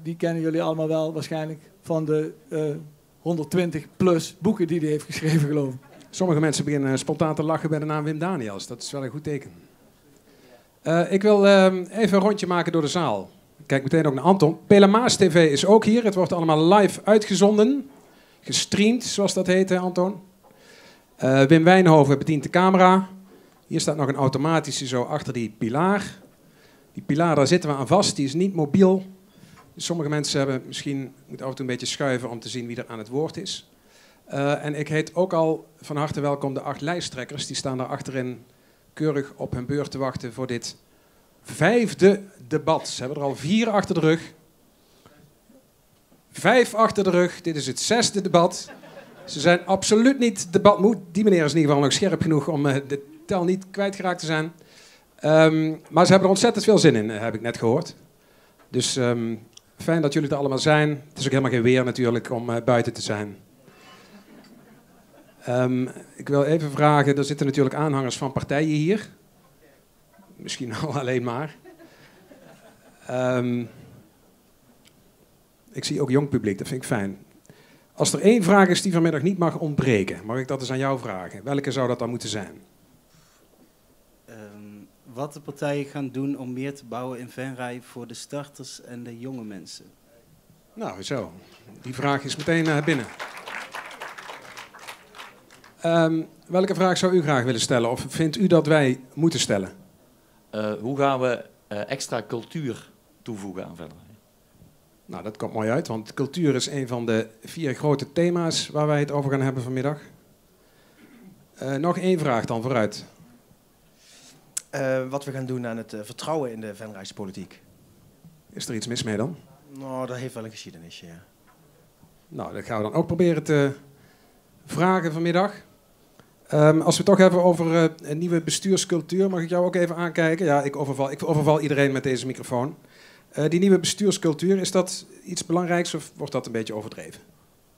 die kennen jullie allemaal wel waarschijnlijk van de 120 plus boeken die hij heeft geschreven, geloof ik. Sommige mensen beginnen spontaan te lachen bij de naam Wim Daniels. Dat is wel een goed teken. Ik wil even een rondje maken door de zaal. Ik kijk meteen ook naar Anton. Pelemaas TV is ook hier. Het wordt allemaal live uitgezonden. Gestreamd, zoals dat heet, hè, Anton. Wim Wijnhoven bedient de camera. Hier staat nog een automatische zo achter die pilaar. Die pilaar, daar zitten we aan vast. Die is niet mobiel. Dus sommige mensen hebben misschien moet af en toe een beetje schuiven om te zien wie er aan het woord is. En ik heet ook al van harte welkom de 8 lijsttrekkers. Die staan daar achterin keurig op hun beurt te wachten voor dit 5e debat. Ze hebben er al 4 achter de rug. 5 achter de rug. Dit is het 6e debat. Ze zijn absoluut niet debatmoe. Die meneer is in ieder geval nog scherp genoeg om de tel niet kwijtgeraakt te zijn. Maar ze hebben er ontzettend veel zin in, heb ik net gehoord. Dus fijn dat jullie er allemaal zijn. Het is ook helemaal geen weer natuurlijk om buiten te zijn. Ik wil even vragen, er zitten natuurlijk aanhangers van partijen hier. Misschien al alleen maar. Ik zie ook jong publiek, dat vind ik fijn. Als er 1 vraag is die vanmiddag niet mag ontbreken, mag ik dat eens aan jou vragen? Welke zou dat dan moeten zijn? Wat de partijen gaan doen om meer te bouwen in Venray voor de starters en de jonge mensen. Nou, zo. Die vraag is meteen binnen. Welke vraag zou u graag willen stellen? Of vindt u dat wij moeten stellen? Hoe gaan we extra cultuur toevoegen aan Venray? Nou, dat komt mooi uit, want cultuur is een van de 4 grote thema's waar wij het over gaan hebben vanmiddag. Nog 1 vraag dan vooruit. Wat we gaan doen aan het vertrouwen in de Venrayse politiek. Is er iets mis mee dan? Nou, dat heeft wel een geschiedenisje, ja. Nou, dat gaan we dan ook proberen te vragen vanmiddag. Als we het toch hebben over een nieuwe bestuurscultuur, mag ik jou ook even aankijken? Ja, ik overval iedereen met deze microfoon. Die nieuwe bestuurscultuur, is dat iets belangrijks of wordt dat een beetje overdreven?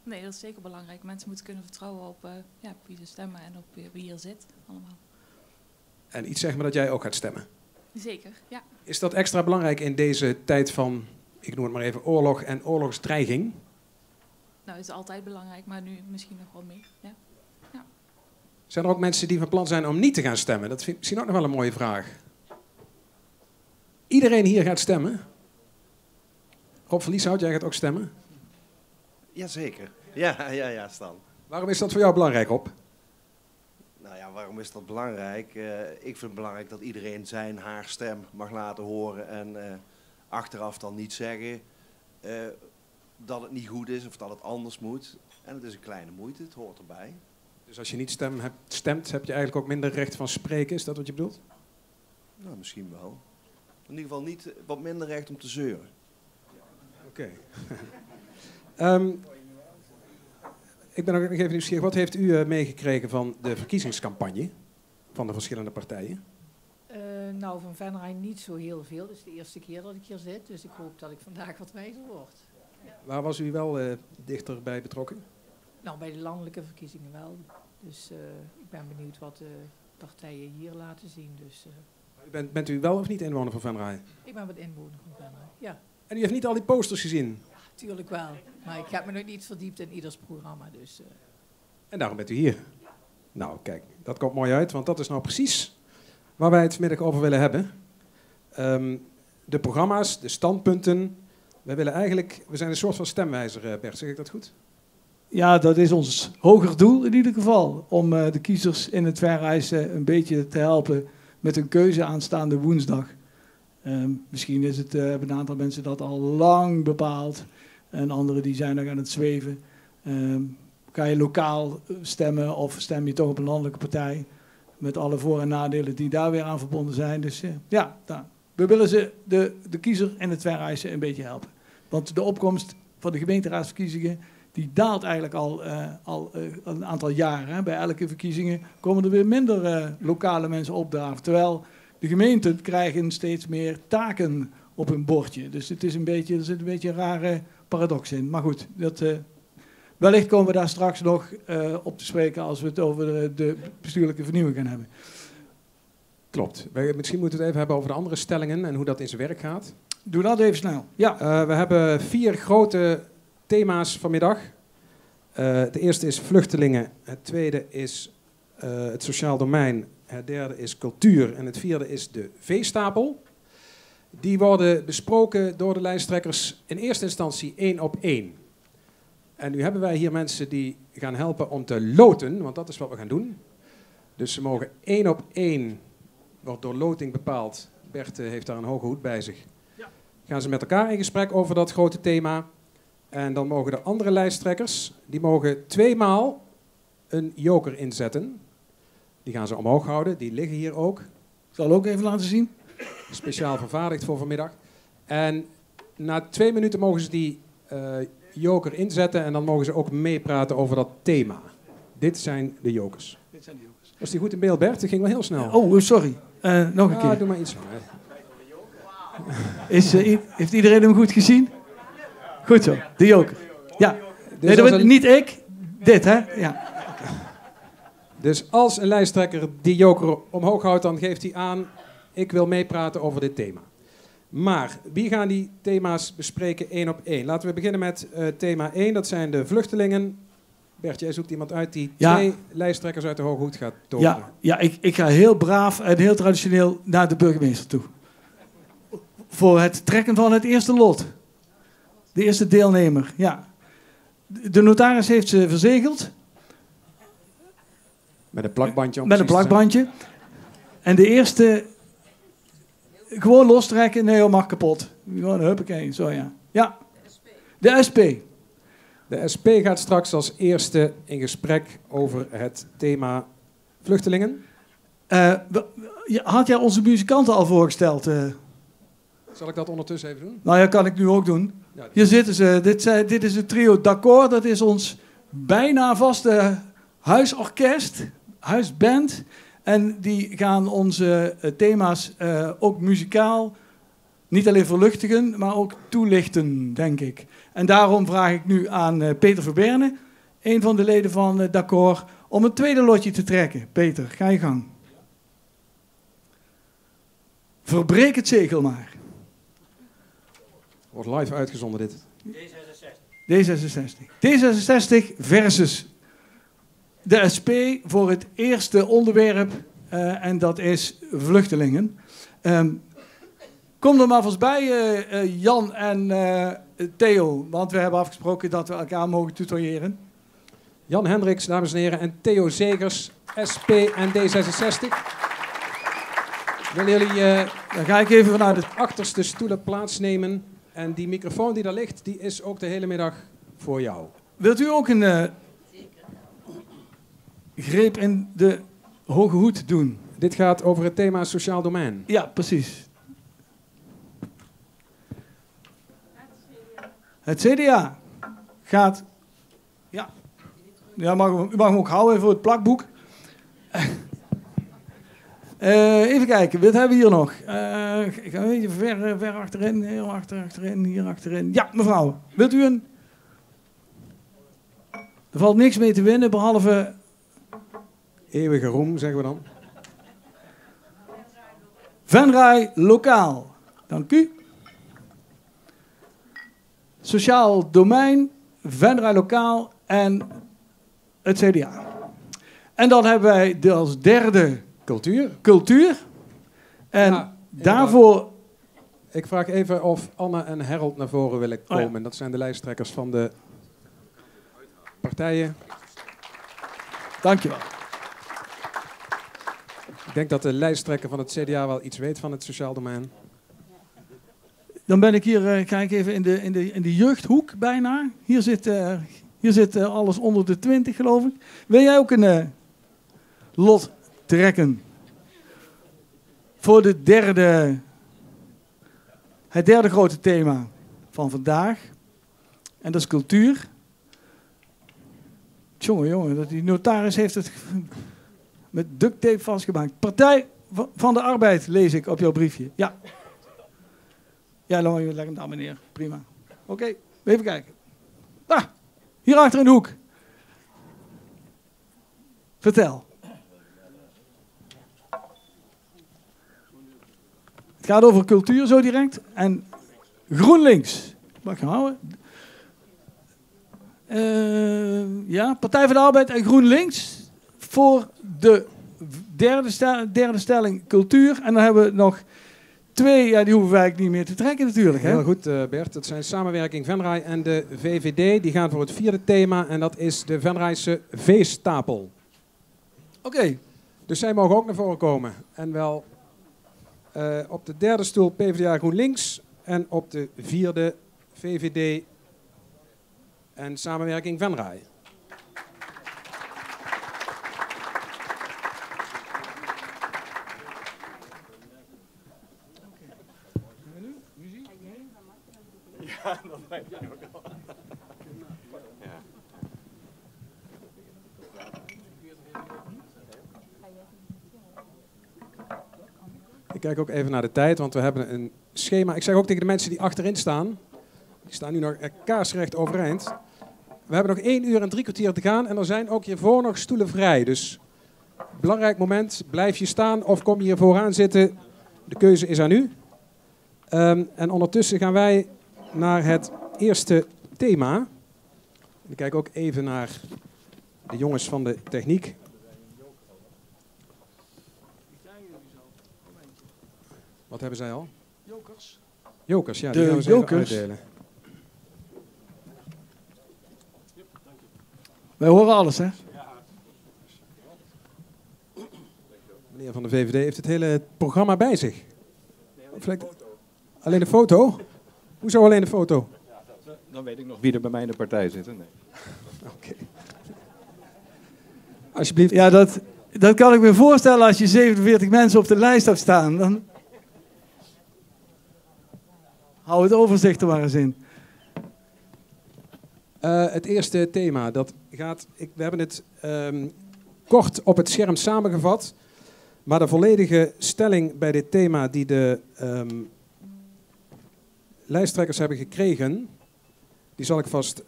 Nee, dat is zeker belangrijk. Mensen moeten kunnen vertrouwen op wie ze stemmen en op wie hier zit allemaal. En iets zeg maar dat jij ook gaat stemmen. Zeker, ja. Is dat extra belangrijk in deze tijd van, ik noem het maar even, oorlog en oorlogsdreiging? Nou, is altijd belangrijk, maar nu misschien nog wel meer. Ja. Ja. Zijn er ook mensen die van plan zijn om niet te gaan stemmen? Dat vind ik misschien ook nog wel een mooie vraag. Iedereen hier gaat stemmen? Rob van Lieshout, jij gaat ook stemmen? Jazeker. Ja, Stan. Waarom is dat voor jou belangrijk, Rob? Nou ja, waarom is dat belangrijk? Ik vind het belangrijk dat iedereen zijn, haar stem mag laten horen en achteraf dan niet zeggen dat het niet goed is of dat het anders moet. En het is een kleine moeite, het hoort erbij. Dus als je niet stemt, heb je eigenlijk ook minder recht van spreken, is dat wat je bedoelt? Nou, misschien wel. In ieder geval niet wat minder recht om te zeuren. Oké. Ik ben ook nog even nieuwsgierig. Wat heeft u meegekregen van de verkiezingscampagne van de verschillende partijen? Nou, van Venray niet zo heel veel. Het is de eerste keer dat ik hier zit, dus ik hoop dat ik vandaag wat wijzer word. Waar was u wel dichterbij betrokken? Nou, bij de landelijke verkiezingen wel. Dus ik ben benieuwd wat de partijen hier laten zien. Dus, Bent u wel of niet inwoner van Venray? ik ben wat inwoner van Venray, ja. En u heeft niet al die posters gezien? Ja, tuurlijk wel. Maar ik heb me nog niet verdiept in ieders programma, dus... En daarom bent u hier. Nou, kijk, dat komt mooi uit, want dat is nou precies waar wij het vanmiddag over willen hebben. De programma's, de standpunten. We zijn een soort van stemwijzer, Bert, zeg ik dat goed? Ja, dat is ons hoger doel in ieder geval. Om de kiezers in het Venrayse een beetje te helpen met hun keuze aanstaande woensdag. Misschien hebben een aantal mensen dat al lang bepaald. En anderen die zijn nog aan het zweven. Ga je lokaal stemmen of stem je toch op een landelijke partij? Met alle voor- en nadelen die daar weer aan verbonden zijn. Dus we willen de kiezer in het Venrayse een beetje helpen. Want de opkomst van de gemeenteraadsverkiezingen die daalt eigenlijk al een aantal jaren. Hè. Bij elke verkiezingen komen er weer minder lokale mensen opdraven. Terwijl de gemeenten krijgen steeds meer taken op hun bordje. Dus er zit een beetje een rare paradox in. Maar goed, wellicht komen we daar straks nog op te spreken als we het over de bestuurlijke vernieuwing gaan hebben. Klopt. Misschien moeten we het even hebben over de andere stellingen en hoe dat in zijn werk gaat. Doe dat even snel. Ja. We hebben 4 grote thema's vanmiddag. Het eerste is vluchtelingen. Het tweede is het sociaal domein. Het derde is cultuur. En het vierde is de veestapel. Die worden besproken door de lijsttrekkers in eerste instantie 1 op 1. En nu hebben wij hier mensen die gaan helpen om te loten, want dat is wat we gaan doen. Dus ze mogen 1 op 1, wordt door loting bepaald. Bert heeft daar een hoge hoed bij zich. Ja. Gaan ze met elkaar in gesprek over dat grote thema. En dan mogen de andere lijsttrekkers, die mogen 2 maal een joker inzetten. Die gaan ze omhoog houden, die liggen hier ook. Ik zal ook even laten zien. Speciaal vervaardigd voor vanmiddag. En na 2 minuten mogen ze die joker inzetten en dan mogen ze ook meepraten over dat thema. Dit zijn de jokers. Dit zijn de jokers. Was die goed in beeld, Bert? Dat ging wel heel snel. Oh, sorry. Nog een keer. Doe maar iets van. Heeft iedereen hem goed gezien? Goed zo, de joker. Ja. Dus Nee, dat was niet ik. Dit, hè? Ja. Dus als een lijsttrekker die joker omhoog houdt, dan geeft hij aan, ik wil meepraten over dit thema. Maar wie gaan die thema's bespreken 1 op 1? Laten we beginnen met thema 1, dat zijn de vluchtelingen. Bert, jij zoekt iemand uit die 2 lijsttrekkers uit de hoge hoed gaat toveren. Ja, ik ga heel braaf en heel traditioneel naar de burgemeester toe. Voor het trekken van het eerste lot. De eerste deelnemer, ja. De notaris heeft ze verzegeld. Met een plakbandje. Met een plakbandje. En de eerste... Gewoon lostrekken. Nee, dat mag kapot. Gewoon huppakee. Zo ja. Ja. De SP. De SP gaat straks als eerste in gesprek over het thema vluchtelingen. Had jij onze muzikanten al voorgesteld? Zal ik dat ondertussen even doen? Nou ja, kan ik nu ook doen. Ja. Hier zitten ze. Dit is het trio D'Accord. Dat is ons bijna vaste huisorkest, huisband. En die gaan onze thema's ook muzikaal niet alleen verluchtigen, maar ook toelichten, denk ik. En daarom vraag ik nu aan Peter Verberne, een van de leden van D'Accord, om een tweede lotje te trekken. Peter, ga je gang. Verbreek het zegel maar. Wordt live uitgezonden dit. D66. D66 versus de SP voor het eerste onderwerp en dat is vluchtelingen. Kom er maar vast bij, Jan en Theo, want we hebben afgesproken dat we elkaar mogen tutoyeren. Jan Hendricks, dames en heren, en Theo Zegers, SP en D66. Willen jullie Dan ga ik even vanuit het... achterste stoelen plaatsnemen? En die microfoon die daar ligt, die is ook de hele middag voor jou. Wilt u ook een greep in de hoge hoed doen? Dit gaat over het thema sociaal domein. Ja, precies. Het CDA gaat... Ja, u mag hem ook houden voor het plakboek. Even kijken, wat hebben we hier nog? Ik ga een beetje ver achterin, heel achterin, hier achterin. Ja, mevrouw, wilt u een... Er valt niks mee te winnen, behalve... Eeuwige roem, zeggen we dan. Venray Lokaal. Dank u. Sociaal domein, Venray Lokaal en het CDA. En dan hebben wij als derde... Cultuur. En Ja, daarvoor... Ik vraag even of Anne en Harold naar voren willen komen. Oh ja. Dat zijn de lijsttrekkers van de partijen. Dankjewel. Ik denk dat de lijsttrekker van het CDA wel iets weet van het sociaal domein. Dan ben ik hier, kijk even in de jeugdhoek bijna. Hier zit alles onder de 20, geloof ik. Wil jij ook een lot trekken? Voor het derde grote thema van vandaag. En dat is cultuur. Jongen, die notaris heeft het met duct tape vastgemaakt. Partij van de Arbeid lees ik op jouw briefje. Ja. Ja, dan leg hem daar, meneer. Prima. Oké, even kijken. Ah, hier achter in de hoek. Vertel. Het gaat over cultuur zo direct. En GroenLinks. Mag gaan houden. Ja, Partij van de Arbeid en GroenLinks voor de derde stelling cultuur. En dan hebben we nog 2, ja, die hoeven we eigenlijk niet meer te trekken natuurlijk. Hè? Heel goed, Bert. Dat zijn samenwerking Venray en de VVD. Die gaan voor het 4e thema en dat is de Venrayse veestapel. Oké. Dus zij mogen ook naar voren komen. En wel op de 3e stoel PvdA GroenLinks en op de 4e VVD en samenwerking Venray. Ik kijk ook even naar de tijd, want we hebben een schema. Ik zeg ook tegen de mensen die achterin staan, die staan nu nog kaarsrecht overeind. We hebben nog 1 uur en 3 kwartier te gaan en er zijn ook hiervoor nog stoelen vrij. Dus belangrijk moment, blijf je staan of kom je hier vooraan zitten. De keuze is aan u. En ondertussen gaan wij naar het eerste thema. Ik kijk ook even naar de jongens van de techniek. Wat hebben zij al? Jokers. Jokers, ja. De Die gaan we eens even uitdelen. Wij horen alles, hè? Meneer van de VVD heeft het hele programma bij zich. Alleen de foto? Hoezo alleen de foto? Dan weet ik nog wie er bij mij in de partij zit. Nee. Oké. Alsjeblieft. Ja, dat kan ik me voorstellen als je 47 mensen op de lijst hebt staan. Dan hou het overzicht er maar eens in. Het eerste thema, dat gaat, we hebben het kort op het scherm samengevat. Maar de volledige stelling bij dit thema die de lijsttrekkers hebben gekregen, die zal ik vast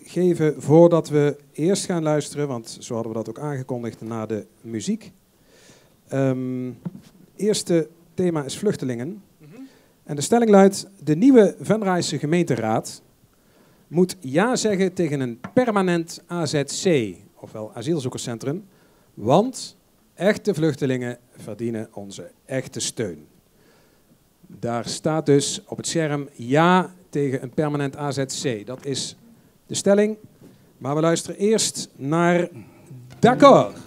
geven voordat we eerst gaan luisteren, want zo hadden we dat ook aangekondigd, naar de muziek. Eerste thema is vluchtelingen. En de stelling luidt: de nieuwe Venrayse gemeenteraad moet ja zeggen tegen een permanent AZC, ofwel asielzoekerscentrum, want echte vluchtelingen verdienen onze echte steun. Daar staat dus op het scherm ja tegen een permanent AZC. Dat is de stelling. Maar we luisteren eerst naar D'accord.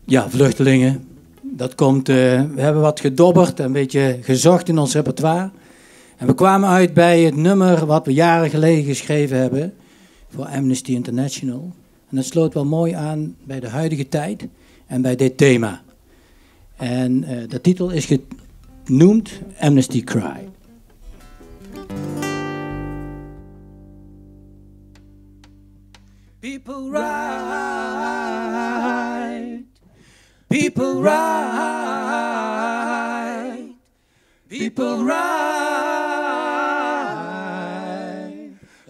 Ja, vluchtelingen. Dat komt, we hebben wat gedobberd, een beetje gezocht in ons repertoire. En we kwamen uit bij het nummer wat we jaren geleden geschreven hebben voor Amnesty International. En dat sloot wel mooi aan bij de huidige tijd en bij dit thema. En de titel is genoemd Amnesty Cry. People write, people write, people write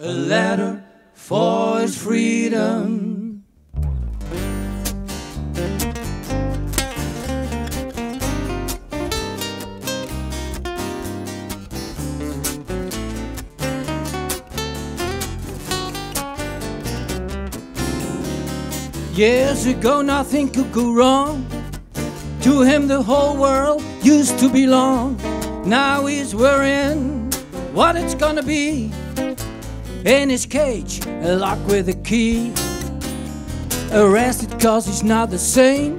a letter for his freedom. Years ago nothing could go wrong. To him the whole world used to belong. Now he's worrying what it's gonna be. In his cage, locked with a key. Arrested cause he's not the same.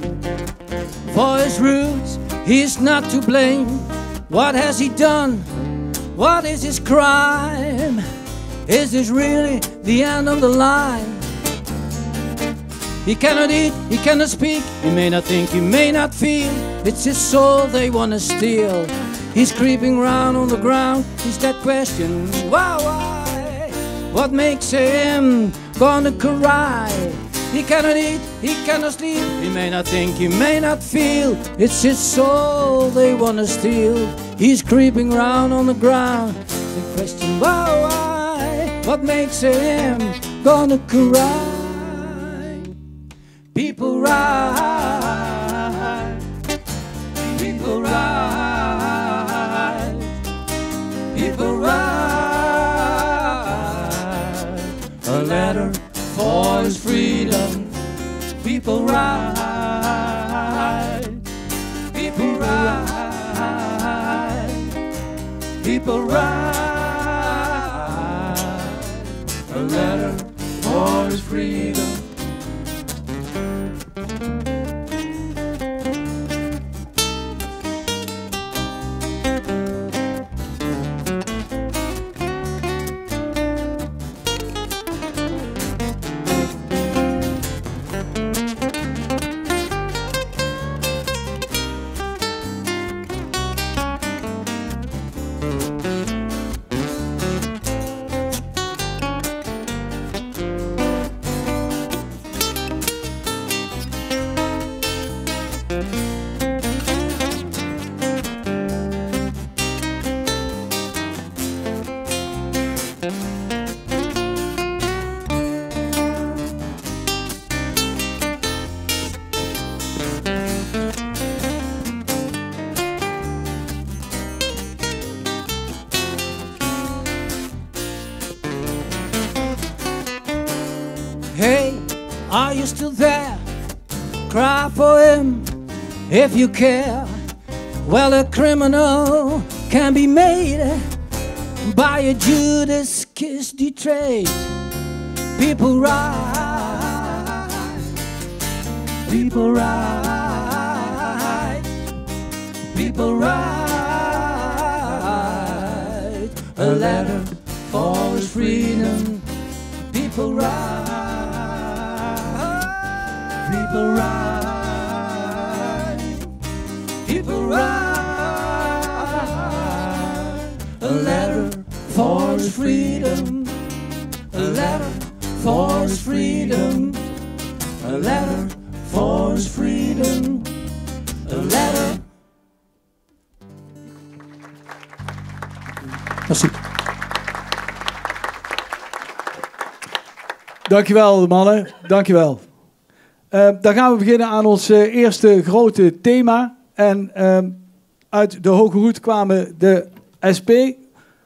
For his roots, he's not to blame. What has he done? What is his crime? Is this really the end of the line? He cannot eat, he cannot speak, he may not think, he may not feel. It's his soul they wanna steal. He's creeping round on the ground, he's that question, why? What makes him gonna cry? He cannot eat, he cannot sleep, he may not think, he may not feel. It's his soul they wanna steal. He's creeping round on the ground, the question, why? What makes him gonna cry? People ride, people ride. People write a letter for his freedom. People write. People write. People write a letter for his freedom. Hey, are you still there? Cry for him if you care. Well, a criminal can be made by a Judas kiss betrayed. People ride, people ride, people ride a letter for his freedom. People ride. People ride, people ride a letter for his freedom, a letter for his freedom, a letter for his freedom, a letter. Merci. Dankjewel mannen, dankjewel. Dan gaan we beginnen aan ons eerste grote thema. En uit de Hoge Hoed kwamen de SP,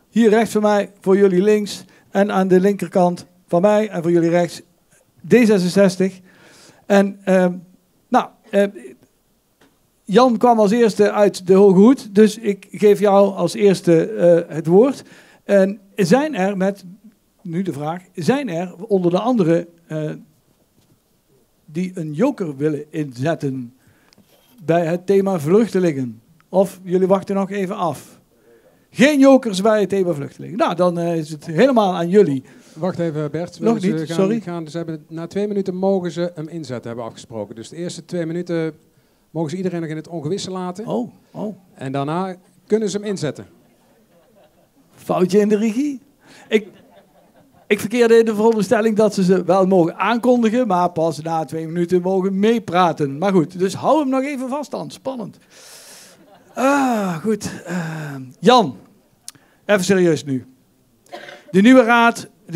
hier rechts van mij, voor jullie links. En aan de linkerkant van mij en voor jullie rechts D66. En Jan kwam als eerste uit de Hoge Hoed, dus ik geef jou als eerste het woord. En zijn er, met nu de vraag, zijn er onder de anderen die een joker willen inzetten bij het thema vluchtelingen? Of jullie wachten nog even af? Geen jokers bij het thema vluchtelingen. Nou, dan is het helemaal aan jullie. Wacht even, Bert. Nog niet, sorry. Na 2 minuten mogen ze hem inzetten, hebben we afgesproken. Dus de eerste 2 minuten mogen ze iedereen nog in het ongewisse laten. Oh. En daarna kunnen ze hem inzetten. Foutje in de regie. Ik verkeerde in de veronderstelling dat ze wel mogen aankondigen, maar pas na 2 minuten mogen meepraten. Maar goed, dus hou hem nog even vast aan. Spannend. Goed. Jan, even serieus nu. De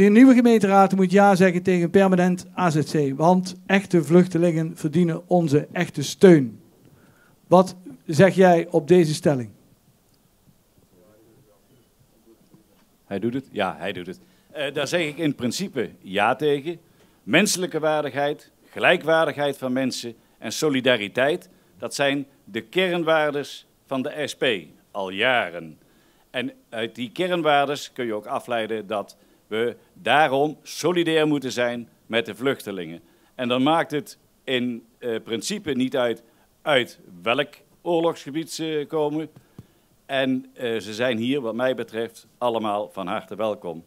nieuwe gemeenteraad moet ja zeggen tegen permanent AZC, want echte vluchtelingen verdienen onze echte steun. Wat zeg jij op deze stelling? Hij doet het? Ja, hij doet het. Daar zeg ik in principe ja tegen. Menselijke waardigheid, gelijkwaardigheid van mensen en solidariteit, dat zijn de kernwaardes van de SP al jaren. En uit die kernwaardes kun je ook afleiden dat we daarom solidair moeten zijn met de vluchtelingen. En dan maakt het in principe niet uit welk oorlogsgebied ze komen. En ze zijn hier, wat mij betreft, allemaal van harte welkom.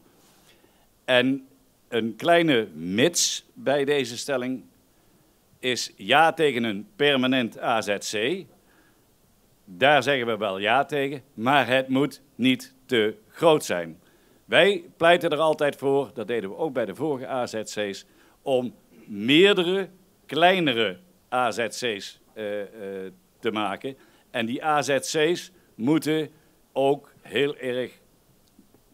En een kleine mits bij deze stelling is ja tegen een permanent AZC. Daar zeggen we wel ja tegen, maar het moet niet te groot zijn. Wij pleiten er altijd voor, dat deden we ook bij de vorige AZC's, om meerdere kleinere AZC's te maken. En die AZC's moeten ook heel erg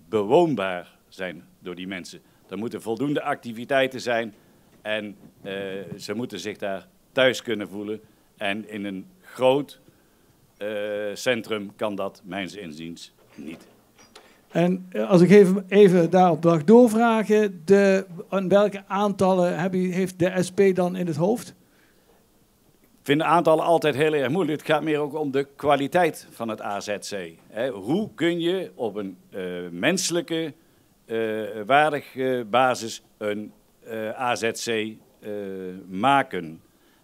bewoonbaar zijn door die mensen. Er moeten voldoende activiteiten zijn en ze moeten zich daar thuis kunnen voelen. En in een groot centrum kan dat mijns inziens niet. En als ik even daarop mag doorvragen, aan welke aantallen heeft de SP dan in het hoofd? Ik vind de aantallen altijd heel erg moeilijk. Het gaat meer ook om de kwaliteit van het AZC. Hoe kun je op een menselijke, waardige basis een AZC maken?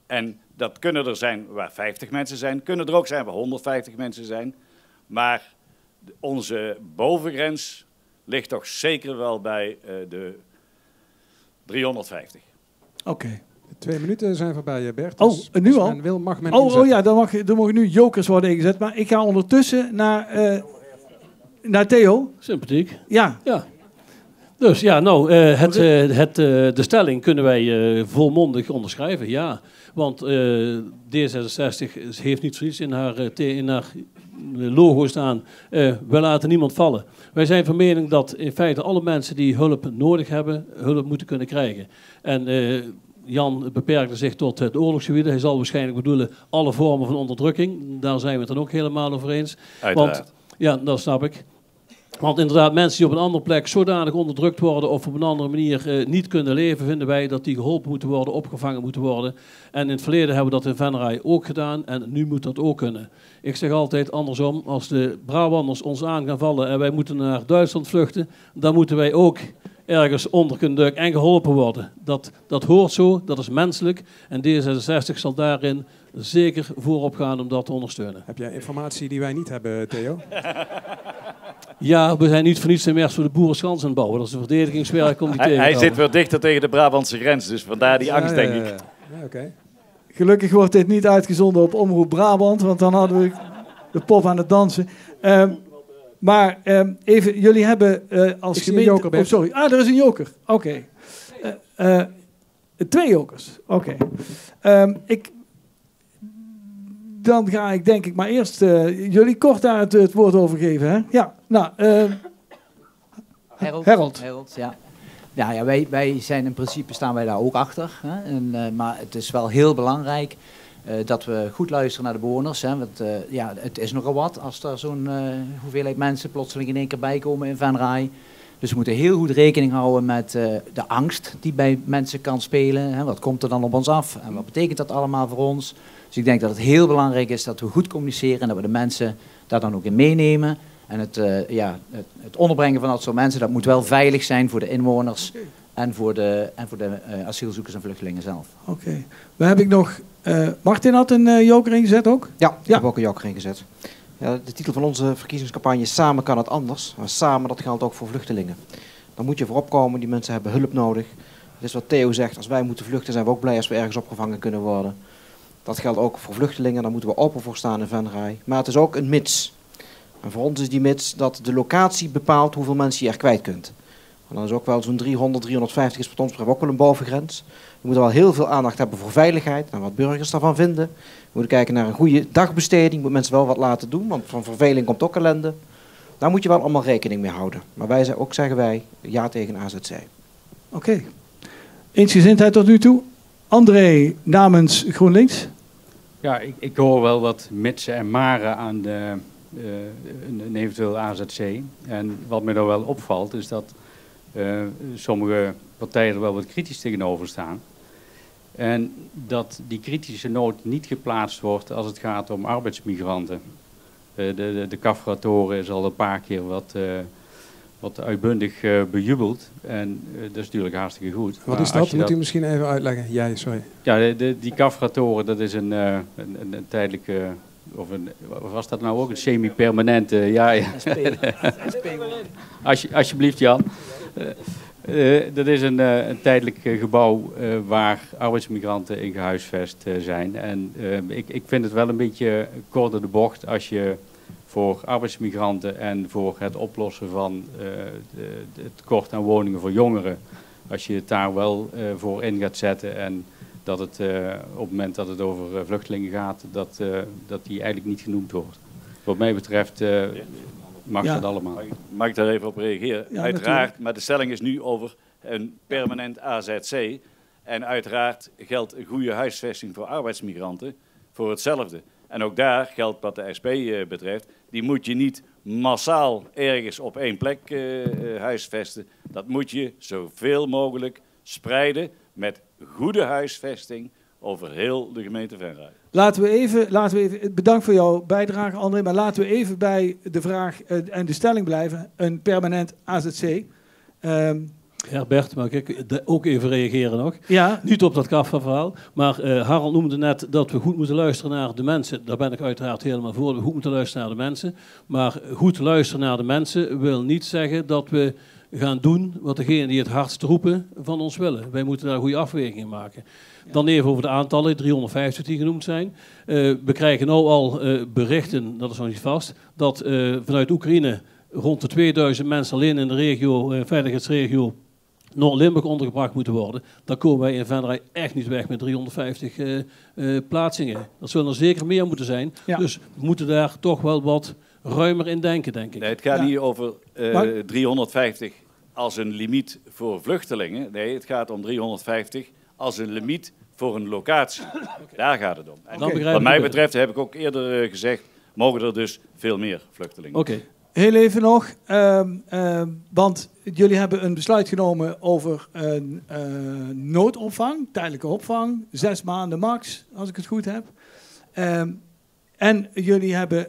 En dat kunnen er zijn waar 50 mensen zijn, kunnen er ook zijn waar 150 mensen zijn. Maar onze bovengrens ligt toch zeker wel bij de 350. Oké. 2 minuten zijn voorbij, Bert. Oh, Dus nu als al? men wil, mag men Oh inzetten. ja, dan mogen nu jokers worden ingezet. Maar ik ga ondertussen naar Theo. Sympathiek. Ja. Ja. Dus ja, nou, de stelling kunnen wij volmondig onderschrijven, ja. Want D66 heeft niet zoiets in haar logo staan. We laten niemand vallen. Wij zijn van mening dat in feite alle mensen die hulp nodig hebben, hulp moeten kunnen krijgen. En Jan beperkte zich tot het oorlogsgebied. Hij zal waarschijnlijk bedoelen alle vormen van onderdrukking. Daar zijn we het dan ook helemaal over eens. Uiteraard. Want, ja, dat snap ik. Want inderdaad, mensen die op een andere plek zodanig onderdrukt worden of op een andere manier niet kunnen leven, vinden wij dat die geholpen moeten worden, opgevangen moeten worden. En in het verleden hebben we dat in Venray ook gedaan en nu moet dat ook kunnen. Ik zeg altijd andersom, als de Brabanders ons aan gaan vallen en wij moeten naar Duitsland vluchten, dan moeten wij ook ergens onder kunnen duiken en geholpen worden. Dat hoort zo, dat is menselijk en D66 zal daarin zeker voorop gaan om dat te ondersteunen. Heb jij informatie die wij niet hebben, Theo? Ja, we zijn niet voor niets immers voor de boerenschans aan het bouwen. Dat is een verdedigingswerk om die tegen te Hij houden. zit weer dichter tegen de Brabantse grens, dus vandaar die angst, denk ik. Ja, oké. Gelukkig wordt dit niet uitgezonden op Omroep Brabant, want dan hadden we de pop aan het dansen. Maar even, jullie hebben als Ik zie gemeente... een joker, Bert. sorry, er is een joker. Oké. 2 jokers. Oké. Dan ga ik denk ik maar eerst jullie kort daar het woord over geven. Hè? Ja, nou... Harold. Ja. Ja, wij zijn in principe staan wij daar ook achter. Hè? Maar het is wel heel belangrijk dat we goed luisteren naar de bewoners. Hè? Want het is nogal wat als er zo'n hoeveelheid mensen plotseling in één keer bijkomen in Venray. Dus we moeten heel goed rekening houden met de angst die bij mensen kan spelen. Hè? Wat komt er dan op ons af en wat betekent dat allemaal voor ons? Dus ik denk dat het heel belangrijk is dat we goed communiceren en dat we de mensen daar dan ook in meenemen. En het onderbrengen van dat soort mensen, dat moet wel veilig zijn voor de inwoners en voor de asielzoekers en vluchtelingen zelf. Oké. We hebben nog... Martin had een joker ingezet ook? Ja, ik heb ook een joker ingezet. Ja, de titel van onze verkiezingscampagne is Samen kan het anders. Maar samen, dat geldt ook voor vluchtelingen. Dan moet je voorop komen, die mensen hebben hulp nodig. Het is wat Theo zegt, als wij moeten vluchten zijn we ook blij als we ergens opgevangen kunnen worden. Dat geldt ook voor vluchtelingen, daar moeten we open voor staan in Venray. Maar het is ook een mits. En voor ons is die mits dat de locatie bepaalt hoeveel mensen je er kwijt kunt. En dan is ook wel zo'n 300, 350 is wat ons betreft ook wel een bovengrens. We moeten wel heel veel aandacht hebben voor veiligheid en wat burgers daarvan vinden. We moeten kijken naar een goede dagbesteding. Je moet mensen wel wat laten doen, want van verveling komt ook ellende. Daar moet je wel allemaal rekening mee houden. Maar zeggen wij ja tegen AZC. Oké. Eensgezindheid tot nu toe. André namens GroenLinks. Ja, ik hoor wel wat mitsen en maren aan een eventueel AZC. En wat me dan wel opvalt is dat sommige partijen er wel wat kritisch tegenover staan. En dat die kritische noot niet geplaatst wordt als het gaat om arbeidsmigranten. De cafratoren is al een paar keer wat uitbundig bejubeld. En dat is natuurlijk hartstikke goed. Wat is dat? Moet u misschien even uitleggen? Jij, sorry. Ja, die cafratoren, dat is een tijdelijke... Of was dat nou ook een semi-permanente? Ja. Alsjeblieft, Jan. Dat is een tijdelijk gebouw waar arbeidsmigranten in gehuisvest zijn. En ik vind het wel een beetje kort door de bocht als je voor arbeidsmigranten en voor het oplossen van het tekort aan woningen voor jongeren, als je het daar wel voor in gaat zetten en dat het op het moment dat het over vluchtelingen gaat, dat die eigenlijk niet genoemd wordt. Wat mij betreft mag dat allemaal. Mag ik daar even op reageren? Ja, uiteraard, natuurlijk. maar de stelling is nu over een permanent AZC. En uiteraard geldt een goede huisvesting voor arbeidsmigranten voor hetzelfde. En ook daar geldt wat de SP betreft, die moet je niet massaal ergens op één plek huisvesten. Dat moet je zoveel mogelijk spreiden met goede huisvesting over heel de gemeente Venray. Laten we even, bedankt voor jouw bijdrage André, maar laten we even bij de vraag en de stelling blijven. Een permanent AZC. Ja, Bert, mag ik ook even reageren nog? Ja. Niet op dat kafferverhaal, maar Harald noemde net dat we goed moeten luisteren naar de mensen. Daar ben ik uiteraard helemaal voor. We goed moeten luisteren naar de mensen. Maar goed luisteren naar de mensen wil niet zeggen dat we gaan doen wat degenen die het hardst roepen van ons willen. Wij moeten daar een goede afweging in maken. Dan even over de aantallen, 350 die genoemd zijn. We krijgen nu al berichten, dat is nog niet vast, dat vanuit Oekraïne rond de 2000 mensen alleen in de regio, veiligheidsregio Noord-Limburg ondergebracht moeten worden. Dan komen wij in Venray echt niet weg met 350 plaatsingen. Dat zullen er zeker meer moeten zijn. Ja. Dus we moeten daar toch wel wat ruimer in denken, denk ik. Nee, het gaat niet over 350 als een limiet voor vluchtelingen. Nee, het gaat om 350 als een limiet voor een locatie. Daar gaat het om. En wat mij betreft, heb ik ook eerder gezegd, mogen er dus veel meer vluchtelingen. Oké. Heel even nog, want jullie hebben een besluit genomen over noodopvang, tijdelijke opvang, 6 maanden max, als ik het goed heb. En jullie hebben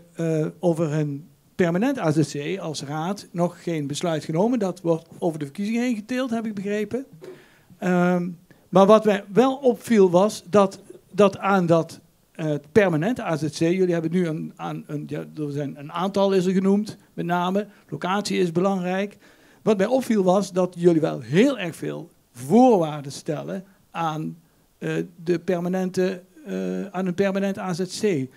over een permanent AZC als raad nog geen besluit genomen. Dat wordt over de verkiezingen heen geteeld, heb ik begrepen. Maar wat mij wel opviel was dat aan dat permanente AZC, jullie hebben nu een aantal is er genoemd, met name, locatie is belangrijk. Wat mij opviel was dat jullie wel heel erg veel voorwaarden stellen aan een permanent AZC.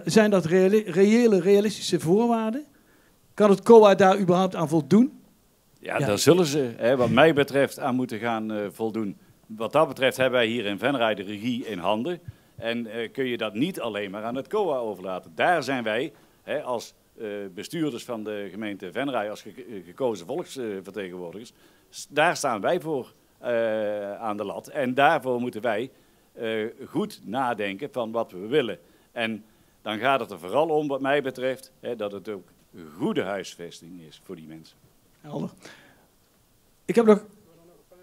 Zijn dat realistische voorwaarden? Kan het COA daar überhaupt aan voldoen? Ja, daar zullen ze, wat mij betreft, aan moeten gaan voldoen. Wat dat betreft hebben wij hier in Venray de regie in handen. En kun je dat niet alleen maar aan het COA overlaten. Daar zijn wij als bestuurders van de gemeente Venray, als gekozen volksvertegenwoordigers, daar staan wij voor aan de lat. En daarvoor moeten wij goed nadenken van wat we willen. En dan gaat het er vooral om, wat mij betreft, dat het ook goede huisvesting is voor die mensen. Helder. Ik heb nog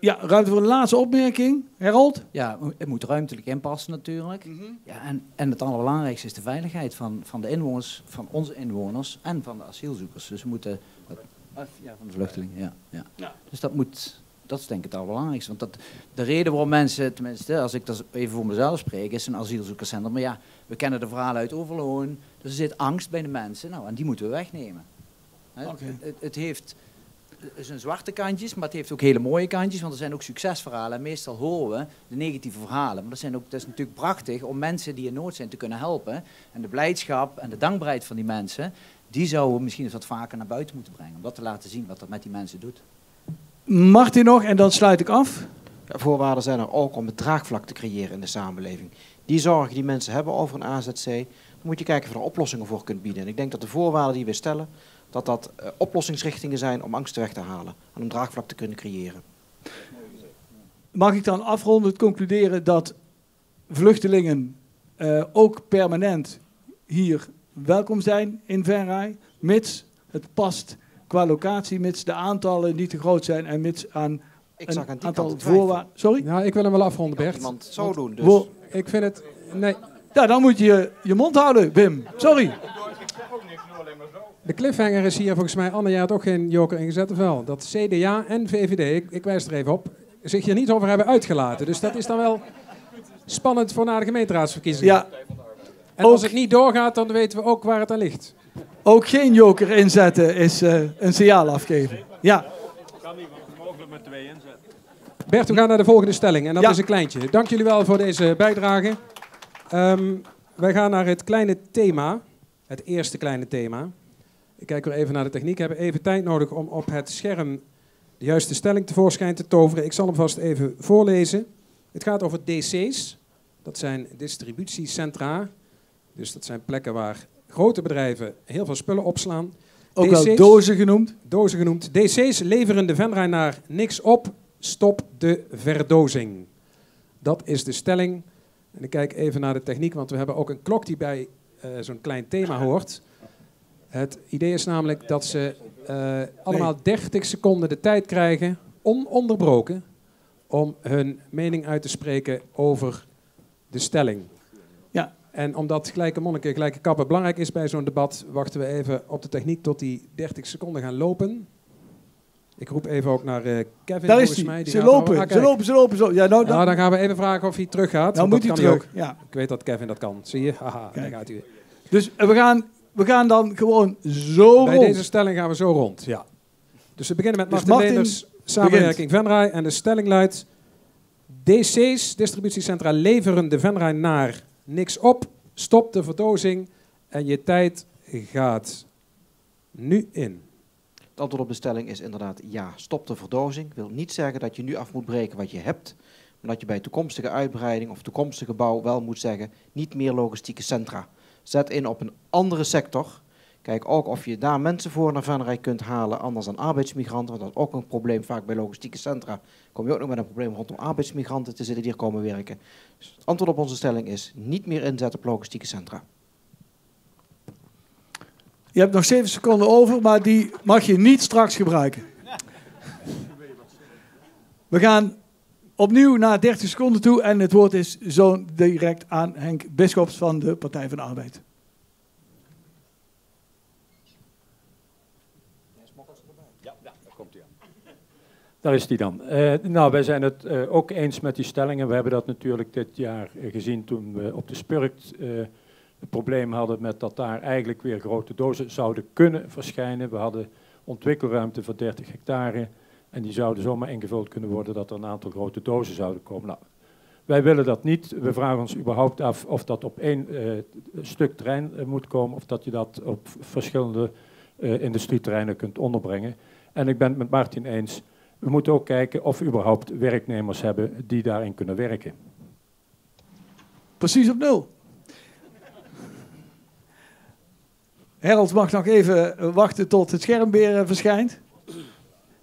ruimte voor een laatste opmerking. Harold? Ja, het moet ruimtelijk inpassen natuurlijk. Ja, en het allerbelangrijkste is de veiligheid van de inwoners, van onze inwoners en van de asielzoekers. Dus we moeten... van de vluchtelingen, ja. Dus dat is denk ik het allerbelangrijkste. Want de reden waarom mensen, tenminste als ik dat even voor mezelf spreek, is een asielzoekerscentrum. Maar ja, we kennen de verhalen uit Overloon. Dus er zit angst bij de mensen. Nou, en die moeten we wegnemen. Het heeft zijn zwarte kantjes, maar het heeft ook hele mooie kantjes. Want er zijn ook succesverhalen. En meestal horen we de negatieve verhalen. Maar dat is natuurlijk prachtig om mensen die in nood zijn te kunnen helpen. En de blijdschap en de dankbaarheid van die mensen, die zouden we misschien eens wat vaker naar buiten moeten brengen. Om dat te laten zien wat dat met die mensen doet. Martin nog, en dan sluit ik af. Ja, voorwaarden zijn er ook om het draagvlak te creëren in de samenleving. Die zorgen die mensen hebben over een AZC, dan moet je kijken of je er oplossingen voor kunt bieden. En ik denk dat de voorwaarden die we stellen, dat oplossingsrichtingen zijn om angst weg te halen. En om draagvlak te kunnen creëren. Mag ik dan afrondend concluderen dat vluchtelingen ook permanent hier welkom zijn in Venray, mits het past qua locatie, mits de aantallen niet te groot zijn en mits aan een aantal voorwaarden... Sorry? Nou, ik wil hem wel afronden, Bert. Iemand zo doen, dus. Ik vind het... Nee. Ja, dan moet je je mond houden, Wim. Sorry. De cliffhanger is hier volgens mij, Anne, jij had ook geen joker ingezet, of wel? Dat CDA en VVD, ik wijs er even op, zich hier niet over hebben uitgelaten. Dus dat is dan wel spannend voor na de gemeenteraadsverkiezingen. Ja. En als het niet doorgaat, dan weten we ook waar het aan ligt. Ook geen joker inzetten is een signaal afgeven. Ja. Kan niet mogelijk met 2 inzetten. Bert, we gaan naar de volgende stelling. En dat is een kleintje. Dank jullie wel voor deze bijdrage. Wij gaan naar het kleine thema. Het eerste kleine thema. Ik kijk weer even naar de techniek. We hebben even tijd nodig om op het scherm de juiste stelling tevoorschijn te toveren. Ik zal hem vast even voorlezen. Het gaat over DC's. Dat zijn distributiecentra. Dus dat zijn plekken waar grote bedrijven heel veel spullen opslaan. Ook DC's, wel dozen genoemd. Dozen genoemd. DC's leveren de Venray naar niks op. Stop de verdozing. Dat is de stelling. En ik kijk even naar de techniek, want we hebben ook een klok die bij zo'n klein thema hoort. Het idee is namelijk dat ze allemaal 30 seconden de tijd krijgen, ononderbroken, om hun mening uit te spreken over de stelling. Ja. En omdat gelijke monniken, gelijke kappen belangrijk is bij zo'n debat, wachten we even op de techniek tot die 30 seconden gaan lopen. Ik roep even ook naar Kevin, Daar volgens is hij. mij. Die Ze gaat lopen, al- ze lopen. Ja, nou, dan gaan we even vragen of hij terug gaat. Nou want moet dat hij kan terug, ook. ja. Ik weet dat Kevin dat kan. Zie je? Haha, daar gaat hij weer. Dus we gaan dan gewoon zo Bij rond. deze stelling gaan we zo rond, ja. Dus we beginnen met Dus Martin Martin Leenders, samenwerking Venray. En de stelling luidt: DC's, distributiecentra, leveren de Venray naar niks op. Stop de verdozing en je tijd gaat nu in. Het antwoord op de stelling is inderdaad ja. Stop de verdozing. Wil niet zeggen dat je nu af moet breken wat je hebt. Maar dat je bij toekomstige uitbreiding of toekomstige bouw wel moet zeggen, niet meer logistieke centra. Zet in op een andere sector. Kijk ook of je daar mensen voor naar Venray kunt halen, anders dan arbeidsmigranten. Want dat is ook een probleem vaak bij logistieke centra. Kom je ook nog met een probleem rondom arbeidsmigranten te zitten die hier komen werken. Dus het antwoord op onze stelling is niet meer inzetten op logistieke centra. Je hebt nog 7 seconden over, maar die mag je niet straks gebruiken. We gaan opnieuw naar 30 seconden toe en het woord is zo direct aan Henk Bisschops van de Partij van de Arbeid. Daar is die dan. Nou, wij zijn het ook eens met die stellingen. We hebben dat natuurlijk dit jaar gezien toen we op de Spurkt het probleem hadden met dat daar eigenlijk weer grote dozen zouden kunnen verschijnen. We hadden ontwikkelruimte voor 30 hectare en die zouden zomaar ingevuld kunnen worden dat er een aantal grote dozen zouden komen. Nou, wij willen dat niet. We vragen ons überhaupt af of dat op één stuk terrein moet komen of dat je dat op verschillende industrieterreinen kunt onderbrengen. En ik ben het met Martin eens. We moeten ook kijken of we überhaupt werknemers hebben die daarin kunnen werken. Precies op 0. Harold mag nog even wachten tot het scherm weer verschijnt.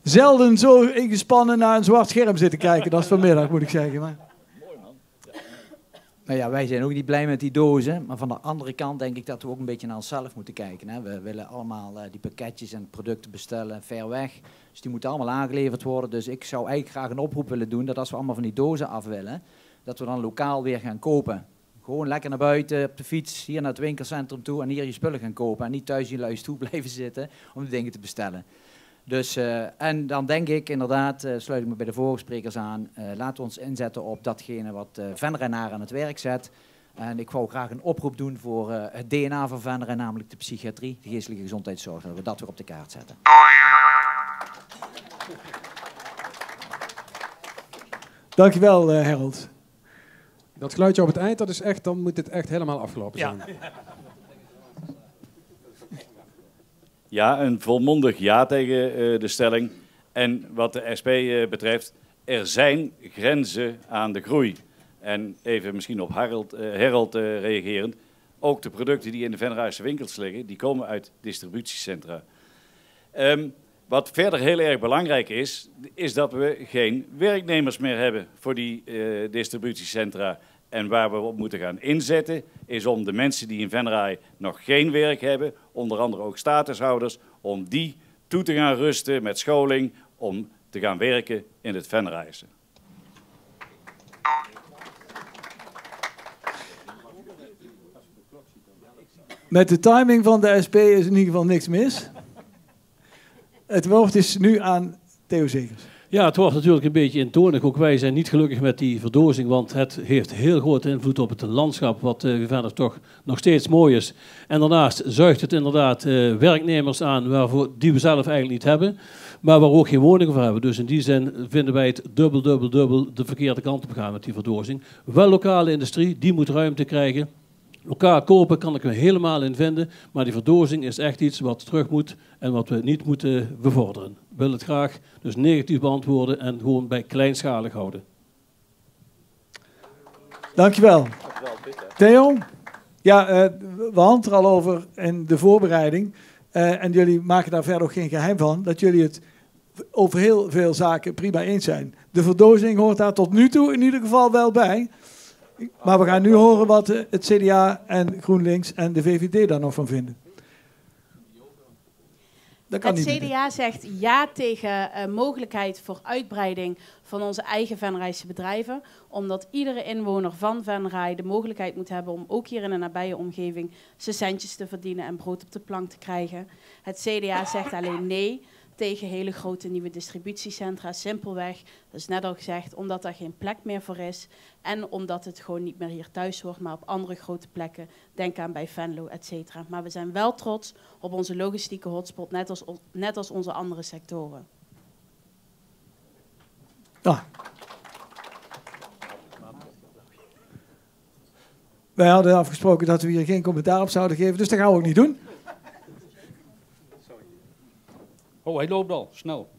Zelden zo ingespannen naar een zwart scherm zitten kijken. Dat is vanmiddag, moet ik zeggen. Maar. Nou ja, wij zijn ook niet blij met die dozen. Maar van de andere kant denk ik dat we ook een beetje naar onszelf moeten kijken. Hè. We willen allemaal die pakketjes en producten bestellen ver weg. Dus die moeten allemaal aangeleverd worden. Dus ik zou eigenlijk graag een oproep willen doen dat als we allemaal van die dozen af willen, dat we dan lokaal weer gaan kopen. Gewoon lekker naar buiten, op de fiets, hier naar het winkelcentrum toe en hier je spullen gaan kopen. En niet thuis in je luie stoel blijven zitten om die dingen te bestellen. Dus, en dan denk ik inderdaad, sluit ik me bij de vorige sprekers aan, laten we ons inzetten op datgene wat Venray aan het werk zet. En ik wou graag een oproep doen voor het DNA van Venray, namelijk de psychiatrie, de geestelijke gezondheidszorg, dat we dat weer op de kaart zetten. Dankjewel, Harold. Dat geluidje op het eind, dat is echt, dan moet het echt helemaal afgelopen zijn. Ja, een volmondig ja tegen de stelling. En wat de SP betreft, er zijn grenzen aan de groei. En even misschien op Harold reagerend. Ook de producten die in de Venrayse winkels liggen, die komen uit distributiecentra. Wat verder heel erg belangrijk is dat we geen werknemers meer hebben voor die distributiecentra. En waar we op moeten gaan inzetten, is om de mensen die in Venray nog geen werk hebben, onder andere ook statushouders, om die toe te gaan rusten met scholing, om te gaan werken in het Venrayse. Met de timing van de SP is in ieder geval niks mis. Het woord is nu aan Theo Zegers. Ja, het wordt natuurlijk een beetje eentonig. Ook wij zijn niet gelukkig met die verdozing, want het heeft heel grote invloed op het landschap, wat verder toch nog steeds mooi is. En daarnaast zuigt het inderdaad werknemers aan die we zelf eigenlijk niet hebben, maar waar we ook geen woningen voor hebben. Dus in die zin vinden wij het dubbel de verkeerde kant op gaan met die verdozing. Wel lokale industrie, die moet ruimte krijgen. Lokaal kopen kan ik me helemaal in vinden, maar die verdozing is echt iets wat terug moet en wat we niet moeten bevorderen. We willen het graag dus negatief beantwoorden en gewoon bij kleinschalig houden. Dankjewel. Theo? Ja, we hadden er al over in de voorbereiding. En jullie maken daar verder ook geen geheim van, dat jullie het over heel veel zaken prima eens zijn. De verdozing hoort daar tot nu toe in ieder geval wel bij. Maar we gaan nu horen wat het CDA en GroenLinks en de VVD daar nog van vinden. Dat kan Het niet meer. CDA zegt ja tegen mogelijkheid voor uitbreiding van onze eigen Venraayse bedrijven. Omdat iedere inwoner van Venray de mogelijkheid moet hebben om ook hier in de nabije omgeving zijn centjes te verdienen en brood op de plank te krijgen. Het CDA zegt alleen nee tegen hele grote nieuwe distributiecentra. Simpelweg, dat is net al gezegd, omdat daar geen plek meer voor is. En omdat het gewoon niet meer hier thuis hoort, maar op andere grote plekken. Denk aan bij Venlo, et cetera. Maar we zijn wel trots op onze logistieke hotspot, net als onze andere sectoren. Ja. Wij hadden afgesproken dat we hier geen commentaar op zouden geven, dus dat gaan we ook niet doen. Oh, hij loopt al, snel.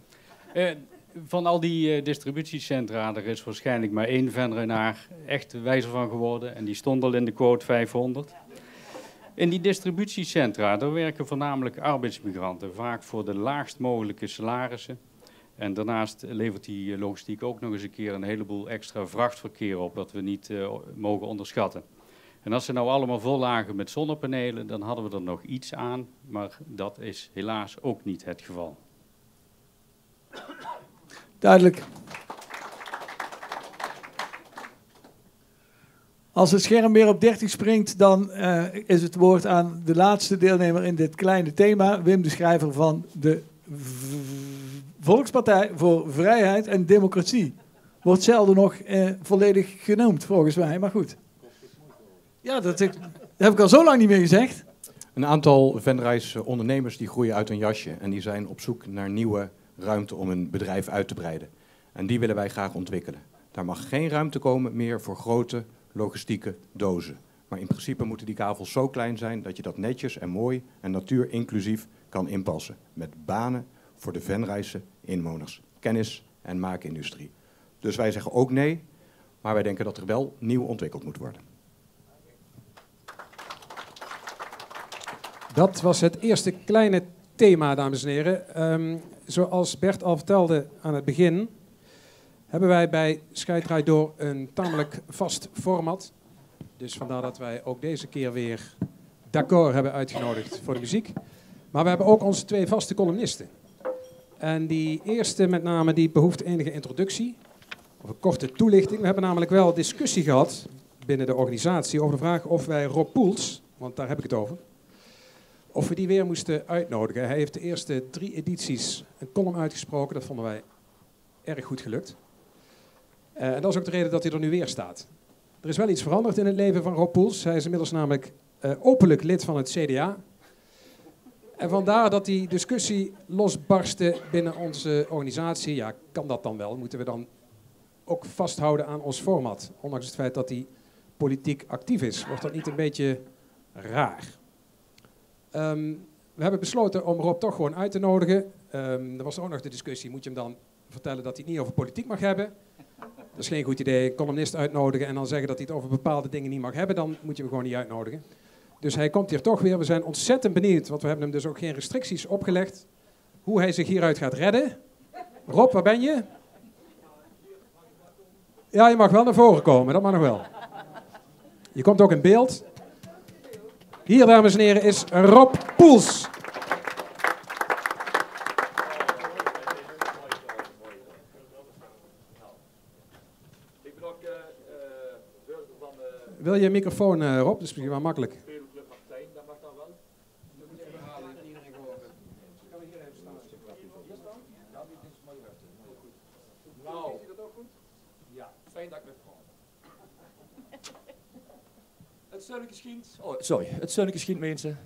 Van al die distributiecentra, er is waarschijnlijk maar 1 Venraynaar echt wijzer van geworden. En die stond al in de quote 500. In die distributiecentra, daar werken voornamelijk arbeidsmigranten. Vaak voor de laagst mogelijke salarissen. En daarnaast levert die logistiek ook nog eens een keer een heleboel extra vrachtverkeer op. Dat we niet mogen onderschatten. En als ze nou allemaal vol lagen met zonnepanelen, dan hadden we er nog iets aan. Maar dat is helaas ook niet het geval. Duidelijk. Als het scherm weer op 30 springt, dan is het woord aan de laatste deelnemer in dit kleine thema. Wim de Schrijver van de Volkspartij voor Vrijheid en Democratie. Wordt zelden nog volledig genoemd, volgens mij, maar goed. Ja, dat heb ik al zo lang niet meer gezegd. Een aantal Venrayse ondernemers die groeien uit een jasje en die zijn op zoek naar nieuwe ruimte om hun bedrijf uit te breiden. En die willen wij graag ontwikkelen. Daar mag geen ruimte komen meer voor grote logistieke dozen. Maar in principe moeten die kavels zo klein zijn dat je dat netjes en mooi en natuurinclusief kan inpassen. Met banen voor de Venrayse inwoners. Kennis- en maakindustrie. Dus wij zeggen ook nee, maar wij denken dat er wel nieuw ontwikkeld moet worden. Dat was het eerste kleine thema, dames en heren. Zoals Bert al vertelde aan het begin, hebben wij bij Scheid Draait Door een tamelijk vast format. Dus vandaar dat wij ook deze keer weer D'accord hebben uitgenodigd voor de muziek. Maar we hebben ook onze 2 vaste columnisten. En die eerste met name die behoeft enige introductie, of een korte toelichting. We hebben namelijk wel discussie gehad binnen de organisatie over de vraag of wij Rob Poels, want daar heb ik het over, of we die weer moesten uitnodigen. Hij heeft de eerste 3 edities een column uitgesproken. Dat vonden wij erg goed gelukt. En dat is ook de reden dat hij er nu weer staat. Er is wel iets veranderd in het leven van Rob Poels. Hij is inmiddels namelijk openlijk lid van het CDA. En vandaar dat die discussie losbarstte binnen onze organisatie. Ja, kan dat dan wel? Moeten we dan ook vasthouden aan ons format? Ondanks het feit dat hij politiek actief is. Wordt dat niet een beetje raar? We hebben besloten om Rob toch gewoon uit te nodigen. Er was ook nog de discussie, moet je hem dan vertellen dat hij het niet over politiek mag hebben? Dat is geen goed idee, een columnist uitnodigen en dan zeggen dat hij het over bepaalde dingen niet mag hebben, dan moet je hem gewoon niet uitnodigen. Dus hij komt hier toch weer. We zijn ontzettend benieuwd, want we hebben hem dus ook geen restricties opgelegd, hoe hij zich hieruit gaat redden. Rob, waar ben je? Ja, je mag wel naar voren komen, dat mag nog wel. Je komt ook in beeld. Hier, dames en heren, is Rob Poels. Wil je een microfoon, Rob? Dat is misschien wel makkelijk. Nou, ja, fijn dat ik het zonnetje schijnt. Oh, sorry, het zonnetje schijnt, mensen.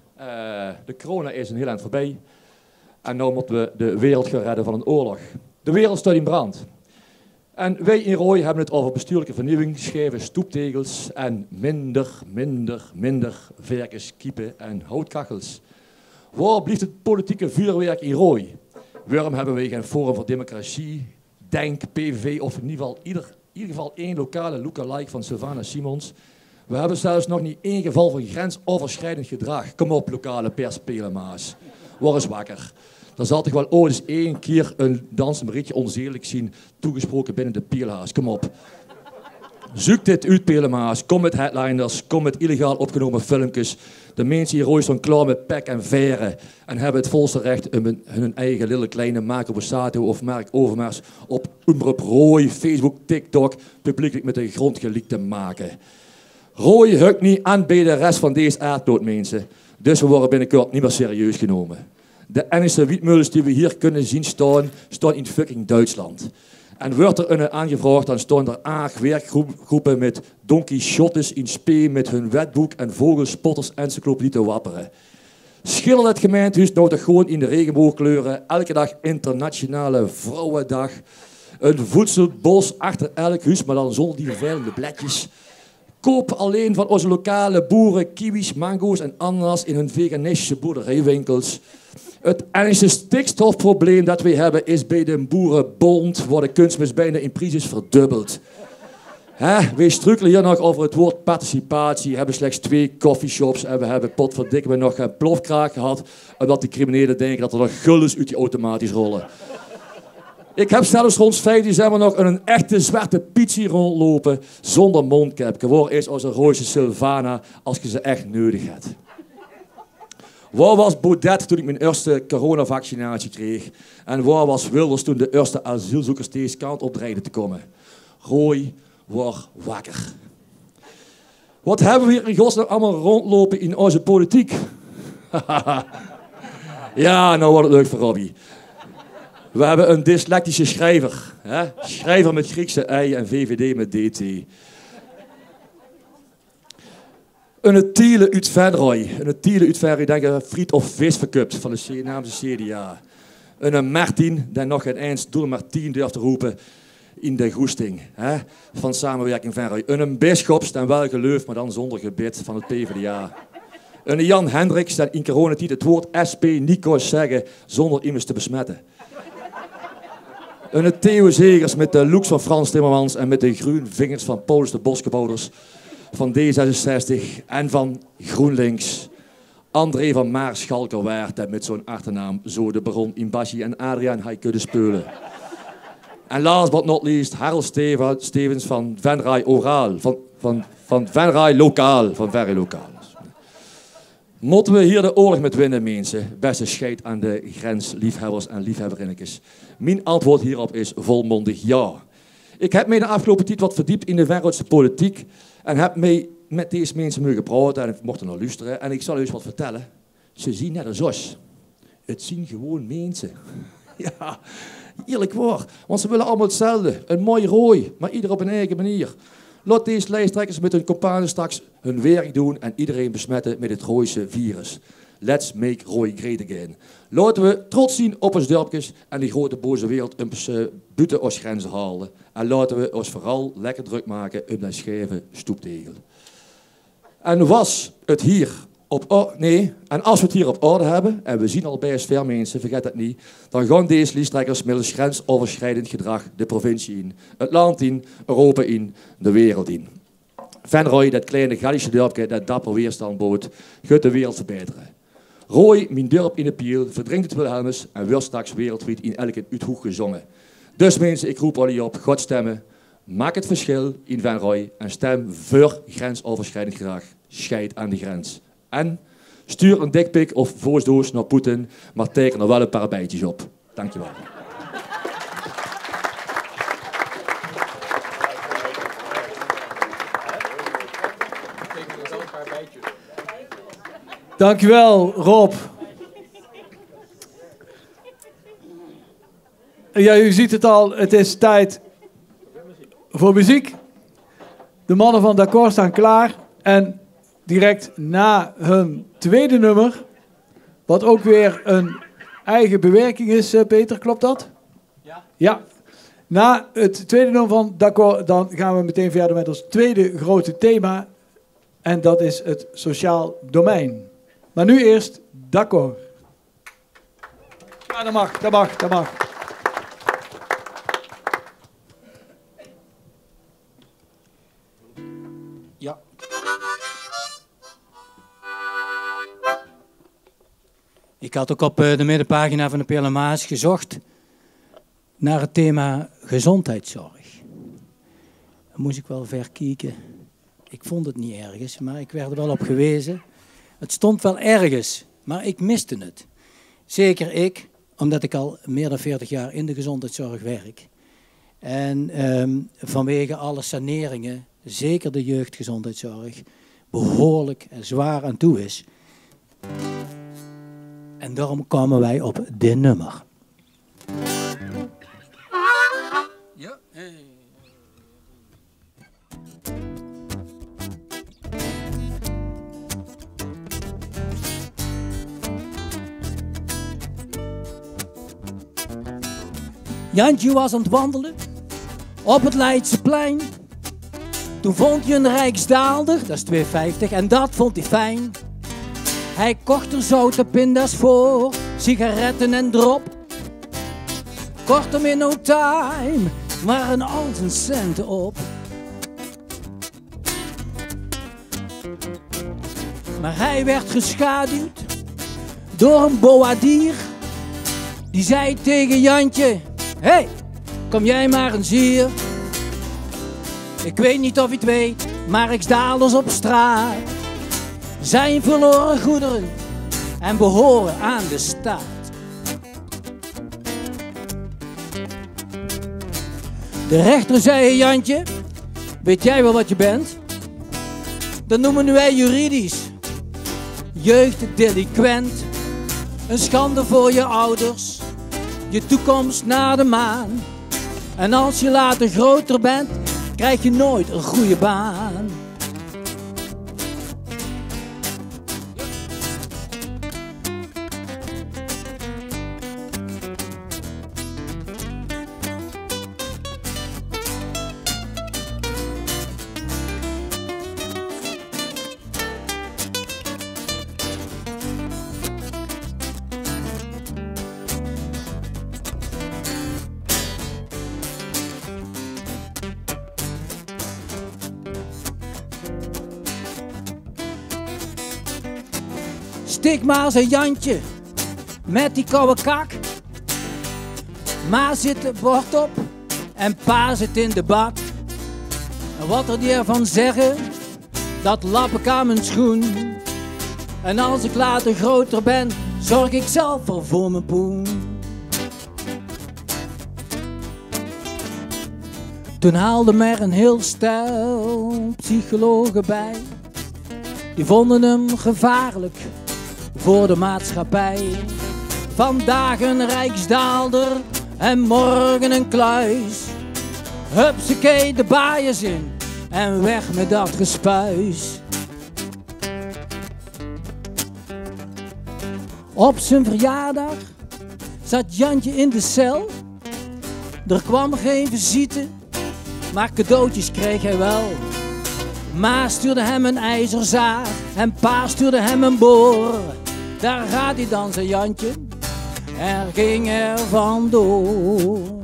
De corona is een heel eind voorbij. En nu moeten we de wereld gaan redden van een oorlog. De wereld staat in brand. En wij in Rooi hebben het over bestuurlijke vernieuwing, scheve stoeptegels en minder verkens, kiepen en houtkachels. Waar blijft het politieke vuurwerk in Rooi? Waarom hebben wij geen Forum voor Democratie, DENK, PVV of in ieder geval één lokale lookalike van Sylvana Simons? We hebben zelfs nog niet één geval van grensoverschrijdend gedrag. Kom op, lokale perspelenmaas. Word eens wakker. Er zal toch wel ooit eens 1 keer een dansend Marietje onzedelijk zien toegesproken binnen de Pielhaas. Kom op. Zoek dit uit, Pelemaas. Kom met headliners, kom met illegaal opgenomen filmpjes. De mensen hier ooit staan klaar met pek en veren en hebben het volste recht om hun eigen lille kleine Marco Borsato of Mark Overmars op Omroep Rooi, Facebook, TikTok publiekelijk met de grond geliekt te maken. Rooi hukt niet aan bij de rest van deze aardnood, mensen. Dus we worden binnenkort niet meer serieus genomen. De enige wietmeulens die we hier kunnen zien staan in fucking Duitsland. En wordt er een aangevraagd, dan staan er 8 werkgroepen met Don Quixotes in spe met hun wetboek en vogelspotters encyclopedie te wapperen. Schilder het gemeentehuis nou toch gewoon in de regenboogkleuren, elke dag internationale vrouwendag. Een voedselbos achter elk huis, maar dan zonder die vervelende bledjes. Koop alleen van onze lokale boeren kiwis, mango's en ananas in hun veganistische boerderijwinkels. Het enige stikstofprobleem dat we hebben is bij de boerenbond, waar de kunstmest bijna in prijs is verdubbeld. Wij struikelen hier nog over het woord participatie, we hebben slechts 2 coffeeshops en we hebben potverdikke we nog een plofkraak gehad, omdat die criminelen denken dat er nog guldens uit die automatisch rollen. Ik heb zelfs rond 5 december nog een echte zwarte pizzie rondlopen zonder mondkapje. Waar is onze roze Sylvana als je ze echt nodig hebt? Waar was Baudet toen ik mijn eerste coronavaccinatie kreeg? En waar was Wilders toen de eerste asielzoekers deze kant op dreigden te komen? Rooi, word wakker. Wat hebben we hier in godsnaam allemaal rondlopen in onze politiek? Ja, nou wordt het leuk voor Robbie. We hebben een dyslectische schrijver. Hè? Schrijver met Griekse ei en VVD met DT. Een Thiele uit Venray. Een Thiele uit Venray, denk ik, friet of vis verkupt van de namens de CDA. Een Martin, die nog geen eens door Martin durft te roepen in de goesting. Hè? Van samenwerking Venray. Een Bisschops, dan wel geleufd, maar dan zonder gebed van het PvdA. Een Jan Hendricks, die in coronatijd het woord SP niet kon zeggen zonder iemand te besmetten. Een Theo Zegers met de looks van Frans Timmermans en met de groene vingers van Paulus de Bosgebouwers, van D66 en van GroenLinks. André van Maarschalkerwaard en met zo'n achternaam zo de baron in Bassi en Adriaan hij kunnen spelen. En last but not least Harold Stevens van Venray Oraal, van Venray Lokaal, van Venray Lokaal. Moeten we hier de oorlog met winnen, mensen? Beste scheid aan de grensliefhebbers en liefhebberinnetjes. Mijn antwoord hierop is volmondig ja. Ik heb mij de afgelopen tijd wat verdiept in de wereldse politiek en heb mij met deze mensen mogen praten en ik mocht er naar luisteren. En ik zal u eens wat vertellen. Ze zien net als ons. Het zien gewoon mensen. Ja, eerlijk waar. Want ze willen allemaal hetzelfde. Een mooi rooi, maar ieder op een eigen manier. Laat deze lijsttrekkers met hun companen straks hun werk doen en iedereen besmetten met het Rooise virus. Let's make Roy great again. Laten we trots zien op ons dorpjes en die grote boze wereld buiten ons grenzen halen. En laten we ons vooral lekker druk maken op dat scheve stoeptegel. En was het hier en als we het hier op orde hebben, en we zien al bij SVR mensen, vergeet dat niet, dan gaan deze lijsttrekkers middels grensoverschrijdend gedrag de provincie in, het land in, Europa in, de wereld in. Venray, dat kleine Gallische dorpje dat dapper weerstand bood, gaat de wereld verbeteren. Rooi, mijn dorp in de piel, verdrinkt het Wilhelmus en wordt straks wereldwijd in elke uithoek gezongen. Dus mensen, ik roep jullie op, God stemmen, maak het verschil in Venray en stem voor grensoverschrijdend gedrag. Scheid aan de grens. En stuur een dikpik of voosdoos naar Poetin, maar teken er wel een paar bijtjes op. Dankjewel. Dankjewel, Rob. Ja, u ziet het al, het is tijd voor muziek. De mannen van D'accord staan klaar en direct na hun tweede nummer, wat ook weer een eigen bewerking is, Peter, klopt dat? Ja. Ja. Na het tweede nummer van D'accord, dan gaan we meteen verder met ons tweede grote thema. En dat is het sociaal domein. Maar nu eerst D'accord. Ja, dat mag, dat mag, dat mag. Ja. Ik had ook op de middenpagina van de Pelemaas gezocht naar het thema gezondheidszorg. Dan moest ik wel ver kijken. Ik vond het niet ergens, maar ik werd er wel op gewezen. Het stond wel ergens, maar ik miste het. Zeker ik, omdat ik al meer dan 40 jaar in de gezondheidszorg werk. En vanwege alle saneringen, zeker de jeugdgezondheidszorg, behoorlijk en zwaar aan toe is. En daarom komen wij op dit nummer. Ja. Jantje was aan het wandelen op het Leidseplein. Toen vond je een Rijksdaalder, dat is 2,50 en dat vond hij fijn. Hij kocht er zoute pinda's voor, sigaretten en drop. Kortom in no time waren al zijn centen op. Maar hij werd geschaduwd door een boadier. Die zei tegen Jantje: hey, kom jij maar eens hier. Ik weet niet of je het weet, maar Rijksdaalders op straat zijn verloren goederen en behoren aan de staat. De rechter zei: Jantje, weet jij wel wat je bent? Dat noemen wij juridisch jeugddelinquent. Een schande voor je ouders, je toekomst naar de maan. En als je later groter bent, krijg je nooit een goede baan. Stik maar zijn Jantje met die koude kak. Ma zit de bord op en pa zit in de bak. En wat er die ervan zeggen, dat lap ik aan mijn schoen. En als ik later groter ben, zorg ik zelf wel voor mijn poen. Toen haalde me er een heel stel psychologen bij. Die vonden hem gevaarlijk voor de maatschappij. Vandaag een Rijksdaalder en morgen een kluis. Hupsakee de baaiers in en weg met dat gespuis. Op zijn verjaardag zat Jantje in de cel. Er kwam geen visite, maar cadeautjes kreeg hij wel. Ma stuurde hem een ijzerzaag en pa stuurde hem een boor. Daar gaat hij dan, zei Jantje, er ging er vandoor.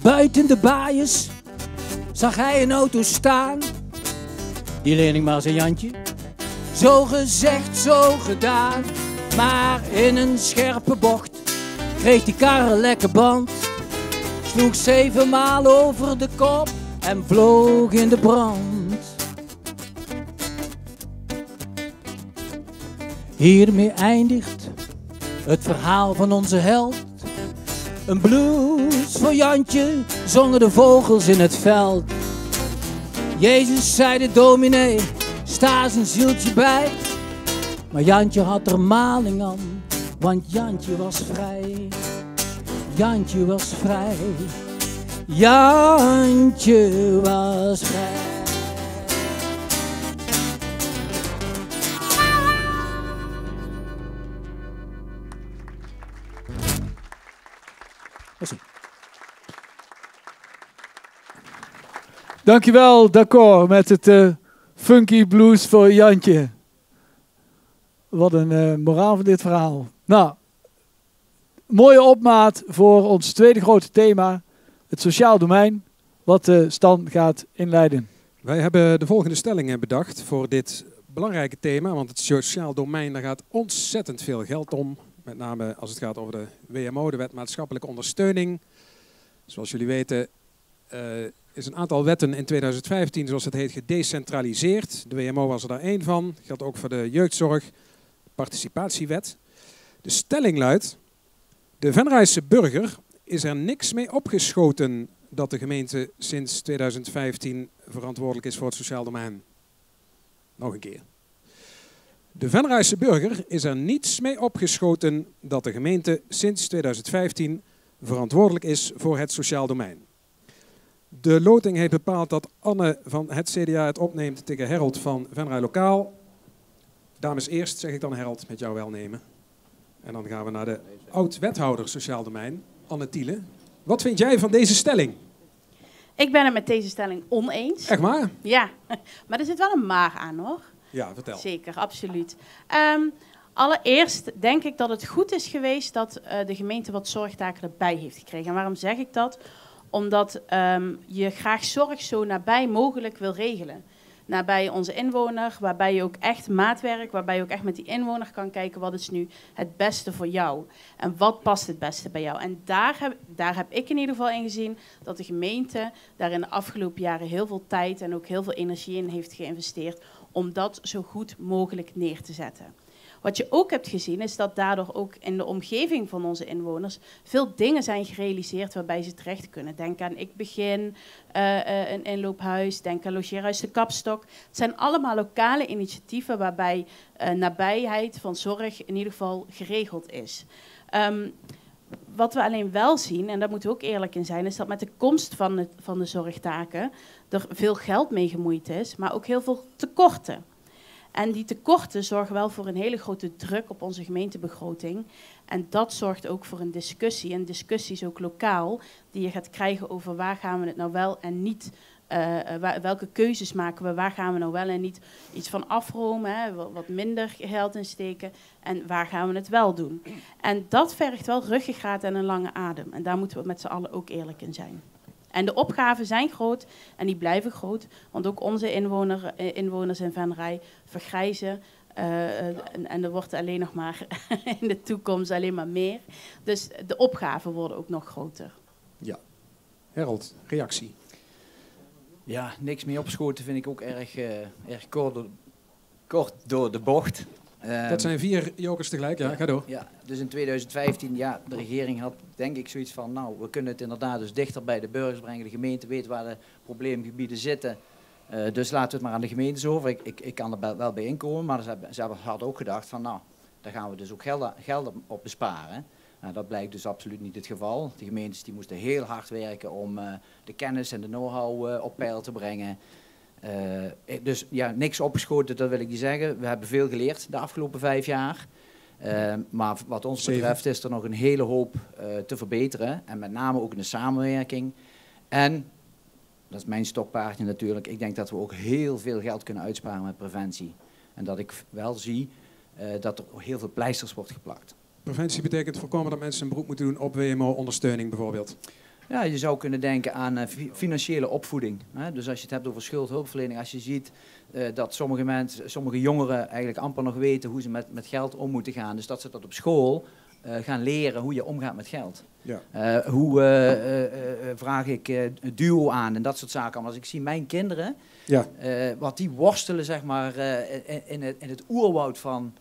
Buiten de baaiers zag hij een auto staan. Die leen ik maar, zei Jantje. Zo gezegd, zo gedaan. Maar in een scherpe bocht kreeg die kar een lekke band. Sloeg 7 maal over de kop en vloog in de brand. Hiermee eindigt het verhaal van onze held. Een blues voor Jantje zongen de vogels in het veld. Jezus zei de dominee, sta zijn zieltje bij. Maar Jantje had er maling aan, want Jantje was vrij. Jantje was vrij. Jantje was vrij. Dankjewel, d'accord, met het funky blues voor Jantje. Wat een moraal van dit verhaal. Nou, mooie opmaat voor ons tweede grote thema, het sociaal domein, wat Stan gaat inleiden. Wij hebben de volgende stellingen bedacht voor dit belangrijke thema, want het sociaal domein, daar gaat ontzettend veel geld om. Met name als het gaat over de WMO, de Wet Maatschappelijke Ondersteuning. Zoals jullie weten is een aantal wetten in 2015, zoals het heet, gedecentraliseerd. De WMO was er daar één van. Dat geldt ook voor de jeugdzorg, participatiewet. De stelling luidt: de Venraayse burger is er niks mee opgeschoten dat de gemeente sinds 2015 verantwoordelijk is voor het sociaal domein. Nog een keer. De Venraayse burger is er niets mee opgeschoten dat de gemeente sinds 2015 verantwoordelijk is voor het sociaal domein. De loting heeft bepaald dat Anne van het CDA het opneemt tegen Harold van Venray Lokaal. Dames eerst, zeg ik dan Harold, met jouw welnemen. En dan gaan we naar de oud-wethouder sociaal domein, Anne Thiele. Wat vind jij van deze stelling? Ik ben het met deze stelling oneens. Echt waar? Ja, maar er zit wel een maar aan, hoor. Ja, vertel. Zeker, absoluut. Allereerst denk ik dat het goed is geweest dat de gemeente wat zorgtaken erbij heeft gekregen. En waarom zeg ik dat? Omdat je graag zorg zo nabij mogelijk wil regelen. Nabij onze inwoner, waarbij je ook echt maatwerk, waarbij je ook echt met die inwoner kan kijken wat is nu het beste voor jou. En wat past het beste bij jou. En daar heb ik in ieder geval in gezien dat de gemeente daar in de afgelopen jaren heel veel tijd en ook heel veel energie in heeft geïnvesteerd om dat zo goed mogelijk neer te zetten. Wat je ook hebt gezien is dat daardoor ook in de omgeving van onze inwoners veel dingen zijn gerealiseerd waarbij ze terecht kunnen. Denk aan Ik Begin, een inloophuis, denk aan Logeerhuis de Kapstok. Het zijn allemaal lokale initiatieven waarbij nabijheid van zorg in ieder geval geregeld is. Wat we alleen wel zien, en daar moeten we ook eerlijk in zijn, is dat met de komst van de zorgtaken er veel geld mee gemoeid is, maar ook heel veel tekorten. En die tekorten zorgen wel voor een hele grote druk op onze gemeentebegroting. En dat zorgt ook voor een discussie. En discussies ook lokaal, die je gaat krijgen over waar gaan we het nou wel en niet, welke keuzes maken we, waar gaan we nou wel en niet iets van afromen, hè, wat minder geld insteken en waar gaan we het wel doen. En dat vergt wel ruggengraat en een lange adem. En daar moeten we met z'n allen ook eerlijk in zijn. En de opgaven zijn groot en die blijven groot, want ook onze inwoners in Venray vergrijzen en er wordt alleen nog maar in de toekomst alleen maar meer. Dus de opgaven worden ook nog groter. Ja. Harold, reactie? Ja, niks mee opschoten vind ik ook erg kort door de bocht. Dat zijn 4 jokers tegelijk, ja, ga door. Ja, dus in 2015, ja, de regering had denk ik zoiets van, nou, we kunnen het inderdaad dus dichter bij de burgers brengen. De gemeente weet waar de probleemgebieden zitten. Dus laten we het maar aan de gemeentes over. Ik kan er wel bij inkomen, maar ze hadden ook gedacht van, nou, daar gaan we dus ook geld op besparen. Nou, dat blijkt dus absoluut niet het geval. De gemeentes die moesten heel hard werken om de kennis en de know-how op peil te brengen. Dus ja, niks opgeschoten, dat wil ik niet zeggen. We hebben veel geleerd de afgelopen 5 jaar. Maar wat ons betreft is er nog een hele hoop te verbeteren. En met name ook in de samenwerking. En, dat is mijn stokpaardje natuurlijk, ik denk dat we ook heel veel geld kunnen uitsparen met preventie. En dat ik wel zie dat er heel veel pleisters wordt geplakt. Preventie betekent voorkomen dat mensen een beroep moeten doen op WMO-ondersteuning bijvoorbeeld. Ja, je zou kunnen denken aan financiële opvoeding. Hè? Dus als je het hebt over schuldhulpverlening, als je ziet dat sommige jongeren eigenlijk amper nog weten hoe ze met geld om moeten gaan. Dus dat ze dat op school gaan leren hoe je omgaat met geld. Ja. Hoe vraag ik duo aan en dat soort zaken. Als ik zie mijn kinderen, ja. Wat die worstelen zeg maar, in het oerwoud van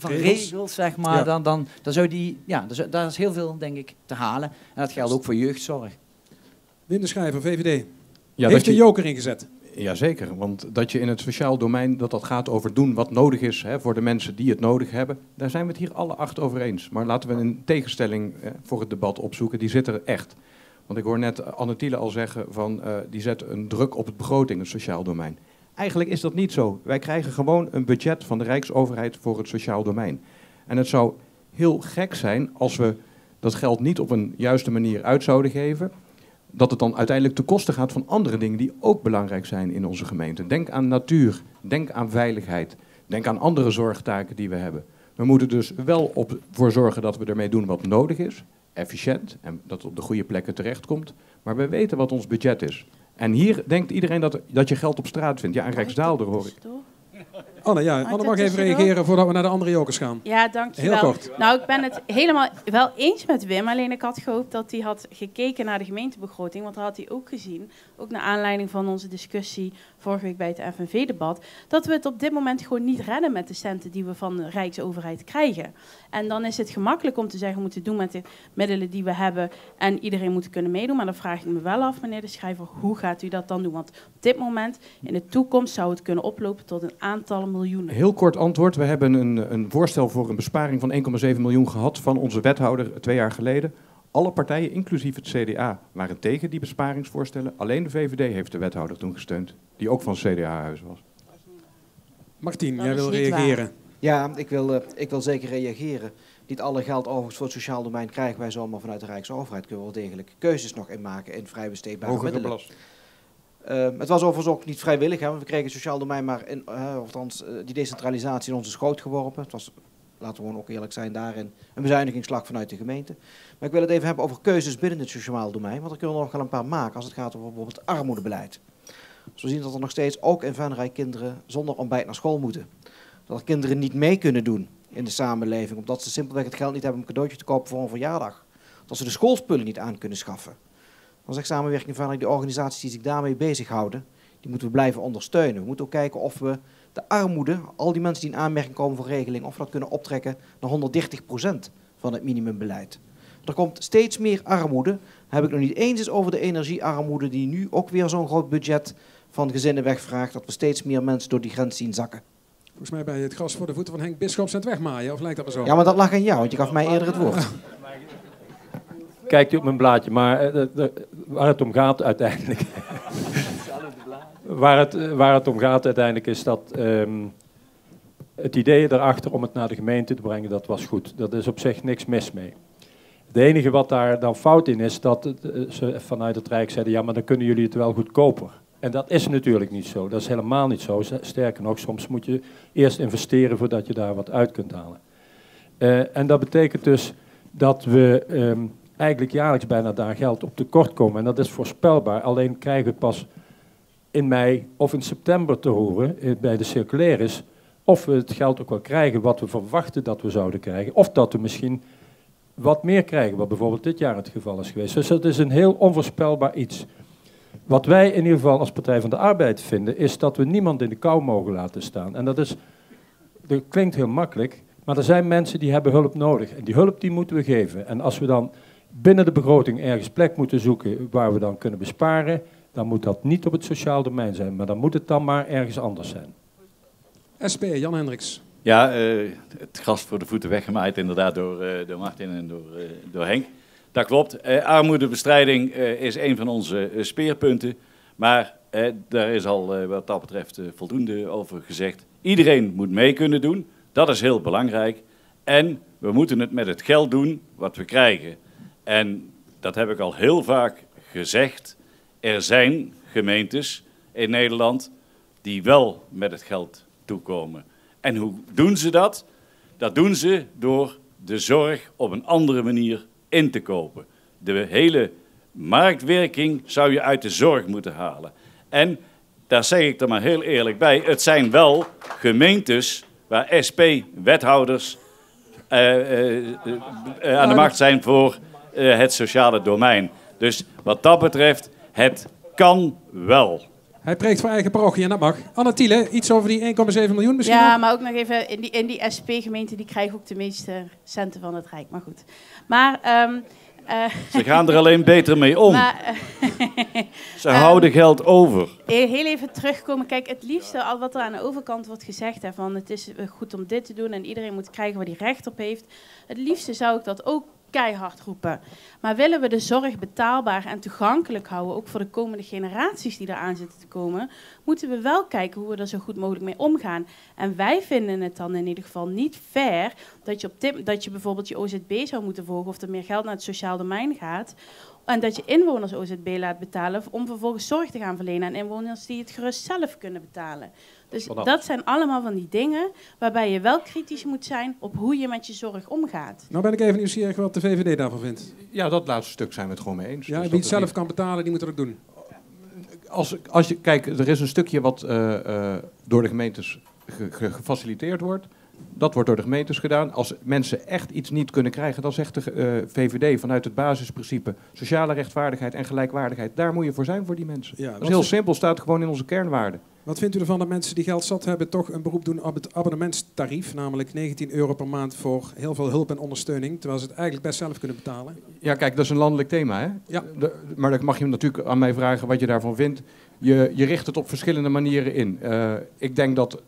regels, zeg maar, ja. dan zou die, ja, daar is heel veel, denk ik, te halen. En dat geldt ook voor jeugdzorg. Wim de Schrijver, VVD. Ja, heeft een joker ingezet. Jazeker, want dat je in het sociaal domein, dat gaat over doen wat nodig is voor de mensen die het nodig hebben. Daar zijn we het hier alle 8 over eens. Maar laten we een tegenstelling voor het debat opzoeken, die zit er echt. Want ik hoor net Anne Thiele al zeggen, die zet een druk op het begroting, het sociaal domein. Eigenlijk is dat niet zo. Wij krijgen gewoon een budget van de Rijksoverheid voor het sociaal domein. En het zou heel gek zijn als we dat geld niet op een juiste manier uit zouden geven, dat het dan uiteindelijk ten koste gaat van andere dingen die ook belangrijk zijn in onze gemeente. Denk aan natuur, denk aan veiligheid, denk aan andere zorgtaken die we hebben. We moeten dus wel voor zorgen dat we ermee doen wat nodig is, efficiënt, en dat het op de goede plekken terechtkomt. Maar we weten wat ons budget is. En hier denkt iedereen dat je geld op straat vindt. Ja, in Rijksdaalder hoor ik. Anne mag even reageren voordat we naar de andere jokers gaan. Ja, dankjewel. Heel kort. Nou, ik ben het helemaal wel eens met Wim. Alleen ik had gehoopt dat hij had gekeken naar de gemeentebegroting. Want dat had hij ook gezien. Ook naar aanleiding van onze discussie vorige week bij het FNV-debat. Dat we het op dit moment gewoon niet redden met de centen die we van de Rijksoverheid krijgen. En dan is het gemakkelijk om te zeggen, we moeten doen met de middelen die we hebben. En iedereen moet kunnen meedoen. Maar dan vraag ik me wel af, meneer de schrijver, hoe gaat u dat dan doen? Want op dit moment, in de toekomst, zou het kunnen oplopen tot een aantal miljoenen. Heel kort antwoord. We hebben een voorstel voor een besparing van 1,7 miljoen gehad van onze wethouder 2 jaar geleden. Alle partijen, inclusief het CDA, waren tegen die besparingsvoorstellen. Alleen de VVD heeft de wethouder toen gesteund, die ook van het CDA-huis was. Martien, jij wil reageren. Ja, ik wil zeker reageren. Niet alle geld overigens voor het sociaal domein krijgen wij zomaar vanuit de Rijksoverheid. Kunnen we wel degelijk keuzes nog in maken in vrij besteedbare Hogere middelen. belasting. Het was overigens ook niet vrijwillig, hè, want we kregen het sociaal domein maar althans die decentralisatie in onze schoot geworpen. Het was, laten we gewoon ook eerlijk zijn, daarin een bezuinigingsslag vanuit de gemeente. Maar ik wil het even hebben over keuzes binnen het sociaal domein, want er kunnen we nog wel een paar maken als het gaat over bijvoorbeeld armoedebeleid. Dus we zien dat er nog steeds ook in Venray kinderen zonder ontbijt naar school moeten. Dat er kinderen niet mee kunnen doen in de samenleving, omdat ze simpelweg het geld niet hebben om een cadeautje te kopen voor een verjaardag. Dat ze de schoolspullen niet aan kunnen schaffen. Dan zegt Samenwerking Venray, de organisaties die zich daarmee bezighouden, die moeten we blijven ondersteunen. We moeten ook kijken of we de armoede, al die mensen die in aanmerking komen voor regeling, of we dat kunnen optrekken naar 130% van het minimumbeleid. Er komt steeds meer armoede. Dan heb ik nog niet eens over de energiearmoede, die nu ook weer zo'n groot budget van gezinnen wegvraagt, dat we steeds meer mensen door die grens zien zakken. Volgens mij bij het gras voor de voeten van Henk Bisschops aan het wegmaaien, of lijkt dat maar zo? Ja, maar dat lag aan jou, want je gaf mij eerder het woord. Kijkt u op mijn blaadje, maar waar het om gaat uiteindelijk... waar het om gaat uiteindelijk is dat het idee erachter om het naar de gemeente te brengen, dat was goed. Dat is op zich niks mis mee. Het enige wat daar dan fout in is, dat ze vanuit het Rijk zeiden, ja, maar dan kunnen jullie het wel goedkoper. En dat is natuurlijk niet zo. Dat is helemaal niet zo. Sterker nog, soms moet je eerst investeren voordat je daar wat uit kunt halen. En dat betekent dus dat we eigenlijk jaarlijks bijna daar geld op tekort komen. En dat is voorspelbaar. Alleen krijgen we pas in mei of in september te horen bij de circulaires of we het geld ook wel krijgen wat we verwachten dat we zouden krijgen. Of dat we misschien wat meer krijgen, wat bijvoorbeeld dit jaar het geval is geweest. Dus dat is een heel onvoorspelbaar iets. Wat wij in ieder geval als Partij van de Arbeid vinden, is dat we niemand in de kou mogen laten staan. En dat klinkt heel makkelijk, maar er zijn mensen die hebben hulp nodig. En die hulp die moeten we geven. En als we dan binnen de begroting ergens plek moeten zoeken waar we dan kunnen besparen, dan moet dat niet op het sociaal domein zijn, maar dan moet het dan maar ergens anders zijn. SP, Jan Hendricks. Ja, het gras voor de voeten weggemaaid inderdaad door Martin en door Henk. Dat klopt. Armoedebestrijding is een van onze speerpunten. Maar daar is al wat dat betreft voldoende over gezegd. Iedereen moet mee kunnen doen. Dat is heel belangrijk. En we moeten het met het geld doen wat we krijgen. En dat heb ik al heel vaak gezegd. Er zijn gemeentes in Nederland die wel met het geld toekomen. En hoe doen ze dat? Dat doen ze door de zorg op een andere manier in te kopen. De hele marktwerking zou je uit de zorg moeten halen. En daar zeg ik er maar heel eerlijk bij, het zijn wel gemeentes waar SP-wethouders aan de macht zijn voor het sociale domein. Dus wat dat betreft, het kan wel. Hij preekt voor eigen parochie en dat mag. Anne Thiele, iets over die 1,7 miljoen misschien? Ja, nog? maar ook nog even, in die SP-gemeenten die krijgen ook de meeste centen van het Rijk. Maar goed. Maar, ze gaan er alleen beter mee om. Maar, ze houden geld over. Heel even terugkomen. Kijk, het liefste, al wat er aan de overkant wordt gezegd, hè, van het is goed om dit te doen en iedereen moet krijgen waar hij recht op heeft. Het liefste zou ik dat ook keihard roepen. Maar willen we de zorg betaalbaar en toegankelijk houden, ook voor de komende generaties die eraan zitten te komen, moeten we wel kijken hoe we er zo goed mogelijk mee omgaan. En wij vinden het dan in ieder geval niet fair dat je bijvoorbeeld je OZB zou moeten volgen of er meer geld naar het sociaal domein gaat, En dat je inwoners OZB laat betalen om vervolgens zorg te gaan verlenen aan inwoners die het gerust zelf kunnen betalen. Dus dat zijn allemaal van die dingen waarbij je wel kritisch moet zijn op hoe je met je zorg omgaat. Nou ben ik even nieuwsgierig wat de VVD daarvan vindt. Ja, dat laatste stuk zijn we het gewoon mee eens. Ja, dus wie het zelf kan betalen, die moet het ook doen. Kijk, er is een stukje wat door de gemeentes gefaciliteerd wordt. Dat wordt door de gemeentes gedaan. Als mensen echt iets niet kunnen krijgen, dan zegt de VVD vanuit het basisprincipe sociale rechtvaardigheid en gelijkwaardigheid. Daar moet je voor zijn voor die mensen. Ja, dat is heel simpel, staat gewoon in onze kernwaarden. Wat vindt u ervan dat mensen die geld zat hebben toch een beroep doen op het abonnementstarief, namelijk €19 per maand voor heel veel hulp en ondersteuning, terwijl ze het eigenlijk best zelf kunnen betalen? Ja, kijk, dat is een landelijk thema, hè? Ja. Maar dan mag je natuurlijk aan mij vragen wat je daarvan vindt. Je richt het op verschillende manieren in. Ik denk dat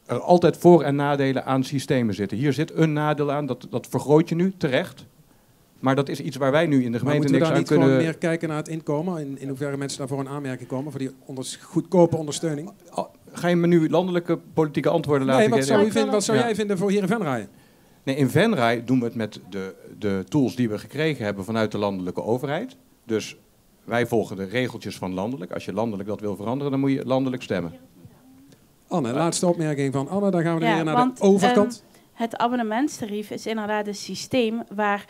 er altijd voor- en nadelen aan systemen zitten. Hier zit een nadeel aan, dat vergroot je nu terecht. Maar dat is iets waar wij nu in de gemeente niks aan kunnen... Maar moeten we daar niet gewoon meer kijken naar het inkomen? In hoeverre mensen daarvoor een aanmerking komen, voor die goedkope ondersteuning? Ga je me nu landelijke politieke antwoorden laten geven? Wat zou jij vinden voor hier in Venray? Nee, in Venray doen we het met de tools die we gekregen hebben vanuit de landelijke overheid. Dus wij volgen de regeltjes van landelijk. Als je landelijk dat wil veranderen, dan moet je landelijk stemmen. Anne, laatste opmerking van Anne. Dan gaan we weer naar want, de overkant. Het abonnementstarief is inderdaad een systeem waar...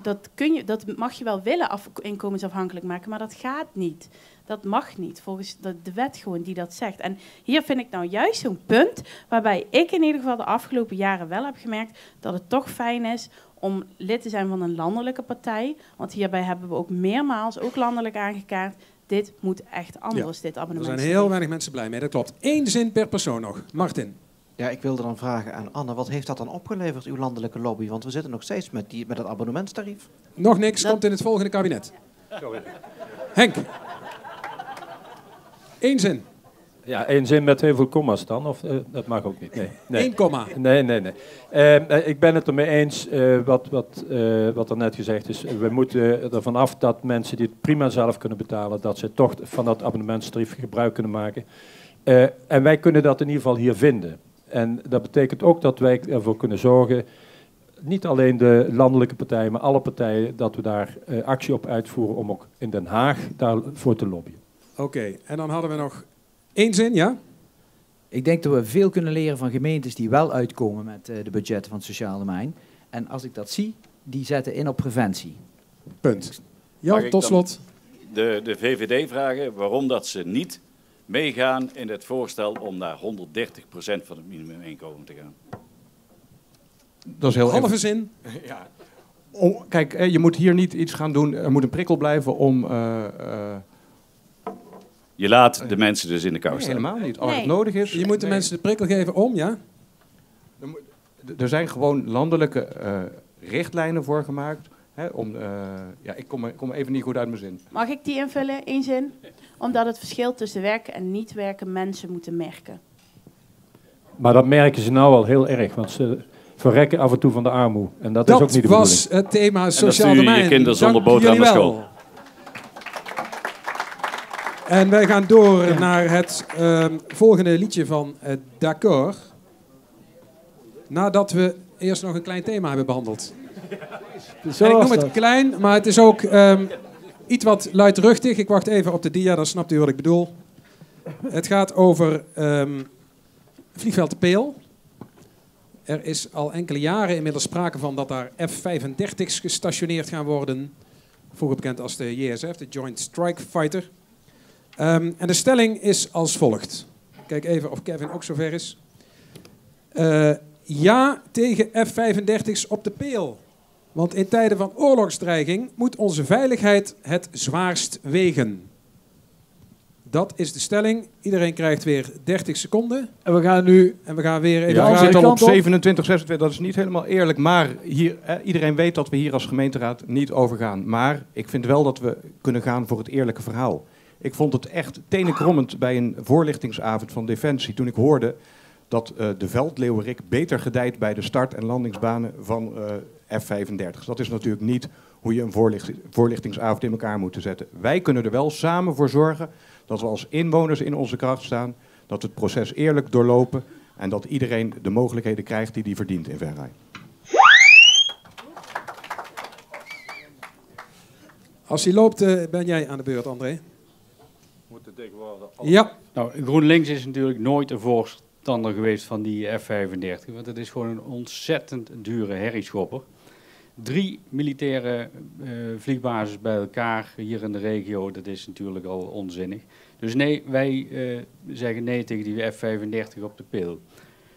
dat mag je wel willen inkomensafhankelijk maken, maar dat gaat niet. Dat mag niet, volgens de wet gewoon die dat zegt. En hier vind ik nou juist zo'n punt waarbij ik in ieder geval de afgelopen jaren wel heb gemerkt dat het toch fijn is om lid te zijn van een landelijke partij. Want hierbij hebben we ook meermaals, ook landelijk aangekaart, dit moet echt anders, dit abonnement. Er zijn heel weinig mensen blij mee, dat klopt. 1 zin per persoon nog. Martin. Ja, ik wilde dan vragen aan Anne, wat heeft dat dan opgeleverd, uw landelijke lobby? Want we zitten nog steeds met het abonnementstarief. Nog niks, komt in het volgende kabinet. Henk. 1 zin. Ja, 1 zin met heel veel komma's dan, of dat mag ook niet. Nee. 1 komma. Nee. Ik ben het ermee eens wat er net gezegd is. We moeten er vanaf dat mensen die het prima zelf kunnen betalen, dat ze toch van dat abonnementstarief gebruik kunnen maken. En wij kunnen dat in ieder geval hier vinden. En dat betekent ook dat wij ervoor kunnen zorgen, niet alleen de landelijke partijen, maar alle partijen, dat we daar actie op uitvoeren om ook in Den Haag daarvoor te lobbyen. Oké, en dan hadden we nog 1 zin, ja? Ik denk dat we veel kunnen leren van gemeentes die wel uitkomen met de budgetten van het sociaal domein. En als ik dat zie, die zetten in op preventie. Punt. Ja, tot slot. De VVD vragen waarom dat ze niet meegaan in het voorstel om naar 130% van het minimuminkomen te gaan. Dat is heel halve zin. Ja. Kijk, je moet hier niet iets gaan doen. Er moet een prikkel blijven om... Je laat de mensen dus in de kou Nee, staan. helemaal niet. Als het nodig is... Je moet de mensen de prikkel geven om, ja? Er zijn gewoon landelijke richtlijnen voor gemaakt. Hè, ik kom even niet goed uit mijn zin. Mag ik die invullen, 1 zin? Omdat het verschil tussen werken en niet werken mensen moeten merken. Maar dat merken ze nou al heel erg, want ze verrekken af en toe van de armoede. En dat is ook niet de bedoeling. Dat was het thema sociaal domein. je kinderen zonder boterham naar school. En wij gaan door naar het volgende liedje van D'accord. Nadat we eerst nog een klein thema hebben behandeld. En ik noem het klein, maar het is ook iets wat luidruchtig. Ik wacht even op de dia, dan snapt u wat ik bedoel. Het gaat over vliegveld De Peel. Er is al enkele jaren inmiddels sprake van dat daar F-35's gestationeerd gaan worden. Vroeger bekend als de JSF, de Joint Strike Fighter. En de stelling is als volgt. Kijk even of Kevin ook zover is. Ja tegen F-35's op de Peel. Want in tijden van oorlogsdreiging moet onze veiligheid het zwaarst wegen. Dat is de stelling. Iedereen krijgt weer 30 seconden. En we gaan nu... En we gaan weer even... Ja, ik zit al op 27, 26. Dat is niet helemaal eerlijk. Maar iedereen weet dat we hier als gemeenteraad niet over gaan. Maar ik vind wel dat we kunnen gaan voor het eerlijke verhaal. Ik vond het echt tenenkrommend bij een voorlichtingsavond van Defensie. Toen ik hoorde dat de veldleeuwerik beter gedijt bij de start- en landingsbanen van F-35. Dat is natuurlijk niet hoe je een voorlichtingsavond in elkaar moet zetten. Wij kunnen er wel samen voor zorgen dat we als inwoners in onze kracht staan, dat we het proces eerlijk doorlopen en dat iedereen de mogelijkheden krijgt die hij verdient in Venray. Als hij loopt, ben jij aan de beurt, André. Moeten tegenwoordig Ja. Nou, GroenLinks is natuurlijk nooit een voorstander geweest van die F-35. Want het is gewoon een ontzettend dure herrieschopper. 3 militaire vliegbases bij elkaar hier in de regio, dat is natuurlijk al onzinnig. Dus nee, wij zeggen nee tegen die F-35 op de pil.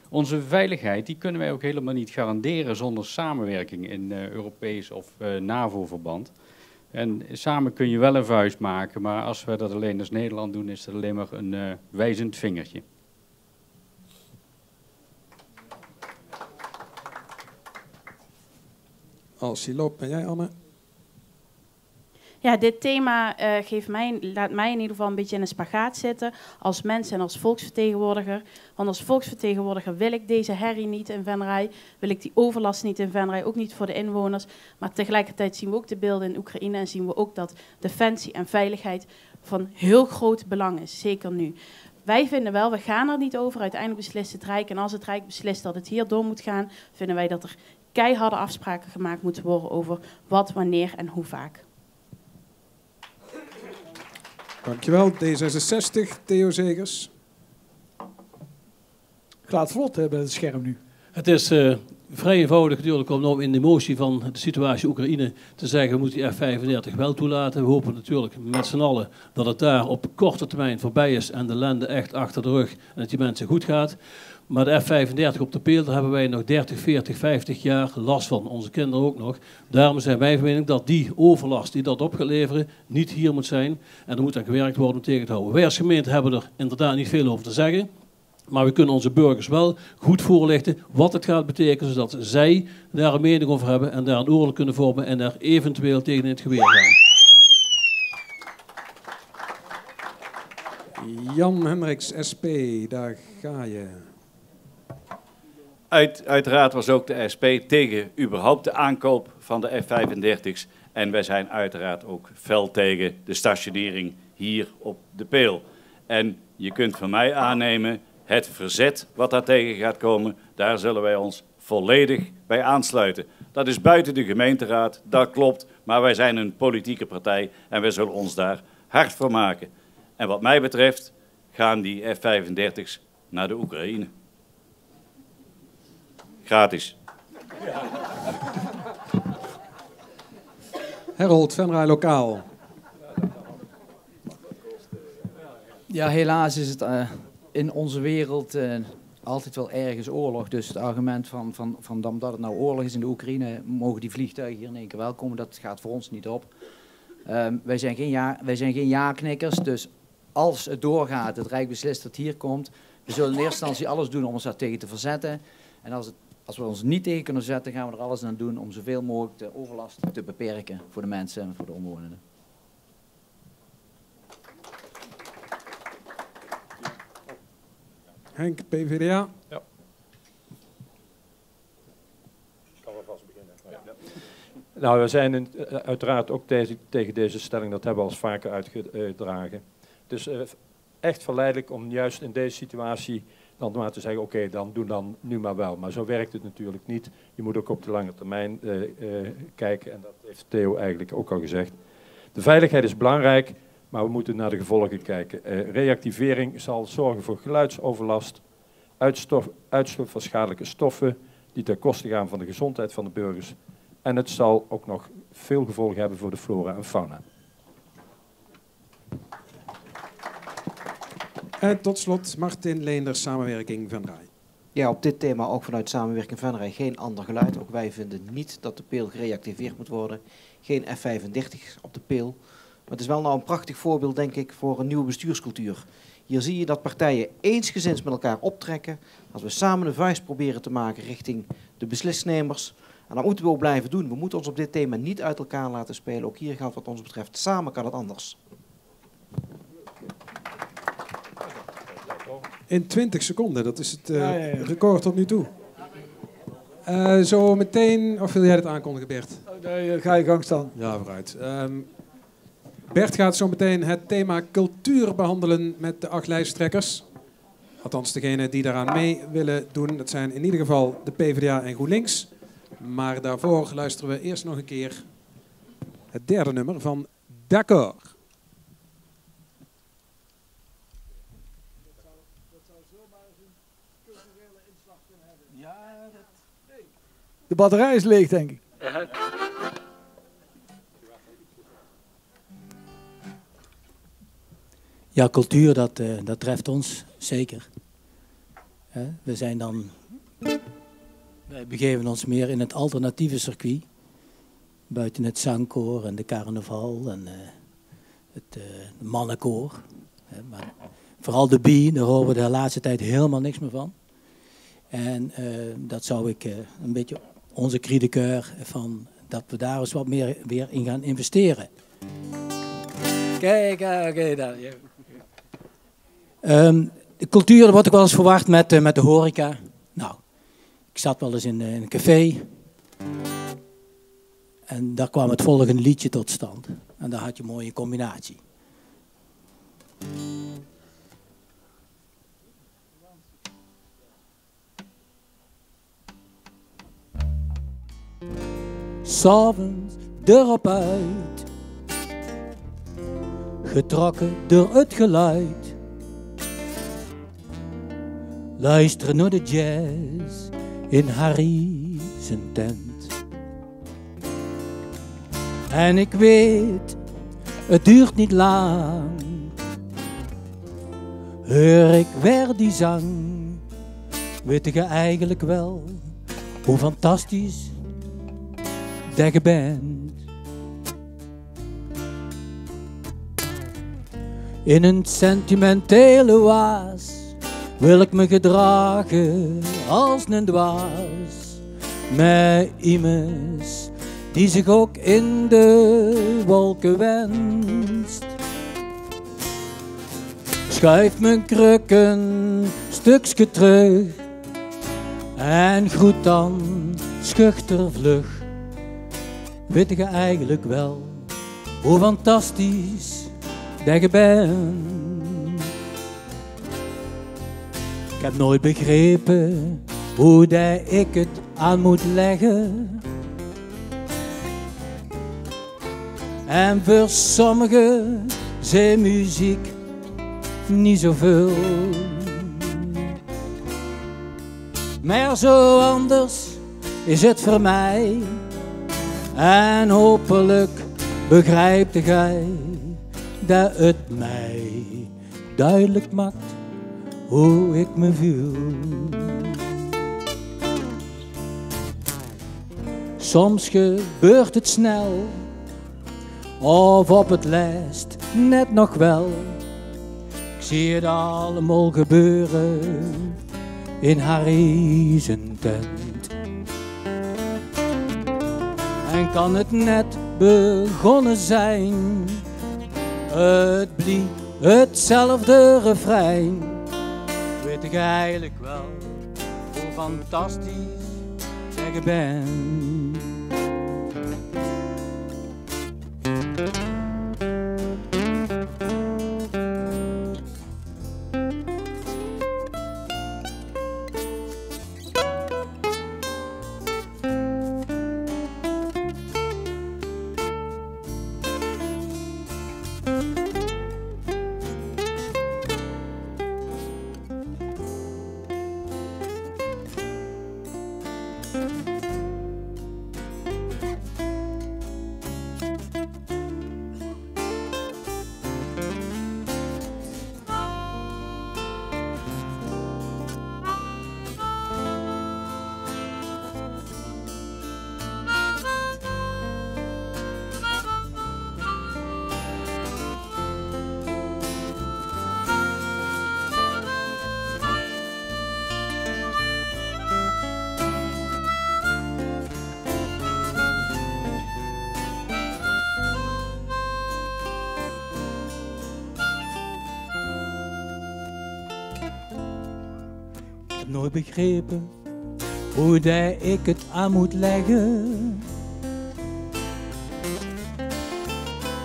Onze veiligheid die kunnen wij ook helemaal niet garanderen zonder samenwerking in Europees of NAVO-verband. En samen kun je wel een vuist maken, maar als we dat alleen als Nederland doen, is dat alleen maar een wijzend vingertje. Als hij loopt, ben jij, Anne? Ja, dit thema laat mij in ieder geval een beetje in een spagaat zitten als mens en als volksvertegenwoordiger. Want als volksvertegenwoordiger wil ik deze herrie niet in Venray, wil ik die overlast niet in Venray, ook niet voor de inwoners. Maar tegelijkertijd zien we ook de beelden in Oekraïne en zien we ook dat defensie en veiligheid van heel groot belang is, zeker nu. Wij vinden wel, we gaan er niet over, uiteindelijk beslist het Rijk. En als het Rijk beslist dat het hier door moet gaan, vinden wij dat er keiharde afspraken gemaakt moeten worden over wat, wanneer en hoe vaak. Dankjewel. D66, Theo Zegers. Gaat vlot bij het scherm nu. Het is vrij eenvoudig natuurlijk om nou in de motie van de situatie Oekraïne te zeggen, we moeten die F-35 wel toelaten. We hopen natuurlijk met z'n allen dat het daar op korte termijn voorbij is en de ellende echt achter de rug en dat die mensen goed gaat. Maar de F-35 op de peel, daar hebben wij nog 30, 40, 50 jaar last van. Onze kinderen ook nog. Daarom zijn wij van mening dat die overlast die dat op gaat leveren niet hier moet zijn. En er moet aan gewerkt worden om tegen te houden. Wij als gemeente hebben er inderdaad niet veel over te zeggen. Maar we kunnen onze burgers wel goed voorlichten wat het gaat betekenen, zodat zij daar een mening over hebben en daar een oordeel kunnen vormen en daar eventueel tegen in het geweer gaan. Jan Hendricks, SP, daar ga je. Uiteraard was ook de SP tegen überhaupt de aankoop van de F-35's. En wij zijn uiteraard ook fel tegen de stationering hier op de peel. En je kunt van mij aannemen, het verzet wat daartegen gaat komen, daar zullen wij ons volledig bij aansluiten. Dat is buiten de gemeenteraad, dat klopt, maar wij zijn een politieke partij en wij zullen ons daar hard voor maken. En wat mij betreft gaan die F-35's naar de Oekraïne. Gratis. Harold, Venray Lokaal. Ja, helaas is het in onze wereld altijd wel ergens oorlog. Dus het argument van dat het nou oorlog is in de Oekraïne, mogen die vliegtuigen hier in één keer wel komen, dat gaat voor ons niet op. Wij zijn geen ja-knikkers, dus als het doorgaat, het Rijk beslist dat het hier komt, we zullen in eerste instantie alles doen om ons daar tegen te verzetten. En als we ons niet tegen kunnen zetten, gaan we er alles aan doen om zoveel mogelijk de overlast te beperken voor de mensen en voor de omwonenden. Henk, PvdA. Ja. Ik kan wel vast beginnen. Ja. Nou, we zijn uiteraard ook tegen deze stelling, dat hebben we al vaker uitgedragen. Dus echt verleidelijk om juist in deze situatie dan maar te zeggen, oké, dan doe dan nu maar wel. Maar zo werkt het natuurlijk niet. Je moet ook op de lange termijn kijken en dat heeft Theo eigenlijk ook al gezegd. De veiligheid is belangrijk, maar we moeten naar de gevolgen kijken. Reactivering zal zorgen voor geluidsoverlast, uitstoot van schadelijke stoffen die ten koste gaan van de gezondheid van de burgers. En het zal ook nog veel gevolgen hebben voor de flora en fauna. En tot slot Martin Leenders, Samenwerking Venray. Ja, op dit thema ook vanuit Samenwerking Venray geen ander geluid. Ook wij vinden niet dat de peel gereactiveerd moet worden. Geen F-35 op de peel. Maar het is wel nou een prachtig voorbeeld, denk ik, voor een nieuwe bestuurscultuur. Hier zie je dat partijen eensgezind met elkaar optrekken. Als we samen een vuist proberen te maken richting de beslisnemers. En dat moeten we ook blijven doen. We moeten ons op dit thema niet uit elkaar laten spelen. Ook hier geldt wat ons betreft, samen kan het anders. In 20 seconden, dat is het record tot nu toe. Zo meteen, of wil jij het aankondigen, Bert? Ga je gang staan. Ja, vooruit. Bert gaat zo meteen het thema cultuur behandelen met de 8 lijsttrekkers. Althans, degenen die daaraan mee willen doen, dat zijn in ieder geval de PvdA en GroenLinks. Maar daarvoor luisteren we eerst nog een keer het derde nummer van D'accord. De batterij is leeg, denk ik. Ja, cultuur, dat treft ons zeker. We zijn dan... Wij begeven ons meer in het alternatieve circuit. Buiten het zangkoor en de carnaval en het mannenkoor. Maar vooral de bie, daar horen we de laatste tijd helemaal niks meer van. En dat zou ik een beetje onze cri de cœur van dat we daar eens wat meer weer in gaan investeren. Kijk, oké, daar. De cultuur dat wordt ook wel eens verwacht met de horeca. Nou, ik zat wel eens in een café. En daar kwam het volgende liedje tot stand. En daar had je een mooie combinatie. S'avonds erop uit, getrokken door het geluid. Luisteren naar de jazz in Harry zijn tent. En ik weet, het duurt niet lang, hoor ik weer die zang. Weet je eigenlijk wel hoe fantastisch dat je bent? In een sentimentele waas wil ik me gedragen als een dwaas, met immers die zich ook in de wolken wenst. Schuif mijn kruk een stukje terug en groet dan schuchter vlug. Weet je eigenlijk wel hoe fantastisch dat je bent? Ik heb nooit begrepen hoe dat ik het aan moet leggen. En voor sommigen zijn muziek niet zoveel. Maar zo anders is het voor mij. En hopelijk begrijpt gij dat het mij duidelijk maakt hoe ik me voel. Soms gebeurt het snel, of op het lijst net nog wel. Ik zie het allemaal gebeuren in Harry zijn tent. En kan het net begonnen zijn, het blieft hetzelfde refrein. Weet ik eigenlijk wel hoe fantastisch dat je bent? Nooit begrepen hoe dat ik het aan moet leggen.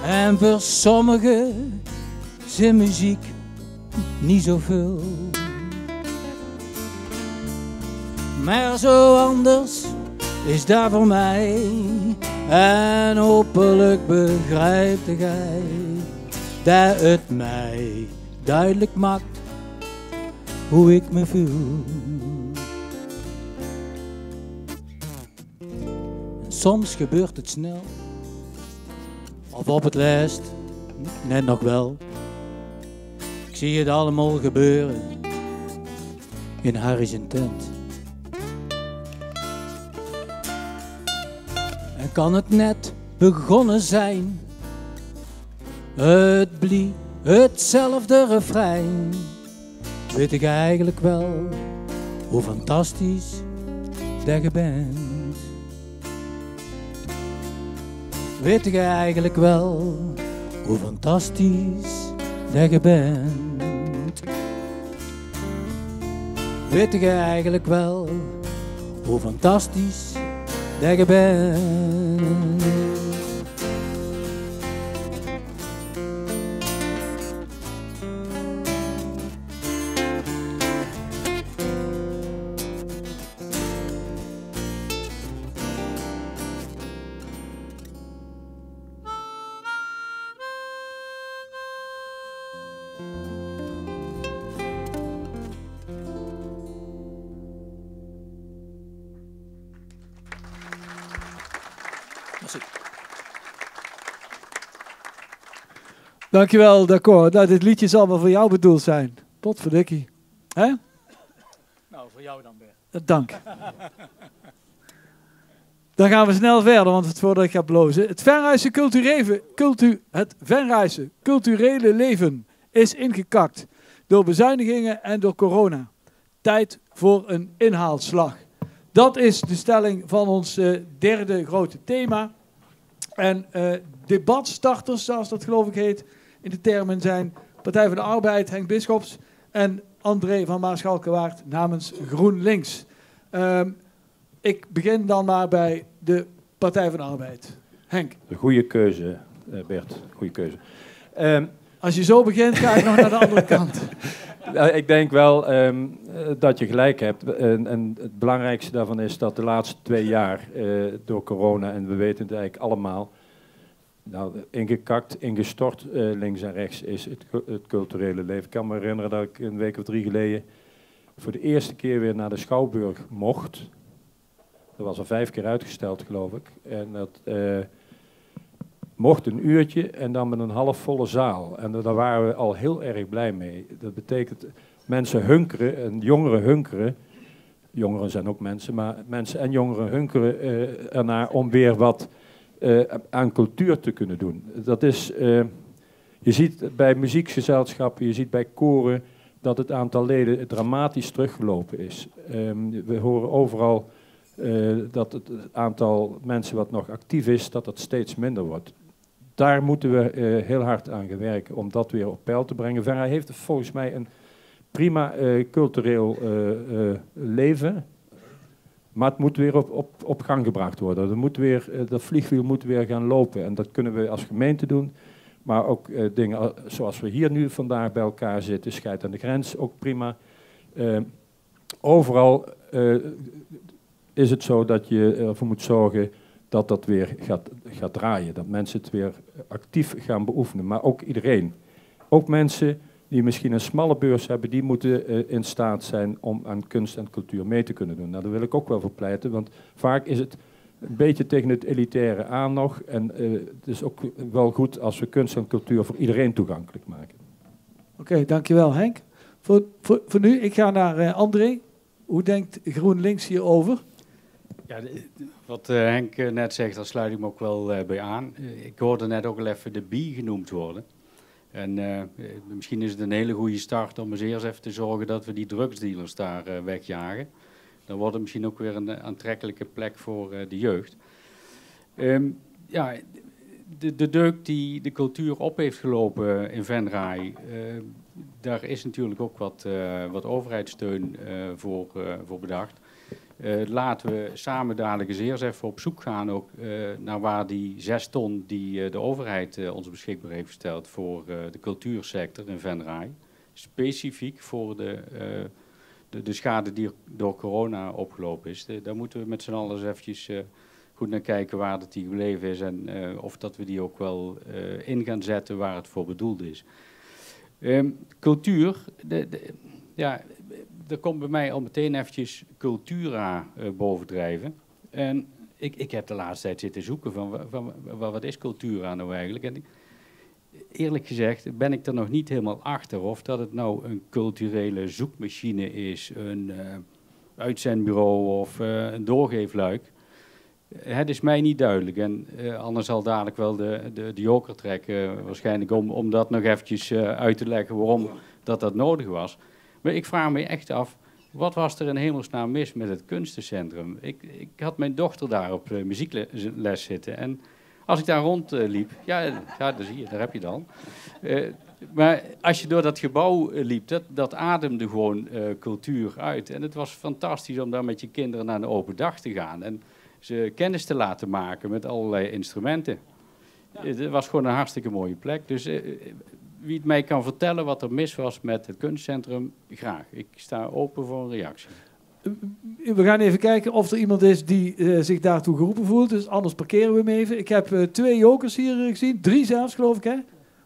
En voor sommigen zijn muziek niet zoveel. Maar zo anders is dat voor mij. En hopelijk begrijpt gij dat het mij duidelijk maakt hoe ik me voel. En soms gebeurt het snel, of op het lijst net nog wel. Ik zie het allemaal gebeuren in Harry's tent. En kan het net begonnen zijn, het blie hetzelfde refrein. Weet ik eigenlijk wel hoe fantastisch dat je bent. Weet ik eigenlijk wel hoe fantastisch dat je bent. Weet ik eigenlijk wel hoe fantastisch dat je bent. Dankjewel, d'accord. Nou, dit liedje zal wel voor jou bedoeld zijn. Potverdikkie. Hè? Nou, voor jou dan, Bert. Dank. Dan gaan we snel verder, want voordat ik ga blozen. Het Venrayse culturele leven is ingekakt door bezuinigingen en door corona. Tijd voor een inhaalslag. Dat is de stelling van ons derde grote thema. En debatstarters, zoals dat geloof ik heet, in de termen zijn Partij van de Arbeid, Henk Bisschops en André van Maarschalkerwaard namens GroenLinks. Ik begin dan maar bij de Partij van de Arbeid. Henk. Een goede keuze, Bert. Goede keuze. Als je zo begint, ga ik nog naar de andere kant. Ik denk wel dat je gelijk hebt. En het belangrijkste daarvan is dat de laatste 2 jaar door corona, en we weten het eigenlijk allemaal, ingekakt, ingestort links en rechts is het culturele leven. Ik kan me herinneren dat ik een week of 3 geleden voor de eerste keer weer naar de Schouwburg mocht. Dat was al 5 keer uitgesteld, geloof ik. En dat mocht een uurtje en dan met een halfvolle zaal. En daar waren we al heel erg blij mee. Dat betekent, mensen hunkeren en jongeren hunkeren. Jongeren zijn ook mensen, maar mensen en jongeren hunkeren ernaar om weer wat aan cultuur te kunnen doen. Dat is, je ziet bij muziekgezelschappen, je ziet bij koren dat het aantal leden dramatisch teruggelopen is. We horen overal dat het aantal mensen wat nog actief is, dat het steeds minder wordt. Daar moeten we heel hard aan gaan werken om dat weer op peil te brengen. Venray heeft volgens mij een prima cultureel leven, maar het moet weer op gang gebracht worden. Er moet weer, dat vliegwiel moet weer gaan lopen en dat kunnen we als gemeente doen. Maar ook dingen zoals we hier nu vandaag bij elkaar zitten, Scheid aan de Grens, ook prima. Overal is het zo dat je ervoor moet zorgen dat dat weer gaat draaien. Dat mensen het weer actief gaan beoefenen. Maar ook iedereen. Ook mensen die misschien een smalle beurs hebben, die moeten in staat zijn om aan kunst en cultuur mee te kunnen doen. Nou, daar wil ik ook wel voor pleiten, want vaak is het een beetje tegen het elitaire aan nog. En het is ook wel goed als we kunst en cultuur voor iedereen toegankelijk maken. Oké, dankjewel Henk. Voor nu, ik ga naar André. Hoe denkt GroenLinks hierover? Ja, wat Henk net zegt, daar sluit ik me ook wel bij aan. Ik hoorde net ook al even de BI genoemd worden. En misschien is het een hele goede start om eens eerst even te zorgen dat we die drugsdealers daar wegjagen. Dan wordt het misschien ook weer een aantrekkelijke plek voor de jeugd. Ja, de deuk die de cultuur op heeft gelopen in Venray, daar is natuurlijk ook wat overheidssteun voor bedacht. Laten we samen dadelijk eens eerst even op zoek gaan ook, naar waar die 6 ton die de overheid ons beschikbaar heeft gesteld voor de cultuursector in Venray, specifiek voor de schade die door corona opgelopen is. Daar moeten we met z'n allen eens eventjes goed naar kijken waar dat die gebleven is en of dat we die ook wel in gaan zetten waar het voor bedoeld is. Cultuur, ja, er komt bij mij al meteen eventjes cultura bovendrijven. En ik heb de laatste tijd zitten zoeken van wat is cultura nou eigenlijk. En eerlijk gezegd ben ik er nog niet helemaal achter of dat het nou een culturele zoekmachine is, een uitzendbureau of een doorgeefluik. Het is mij niet duidelijk en anders zal dadelijk wel de joker trekken waarschijnlijk om dat nog eventjes uit te leggen waarom dat nodig was. Maar ik vraag me echt af, wat was er in hemelsnaam mis met het kunstencentrum? Ik had mijn dochter daar op muziekles zitten en als ik daar rondliep, ja, daar zie je, daar heb je dan. Maar als je door dat gebouw liep, dat ademde gewoon cultuur uit. En het was fantastisch om daar met je kinderen naar een open dag te gaan en ze kennis te laten maken met allerlei instrumenten. Ja. Het was gewoon een hartstikke mooie plek. Dus wie het mij kan vertellen wat er mis was met het kunstcentrum, graag. Ik sta open voor een reactie. We gaan even kijken of er iemand is die zich daartoe geroepen voelt. Dus anders parkeren we hem even. Ik heb 2 jokers hier gezien. 3 zelfs, geloof ik, hè?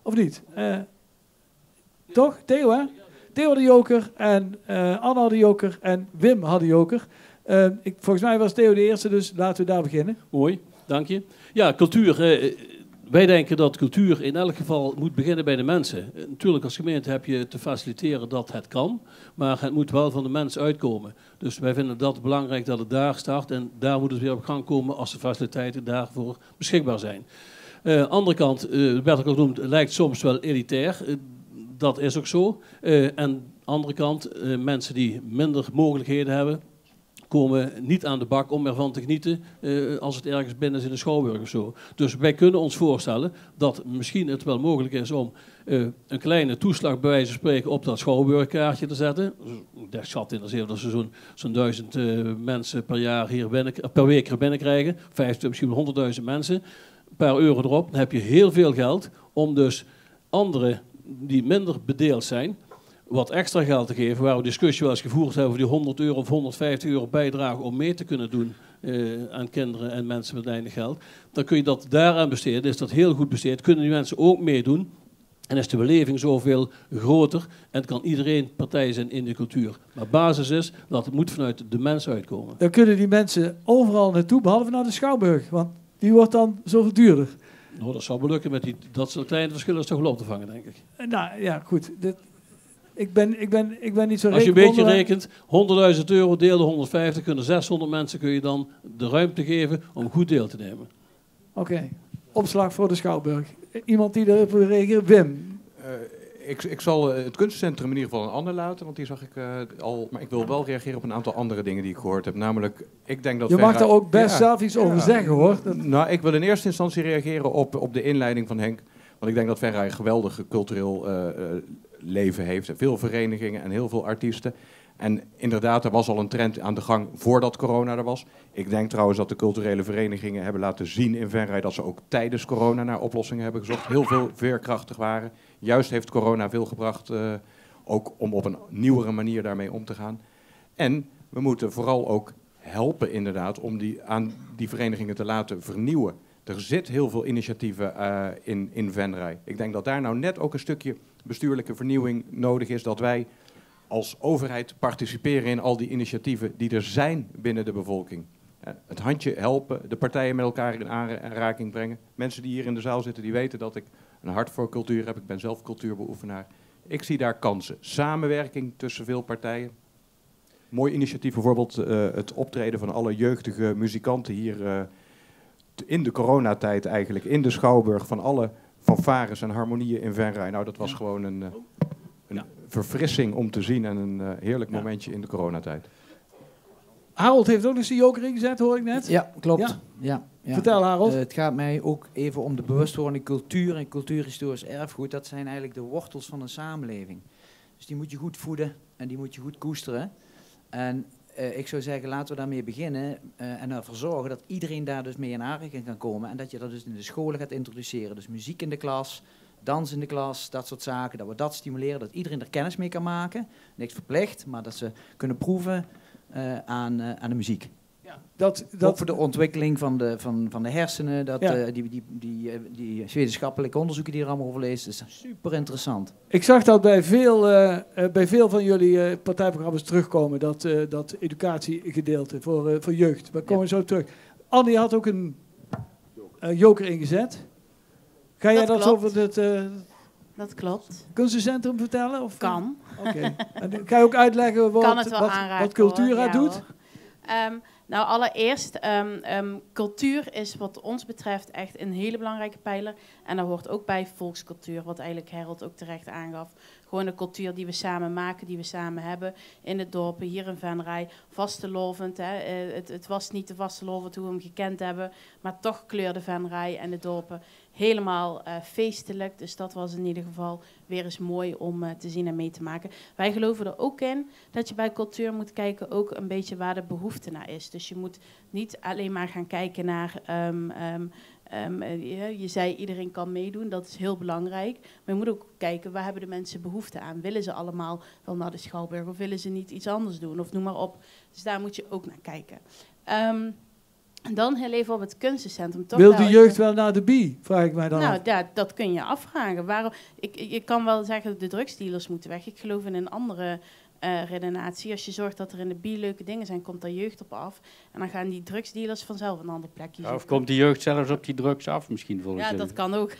Of niet? Toch? Theo, hè? Theo de joker en Anna had de joker en Wim had de joker. Volgens mij was Theo de eerste, dus laten we daar beginnen. Mooi, dank je. Ja, cultuur. Wij denken dat cultuur in elk geval moet beginnen bij de mensen. Natuurlijk als gemeente heb je te faciliteren dat het kan, maar het moet wel van de mens uitkomen. Dus wij vinden dat belangrijk dat het daar start en daar moet het weer op gang komen als de faciliteiten daarvoor beschikbaar zijn. Andere kant, werd ook al genoemd, lijkt soms wel elitair. Dat is ook zo. En andere kant, mensen die minder mogelijkheden hebben, komen niet aan de bak om ervan te genieten als het ergens binnen is in de Schouwburg of zo. Dus wij kunnen ons voorstellen dat misschien het wel mogelijk is om een kleine toeslag bij wijze van spreken op dat Schouwburgkaartje te zetten. Ik schat in dat ze zo'n 1000 mensen per week hier binnenkrijgen. 50, misschien wel 100.000 mensen. Een paar euro erop. Dan heb je heel veel geld om dus anderen die minder bedeeld zijn wat extra geld te geven, waar we discussie wel eens gevoerd hebben over die 100 euro of 150 euro bijdrage om mee te kunnen doen aan kinderen en mensen met weinig geld. Dan kun je dat daaraan besteden, is dat heel goed besteed. Kunnen die mensen ook meedoen en is de beleving zoveel groter en kan iedereen partij zijn in de cultuur. Maar basis is dat het moet vanuit de mens uitkomen. Dan kunnen die mensen overal naartoe, behalve naar de Schouwburg, want die wordt dan zoveel duurder. Nou, dat zou wel lukken met dat soort kleine verschillen is toch wel op te vangen, denk ik. Nou ja, goed. Ik ben niet zo Als je een beetje rekent, 100.000 euro deel de 150, kunnen 600 mensen kun je dan de ruimte geven om goed deel te nemen. Oké. Opslag voor de Schouwburg. Iemand die erop wil reageren? Wim? Ik zal het kunstencentrum in ieder geval een ander laten, want die zag ik al. Maar ik wil wel reageren op een aantal andere dingen die ik gehoord heb. Namelijk, ik denk dat je mag daar ook best zelf iets over zeggen, hoor. Nou, ik wil in eerste instantie reageren op de inleiding van Henk. Want ik denk dat Venray een geweldig cultureel leven heeft. Veel verenigingen en heel veel artiesten. En inderdaad, er was al een trend aan de gang voordat corona er was. Ik denk trouwens dat de culturele verenigingen hebben laten zien in Venray dat ze ook tijdens corona naar oplossingen hebben gezocht. Heel veel veerkrachtig waren. Juist heeft corona veel gebracht, ook om op een nieuwere manier daarmee om te gaan. En we moeten vooral ook helpen inderdaad om aan die verenigingen te laten vernieuwen. Er zit heel veel initiatieven in Venray. Ik denk dat daar nou net ook een stukje bestuurlijke vernieuwing nodig is. Dat wij als overheid participeren in al die initiatieven die er zijn binnen de bevolking. Het handje helpen, de partijen met elkaar in aanraking brengen. Mensen die hier in de zaal zitten, die weten dat ik een hart voor cultuur heb. Ik ben zelf cultuurbeoefenaar. Ik zie daar kansen. Samenwerking tussen veel partijen. Mooi initiatief bijvoorbeeld het optreden van alle jeugdige muzikanten hier in de coronatijd eigenlijk. In de Schouwburg van alle fanfares en harmonieën in Venray. Nou, dat was gewoon een verfrissing om te zien en een heerlijk momentje in de coronatijd. Harold heeft ook nog zijn joker ingezet, hoor ik net. Ja, klopt. Ja. Vertel, Harold. Het gaat mij ook even om de bewustwording cultuur en cultuurhistorisch erfgoed. Dat zijn eigenlijk de wortels van een samenleving. Dus die moet je goed voeden en die moet je goed koesteren. En ik zou zeggen, laten we daarmee beginnen en ervoor zorgen dat iedereen daar dus mee in aanraking kan komen. En dat je dat dus in de scholen gaat introduceren. Dus muziek in de klas, dans in de klas, dat soort zaken. Dat we dat stimuleren, dat iedereen er kennis mee kan maken. Niks verplicht, maar dat ze kunnen proeven aan de muziek. Ook voor de ontwikkeling van de hersenen, die wetenschappelijke onderzoeken die er allemaal over lezen, is super interessant. Ik zag dat bij veel van jullie partijprogramma's terugkomen, dat educatiegedeelte voor jeugd. Daar komen we zo terug. Annie had ook een joker ingezet. Ga jij dat over het dat klopt. kunstencentrum vertellen? Of? Kan. Oké. En kan je ook uitleggen wat Cultura doet? Nou, allereerst, cultuur is wat ons betreft echt een hele belangrijke pijler. En daar hoort ook bij volkscultuur, wat eigenlijk Harold ook terecht aangaf. Gewoon de cultuur die we samen maken, die we samen hebben in het dorp, hier in Venray. Vastelovend, het was niet de vastelovend hoe we hem gekend hebben, maar toch kleurde Venray en de dorpen helemaal feestelijk. Dus dat was in ieder geval weer eens mooi om te zien en mee te maken. Wij geloven er ook in dat je bij cultuur moet kijken ook een beetje waar de behoefte naar is. Dus je moet niet alleen maar gaan kijken naar... je zei iedereen kan meedoen, dat is heel belangrijk. Maar je moet ook kijken, waar hebben de mensen behoefte aan? Willen ze allemaal wel naar de Schouwburg of willen ze niet iets anders doen? Of noem maar op. Dus daar moet je ook naar kijken. En dan heel even op het kunstencentrum. Wil de jeugd wel naar de BI, vraag ik mij dan af. Ja, dat kun je afvragen. Je kan wel zeggen dat de drugsdealers moeten weg. Ik geloof in een andere redenatie. Als je zorgt dat er in de BI leuke dingen zijn, komt daar jeugd op af. En dan gaan die drugsdealers vanzelf een ander plekje zoeken. Of komt die jeugd zelfs op die drugs af misschien volgens Ja, dat kan ook.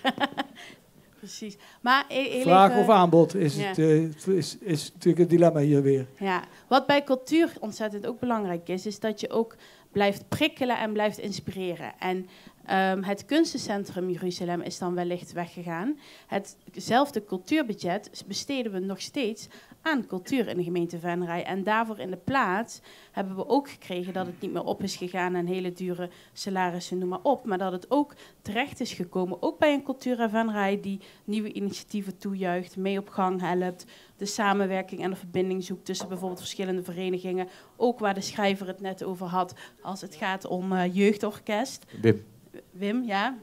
Precies. Maar vraag of aanbod is natuurlijk het dilemma hier weer. Ja. Wat bij cultuur ontzettend ook belangrijk is dat je ook blijft prikkelen en blijft inspireren. En het kunstencentrum Jeruzalem is dan wellicht weggegaan. Hetzelfde cultuurbudget besteden we nog steeds aan cultuur in de gemeente Venray. En daarvoor in de plaats hebben we ook gekregen dat het niet meer op is gegaan aan hele dure salarissen, noem maar op. Maar dat het ook terecht is gekomen, ook bij een cultuur in Venray die nieuwe initiatieven toejuicht, mee op gang helpt, de samenwerking en de verbinding zoekt tussen bijvoorbeeld verschillende verenigingen. Ook waar de schrijver het net over had, als het gaat om jeugdorkest. Wim, ja.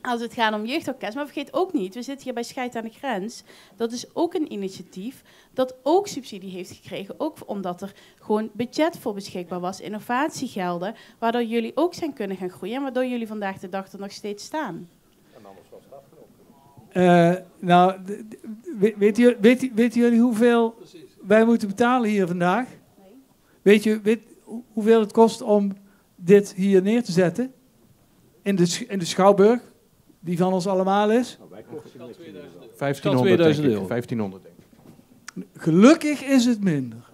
Als het gaat om jeugdorkest. Maar vergeet ook niet, we zitten hier bij Scheid aan de Grens. Dat is ook een initiatief dat ook subsidie heeft gekregen. Ook omdat er gewoon budget voor beschikbaar was, innovatiegelden. Waardoor jullie ook zijn kunnen gaan groeien. En waardoor jullie vandaag de dag er nog steeds staan. En anders was het afgelopen. Weten jullie hoeveel wij moeten betalen hier vandaag? Nee. Weet hoeveel het kost om dit hier neer te zetten? In de Schouwburg, die van ons allemaal is. Nou, wij kosten 1500 euro. 1500 denk ik. Gelukkig is het minder.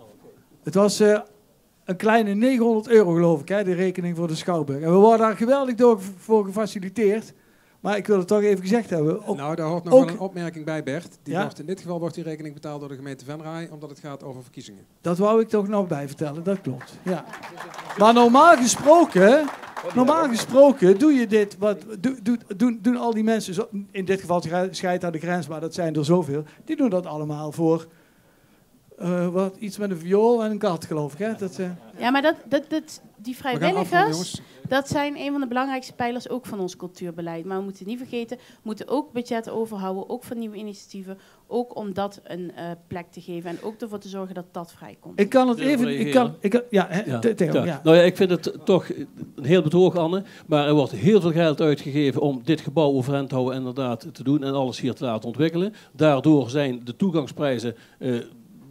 Het was een kleine 900 euro geloof ik, de rekening voor de Schouwburg. En we worden daar geweldig voor gefaciliteerd. Maar ik wil het toch even gezegd hebben. Nou, daar hoort nog wel een opmerking bij, Bert. In dit geval wordt die rekening betaald door de gemeente Venray, omdat het gaat over verkiezingen. Dat wou ik toch nog bij vertellen, dat klopt. Ja. Maar normaal gesproken doe je dit, doen al die mensen, in dit geval Scheid aan de Grens, maar dat zijn er zoveel, die doen dat allemaal voor iets met een viool en een kat, geloof ik. Hè? Ja, maar die vrijwilligers, dat zijn een van de belangrijkste pijlers ook van ons cultuurbeleid. Maar we moeten niet vergeten, we moeten ook budget overhouden, ook voor nieuwe initiatieven, ook om dat een plek te geven en ook ervoor te zorgen dat dat vrijkomt. Ik kan het even... Theo. Nou ja, ik vind het toch een heel betoog, Anne, maar er wordt heel veel geld uitgegeven om dit gebouw overeind te houden en inderdaad te doen en alles hier te laten ontwikkelen. Daardoor zijn de toegangsprijzen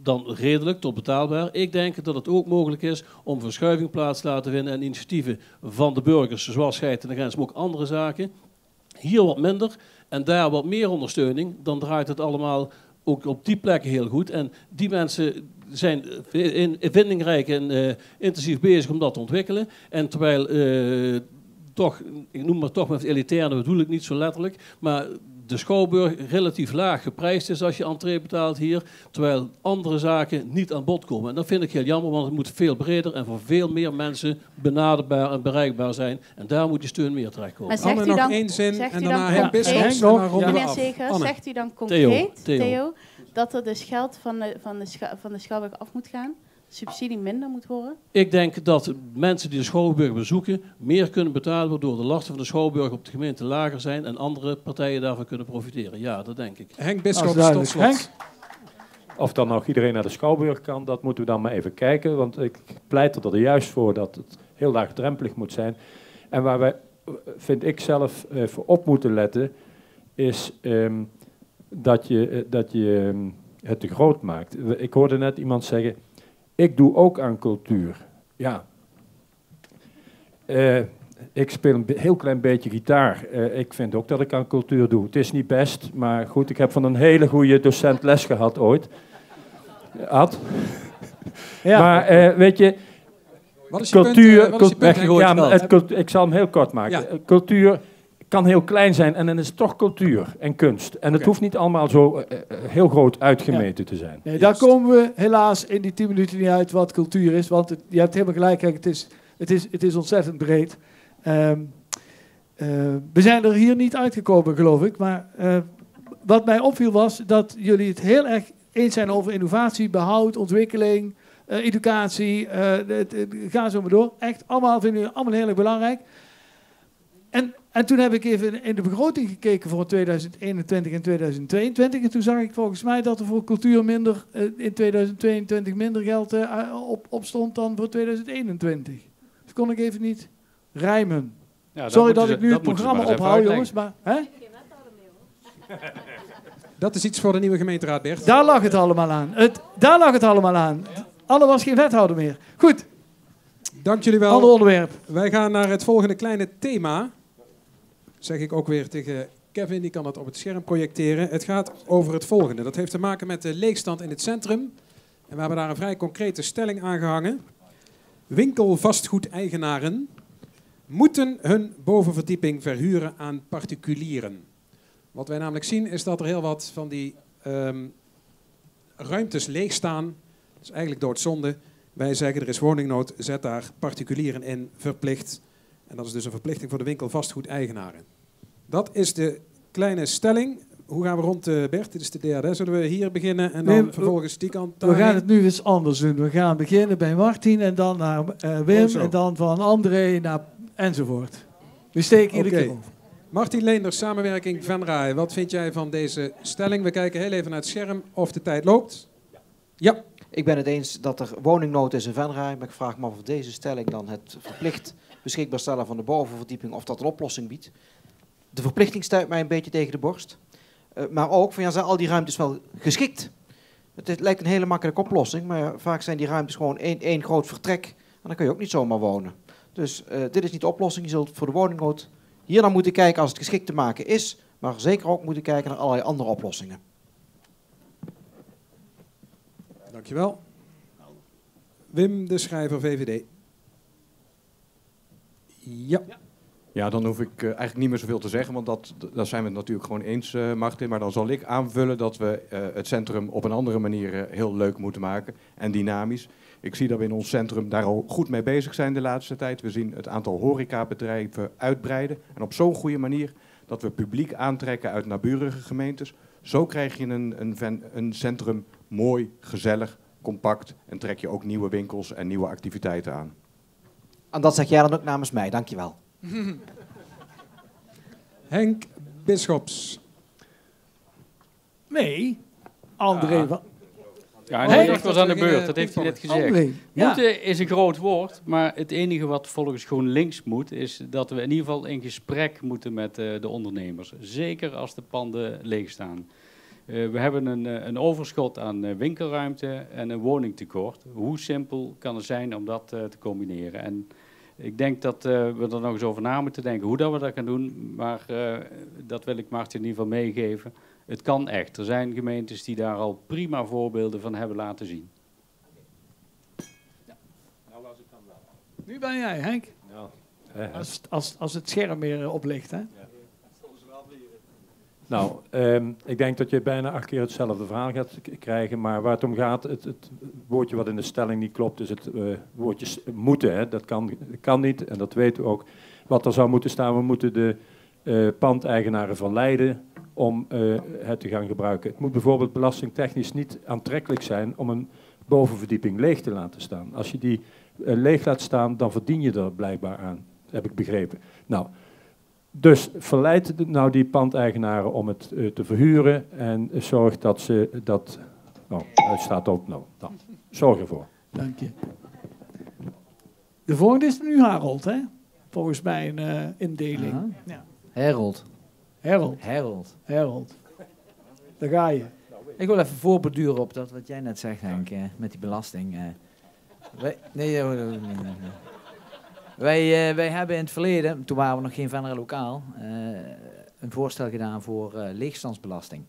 dan redelijk tot betaalbaar. Ik denk dat het ook mogelijk is om verschuiving plaats te laten vinden en initiatieven van de burgers, zoals Scheid aan de Grens, maar ook andere zaken. Hier wat minder en daar wat meer ondersteuning. Dan draait het allemaal ook op die plekken heel goed. En die mensen zijn vindingrijk en intensief bezig om dat te ontwikkelen. En terwijl toch, ik noem maar toch met elitair, dat bedoel ik niet zo letterlijk, maar de Schouwburg relatief laag geprijsd is als je entree betaalt hier, terwijl andere zaken niet aan bod komen. En dat vind ik heel jammer, want het moet veel breder en voor veel meer mensen benaderbaar en bereikbaar zijn. En daar moet die steun meer terechtkomen. Maar zegt u dan, één zin zegt en u daarna dan Henk Bissels en dan ronden we af. Zeker, zegt u dan concreet, Theo, dat er dus geld van de Schouwburg af moet gaan? Subsidie minder moet worden? Ik denk dat mensen die de Schouwburg bezoeken meer kunnen betalen, waardoor de lasten van de Schouwburg op de gemeente lager zijn en andere partijen daarvan kunnen profiteren. Ja, dat denk ik. Henk Bissels, tot slot. Of dan nog iedereen naar de Schouwburg kan, dat moeten we dan maar even kijken. Want ik pleit er juist voor dat het heel laagdrempelig moet zijn. En waar wij, vind ik zelf, voor op moeten letten, is dat je het te groot maakt. Ik hoorde net iemand zeggen, ik doe ook aan cultuur. Ja. Ik speel een heel klein beetje gitaar. Ik vind ook dat ik aan cultuur doe. Het is niet best, maar goed, ik heb van een hele goede docent les gehad ooit. Ja. Maar weet je, wat is je cultuur... punt? Ik zal hem heel kort maken. Ja. Cultuur kan heel klein zijn en dan is het toch cultuur en kunst. En het hoeft niet allemaal zo heel groot uitgemeten te zijn. Nee, daar komen we helaas in die 10 minuten niet uit wat cultuur is. Want je hebt helemaal gelijk, kijk, het is ontzettend breed. We zijn er hier niet uitgekomen, geloof ik. Maar wat mij opviel was dat jullie het heel erg eens zijn over innovatie, behoud, ontwikkeling, educatie. Ga zo maar door. Echt, allemaal vinden jullie allemaal heel erg belangrijk. En toen heb ik even in de begroting gekeken voor 2021 en 2022. En toen zag ik volgens mij dat er voor cultuur in 2022 minder geld op stond dan voor 2021. Dus kon ik even niet rijmen. Ja, sorry dat ik nu het programma ophoud, jongens. Maar, hè? Dat is iets voor de nieuwe gemeenteraad, Bert. Daar lag het allemaal aan. Daar lag het allemaal aan. Anne was geen wethouder meer. Goed. Dank jullie wel. Ander onderwerp. Wij gaan naar het volgende kleine thema. Zeg ik ook weer tegen Kevin, die kan het op het scherm projecteren. Het gaat over het volgende. Dat heeft te maken met de leegstand in het centrum. En we hebben daar een vrij concrete stelling aan gehangen. Winkelvastgoedeigenaren moeten hun bovenverdieping verhuren aan particulieren. Wat wij namelijk zien is dat er heel wat van die ruimtes leeg staan. Dat is eigenlijk doodzonde. Wij zeggen er is woningnood, zet daar particulieren in, verplicht. En dat is dus een verplichting voor de winkelvastgoedeigenaren. Dat is de kleine stelling. Hoe gaan we rond, Bert? Dit is de derde. Zullen we hier beginnen en dan vervolgens die kant? We gaan het nu eens anders doen. We gaan beginnen bij Martin en dan naar Wim en dan van André naar enzovoort. We steken iedere keer over. Martin Leenders, samenwerking Venray. Wat vind jij van deze stelling? We kijken heel even naar het scherm of de tijd loopt. Ja. Ik ben het eens dat er woningnood is in Venray, maar ik vraag me af of deze stelling dan het verplicht beschikbaar stellen van de bovenverdieping, of dat een oplossing biedt. De verplichting stuit mij een beetje tegen de borst. Maar ook, van, zijn al die ruimtes wel geschikt? Het lijkt een hele makkelijke oplossing, maar vaak zijn die ruimtes gewoon één groot vertrek. En dan kun je ook niet zomaar wonen. Dus dit is niet de oplossing. Je zult voor de woningnood hier naar moeten kijken als het geschikt te maken is, maar zeker ook moeten kijken naar allerlei andere oplossingen. Dankjewel. Wim de Schrijver, VVD. Ja. Ja, dan hoef ik eigenlijk niet meer zoveel te zeggen, want daar zijn we het natuurlijk gewoon eens, Martin. Maar dan zal ik aanvullen dat we het centrum op een andere manier heel leuk moeten maken en dynamisch. Ik zie dat we in ons centrum daar al goed mee bezig zijn de laatste tijd. We zien het aantal horecabedrijven uitbreiden. En op zo'n goede manier dat we publiek aantrekken uit naburige gemeentes. Zo krijg je een centrum mooi, gezellig, compact en trek je ook nieuwe winkels en nieuwe activiteiten aan. En dat zeg jij dan ook namens mij, dankjewel. Henk Bisschops. Nee, André. Ja, nee, ik was aan de beurt, dat heeft hij net gezegd. André, Moeten is een groot woord, maar het enige wat volgens GroenLinks moet, is dat we in ieder geval in gesprek moeten met de ondernemers. Zeker als de panden leeg staan. We hebben een overschot aan winkelruimte en een woningtekort. Hoe simpel kan het zijn om dat te combineren? En ik denk dat we er nog eens over na moeten denken hoe dat we dat gaan doen. Maar dat wil ik Martin in ieder geval meegeven. Het kan echt. Er zijn gemeentes die daar al prima voorbeelden van hebben laten zien. Ja. Nou was het dan wel. Nu ben jij, Henk. Ja. Als het scherm weer oplicht, hè? Ja. Nou, ik denk dat je bijna 8 keer hetzelfde verhaal gaat krijgen, maar waar het om gaat, het woordje wat in de stelling niet klopt, is het woordje moeten. Hè. Dat kan niet en dat weten we ook. Wat er zou moeten staan, we moeten de pandeigenaren verleiden om het te gaan gebruiken. Het moet bijvoorbeeld belastingtechnisch niet aantrekkelijk zijn om een bovenverdieping leeg te laten staan. Als je die leeg laat staan, dan verdien je er blijkbaar aan, heb ik begrepen. Nou, dus verleid nou die pandeigenaren om het te verhuren en zorg dat ze dat Nou, hij staat op. Nou, dan. Zorg ervoor. Dank je. De volgende is nu Harold, hè? Volgens mij een indeling. Aha. Ja. Harold. Harold. Daar ga je. Ik wil even voorborduren op dat wat jij net zegt, Henk, met die belasting. Wij hebben in het verleden, toen waren we nog geen Venray lokaal, een voorstel gedaan voor leegstandsbelasting.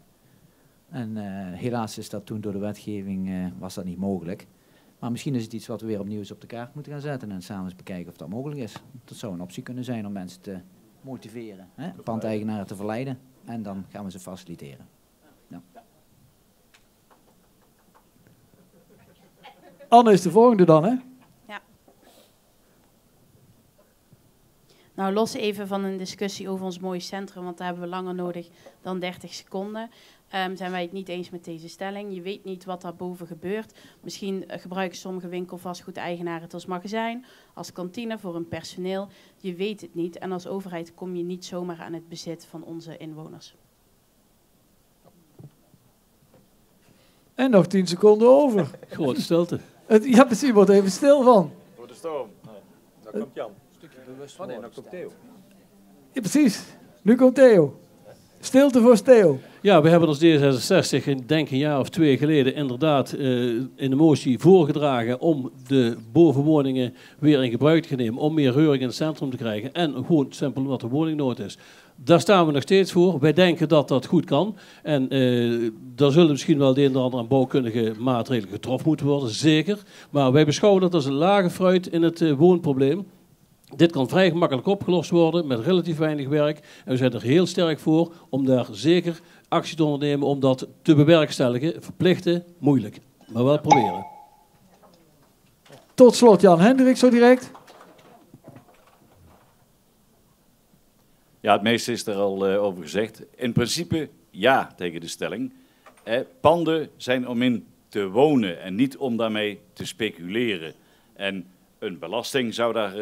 En helaas is dat toen door de wetgeving was dat niet mogelijk. Maar misschien is het iets wat we weer opnieuw eens op de kaart moeten gaan zetten en samen eens bekijken of dat mogelijk is. Dat zou een optie kunnen zijn om mensen te motiveren, hè? Pandeigenaren te verleiden. En dan gaan we ze faciliteren. Ja. Anne is de volgende dan, hè? Ja. Nou, los even van een discussie over ons mooie centrum, want daar hebben we langer nodig dan 30 seconden. Zijn wij het niet eens met deze stelling. Je weet niet wat daarboven gebeurt. Misschien gebruiken sommige winkelvastgoedeigenaren het als magazijn, als kantine voor hun personeel. Je weet het niet en als overheid kom je niet zomaar aan het bezit van onze inwoners. En nog 10 seconden over. Grote stilte. Ja, precies, wordt even stil van. Voor de storm. Daar komt Jan. Een stukje bewust. Oh nee, dan komt Theo. Ja, precies. Nu komt Theo. Stilte voor Theo. Ja, we hebben als D66, denk een jaar of 2 geleden, inderdaad in de motie voorgedragen om de bovenwoningen weer in gebruik te nemen, om meer reuring in het centrum te krijgen en gewoon simpel omdat er woningnood is. Daar staan we nog steeds voor. Wij denken dat dat goed kan. En daar zullen misschien wel de een en ander aan bouwkundige maatregelen getroffen moeten worden, zeker. Maar wij beschouwen dat als een lage fruit in het woonprobleem. Dit kan vrij gemakkelijk opgelost worden met relatief weinig werk. En we zijn er heel sterk voor om daar zeker actie te ondernemen om dat te bewerkstelligen. Verplichten, moeilijk. Maar wel proberen. Tot slot Jan Hendrik zo direct. Ja, het meeste is er al over gezegd. In principe ja tegen de stelling. Panden zijn om in te wonen en niet om daarmee te speculeren. En een belasting zou daar,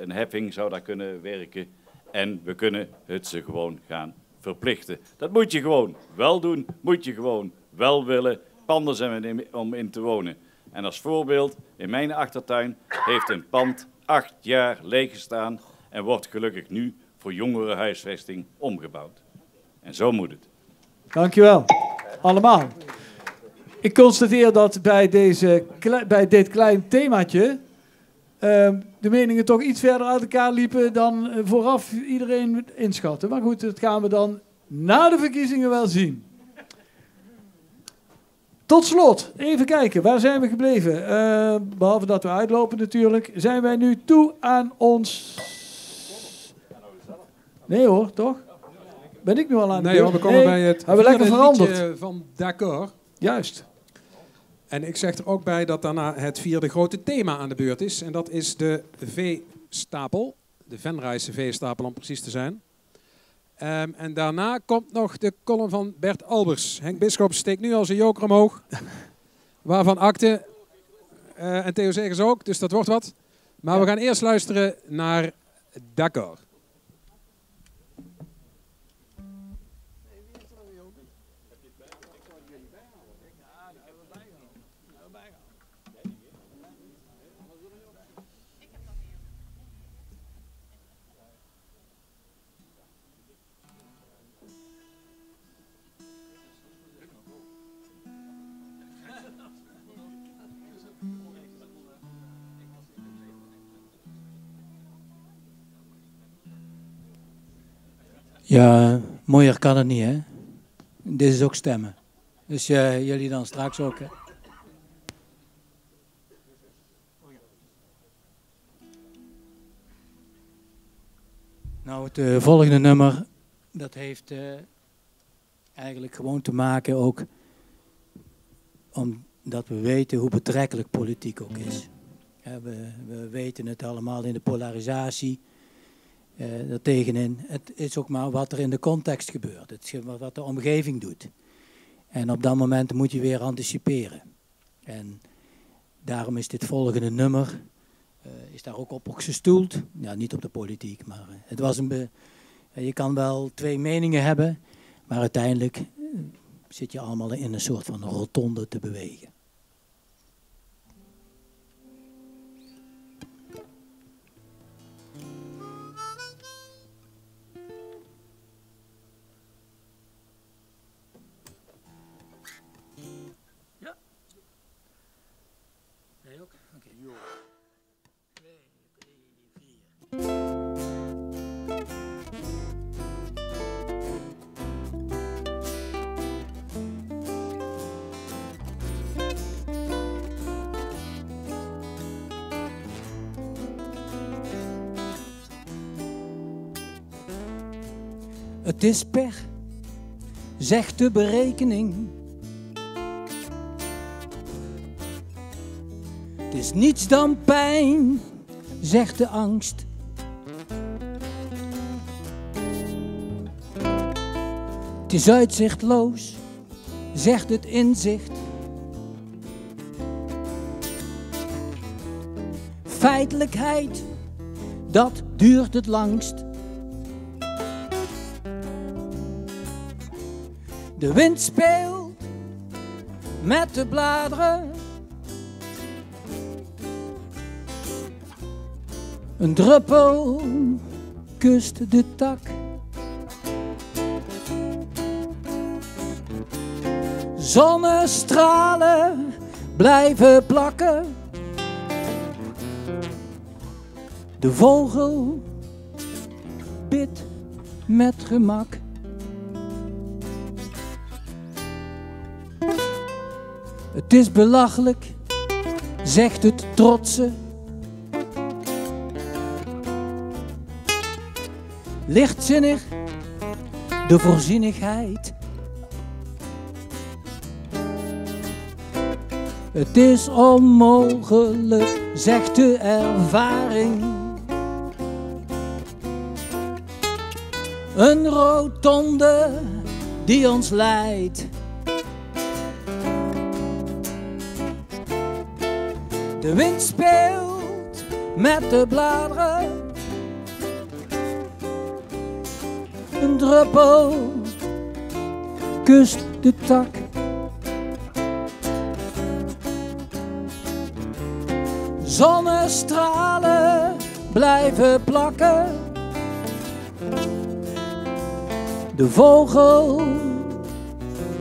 een heffing zou daar kunnen werken. En we kunnen het ze gewoon gaan verplichten. Dat moet je gewoon wel doen, moet je gewoon wel willen. Panden zijn om in te wonen. En als voorbeeld, in mijn achtertuin heeft een pand 8 jaar leeg gestaan en wordt gelukkig nu voor jongerenhuisvesting omgebouwd. En zo moet het. Dankjewel. Allemaal. Ik constateer dat bij dit klein themaatje de meningen toch iets verder uit elkaar liepen dan vooraf iedereen inschatte. Maar goed, dat gaan we dan na de verkiezingen wel zien. Tot slot, even kijken, waar zijn we gebleven? Behalve dat we uitlopen natuurlijk, zijn wij nu toe aan ons... Nee hoor, toch? Ben ik nu al aan de Nee hoor, we komen bij het hebben we lekker veranderd liedje van D'accord. Juist. En ik zeg er ook bij dat daarna het 4e grote thema aan de beurt is. En dat is de veestapel. De Venrayse veestapel om precies te zijn. En daarna komt nog de column van Bert Albers. Henk Bisschop steekt nu al zijn joker omhoog. Waarvan akte. En Theo Zegers ook, dus dat wordt wat. Maar we gaan eerst luisteren naar D'accord. Ja, mooier kan het niet, hè? Dit is ook stemmen. Dus jullie dan straks ook, hè? Nou, het volgende nummer, dat heeft eigenlijk gewoon te maken ook omdat we weten hoe betrekkelijk politiek ook is. We weten het allemaal in de polarisatie. Daartegenin. Het is ook maar wat er in de context gebeurt. Het is wat de omgeving doet. En op dat moment moet je weer anticiperen. En daarom is dit volgende nummer, is daar ook op gestoeld. Ja, niet op de politiek, maar het was je kan wel 2 meningen hebben, maar uiteindelijk zit je allemaal in een soort van rotonde te bewegen. Ja. Nee ook? Oké. Het is pech, zegt de berekening. Het is niets dan pijn, zegt de angst. Het is uitzichtloos, zegt het inzicht. Feitelijkheid, dat duurt het langst. De wind speelt met de bladeren. Een druppel kust de tak. Zonnestralen blijven plakken. De vogel bidt met gemak. Het is belachelijk, zegt het trotse. Lichtzinnig, de voorzienigheid. Het is onmogelijk, zegt de ervaring. Een rotonde die ons leidt. De wind speelt met de bladeren. Een druppel kust de tak. Zonnestralen blijven plakken. De vogel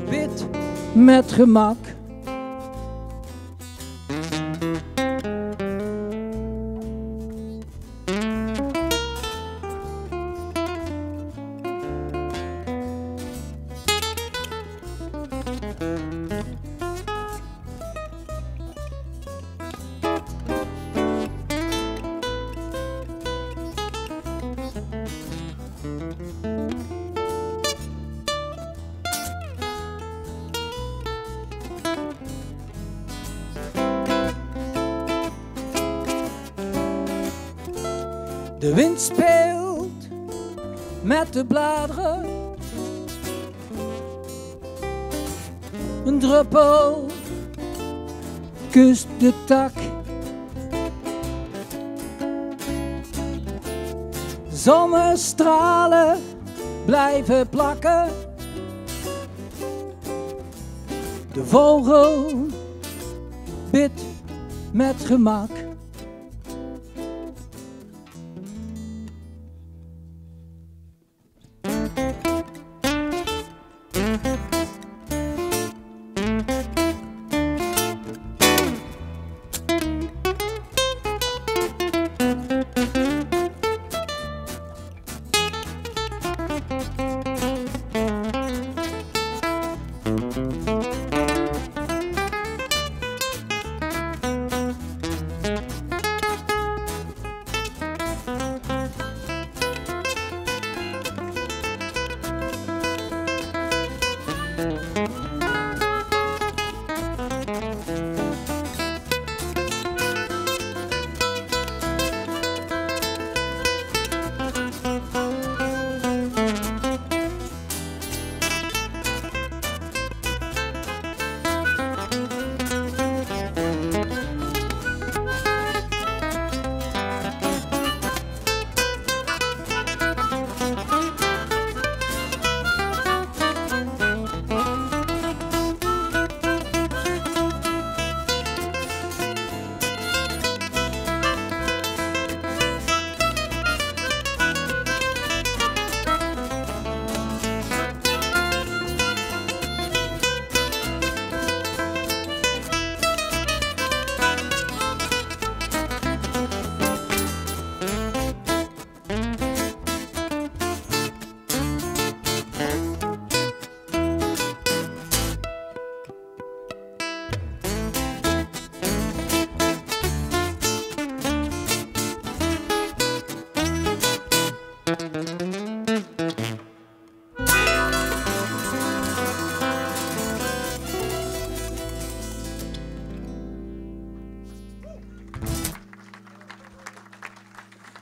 bidt met gemak. De wind speelt met de bladeren. Een druppel kust de tak. Zonnestralen blijven plakken. De vogel bidt met gemak.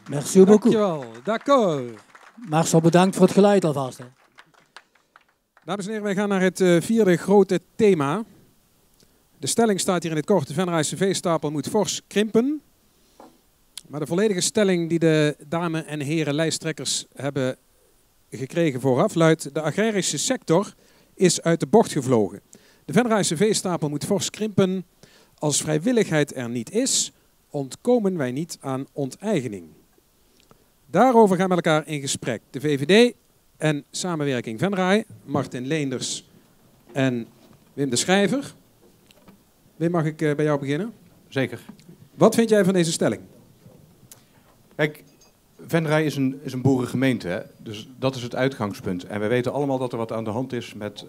Merci beaucoup. Dankjewel. D'accord. Marcel, bedankt voor het geluid alvast. Hè. Dames en heren, wij gaan naar het vierde grote thema. De stelling staat hier in het kort. De Venraayse veestapel moet fors krimpen. Maar de volledige stelling die de dames en heren lijsttrekkers hebben gekregen vooraf luidt: de agrarische sector is uit de bocht gevlogen. De Venraayse veestapel moet fors krimpen. Als vrijwilligheid er niet is, ontkomen wij niet aan onteigening. Daarover gaan we met elkaar in gesprek. De VVD en Samenwerking Venray, Martin Leenders en Wim de Schrijver. Wim, mag ik bij jou beginnen? Zeker. Wat vind jij van deze stelling? Kijk, Venray is een boerengemeente, hè? Dus dat is het uitgangspunt. En we weten allemaal dat er wat aan de hand is met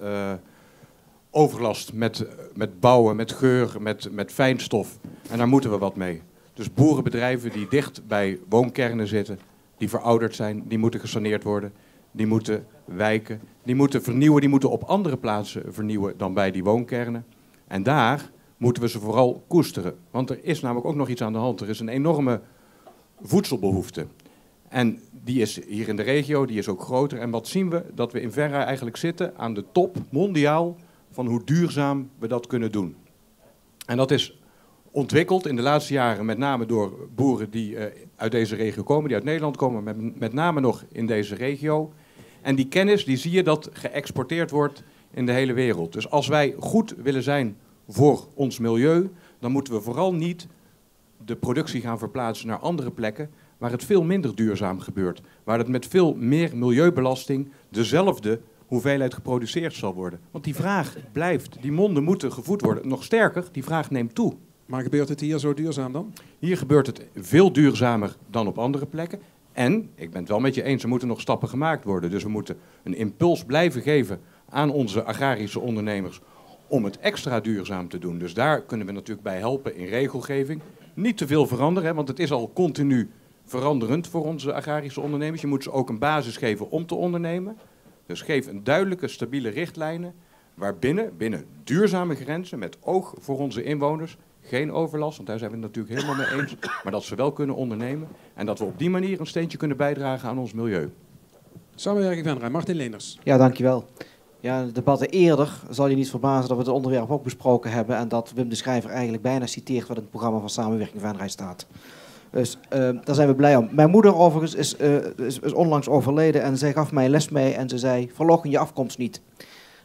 overlast, met bouwen, met geur, met fijnstof. En daar moeten we wat mee. Dus boerenbedrijven die dicht bij woonkernen zitten, die verouderd zijn, die moeten gesaneerd worden. Die moeten wijken, die moeten vernieuwen, die moeten op andere plaatsen vernieuwen dan bij die woonkernen. En daar moeten we ze vooral koesteren. Want er is namelijk ook nog iets aan de hand. Er is een enorme voedselbehoefte. En die is hier in de regio, die is ook groter. En wat zien we? Dat we in Venray eigenlijk zitten aan de top mondiaal van hoe duurzaam we dat kunnen doen. En dat is ontwikkeld in de laatste jaren met name door boeren die uit deze regio komen, die uit Nederland komen, met name nog in deze regio. En die kennis, die zie je dat geëxporteerd wordt in de hele wereld. Dus als wij goed willen zijn voor ons milieu, dan moeten we vooral niet de productie gaan verplaatsen naar andere plekken waar het veel minder duurzaam gebeurt. Waar het met veel meer milieubelasting dezelfde hoeveelheid geproduceerd zal worden. Want die vraag blijft, die monden moeten gevoed worden. Nog sterker, die vraag neemt toe. Maar gebeurt het hier zo duurzaam dan? Hier gebeurt het veel duurzamer dan op andere plekken. En, ik ben het wel met je eens, er moeten nog stappen gemaakt worden. Dus we moeten een impuls blijven geven aan onze agrarische ondernemers om het extra duurzaam te doen. Dus daar kunnen we natuurlijk bij helpen in regelgeving. Niet te veel veranderen, hè, want het is al continu veranderend voor onze agrarische ondernemers. Je moet ze ook een basis geven om te ondernemen. Dus geef een duidelijke, stabiele richtlijnen waarbinnen duurzame grenzen met oog voor onze inwoners, geen overlast, want daar zijn we het natuurlijk helemaal mee eens, maar dat ze wel kunnen ondernemen en dat we op die manier een steentje kunnen bijdragen aan ons milieu. Samenwerking Venray, Martin Leenders. Ja, dankjewel. Ja, de debatten eerder zal je niet verbazen dat we het onderwerp ook besproken hebben en dat Wim de Schrijver eigenlijk bijna citeert wat in het programma van Samenwerking Venray staat. Dus daar zijn we blij om. Mijn moeder overigens is onlangs overleden en zij gaf mij les mee en ze zei: verloochen je afkomst niet.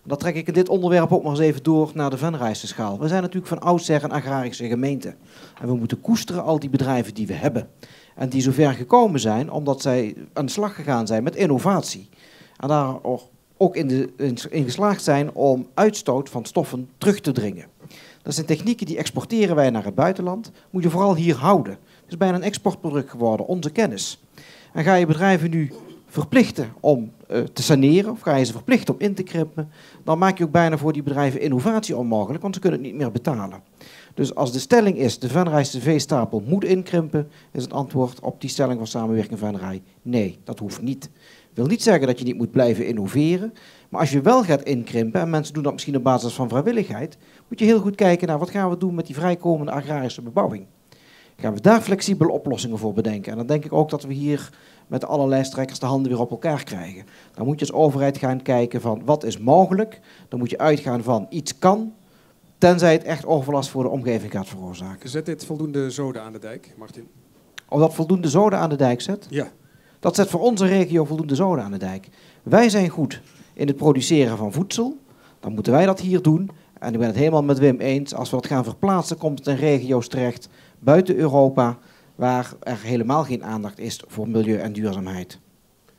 Dat trek ik in dit onderwerp ook maar eens even door naar de Venrayse schaal. We zijn natuurlijk van oudsher een agrarische gemeente. En we moeten koesteren al die bedrijven die we hebben. En die zover gekomen zijn omdat zij aan de slag gegaan zijn met innovatie. En daar ook in geslaagd zijn om uitstoot van stoffen terug te dringen. Dat zijn technieken die exporteren wij naar het buitenland. Moet je vooral hier houden. Het is bijna een exportproduct geworden, onze kennis. En ga je bedrijven nu verplichten om te saneren, of ga je ze verplichten om in te krimpen, dan maak je ook bijna voor die bedrijven innovatie onmogelijk, want ze kunnen het niet meer betalen. Dus als de stelling is, de Venraayse veestapel moet inkrimpen, is het antwoord op die stelling van Samenwerking Venray: nee, dat hoeft niet. Dat wil niet zeggen dat je niet moet blijven innoveren, maar als je wel gaat inkrimpen, en mensen doen dat misschien op basis van vrijwilligheid, moet je heel goed kijken naar wat gaan we doen met die vrijkomende agrarische bebouwing. Gaan we daar flexibele oplossingen voor bedenken. En dan denk ik ook dat we hier met alle lijsttrekkers de handen weer op elkaar krijgen. Dan moet je als overheid gaan kijken van wat is mogelijk. Dan moet je uitgaan van iets kan, tenzij het echt overlast voor de omgeving gaat veroorzaken. Zet dit voldoende zoden aan de dijk, Martin? Of dat voldoende zoden aan de dijk zet? Ja. Dat zet voor onze regio voldoende zoden aan de dijk. Wij zijn goed in het produceren van voedsel. Dan moeten wij dat hier doen. En ik ben het helemaal met Wim eens. Als we dat gaan verplaatsen, komt het in regio's terecht buiten Europa, waar er helemaal geen aandacht is voor milieu en duurzaamheid.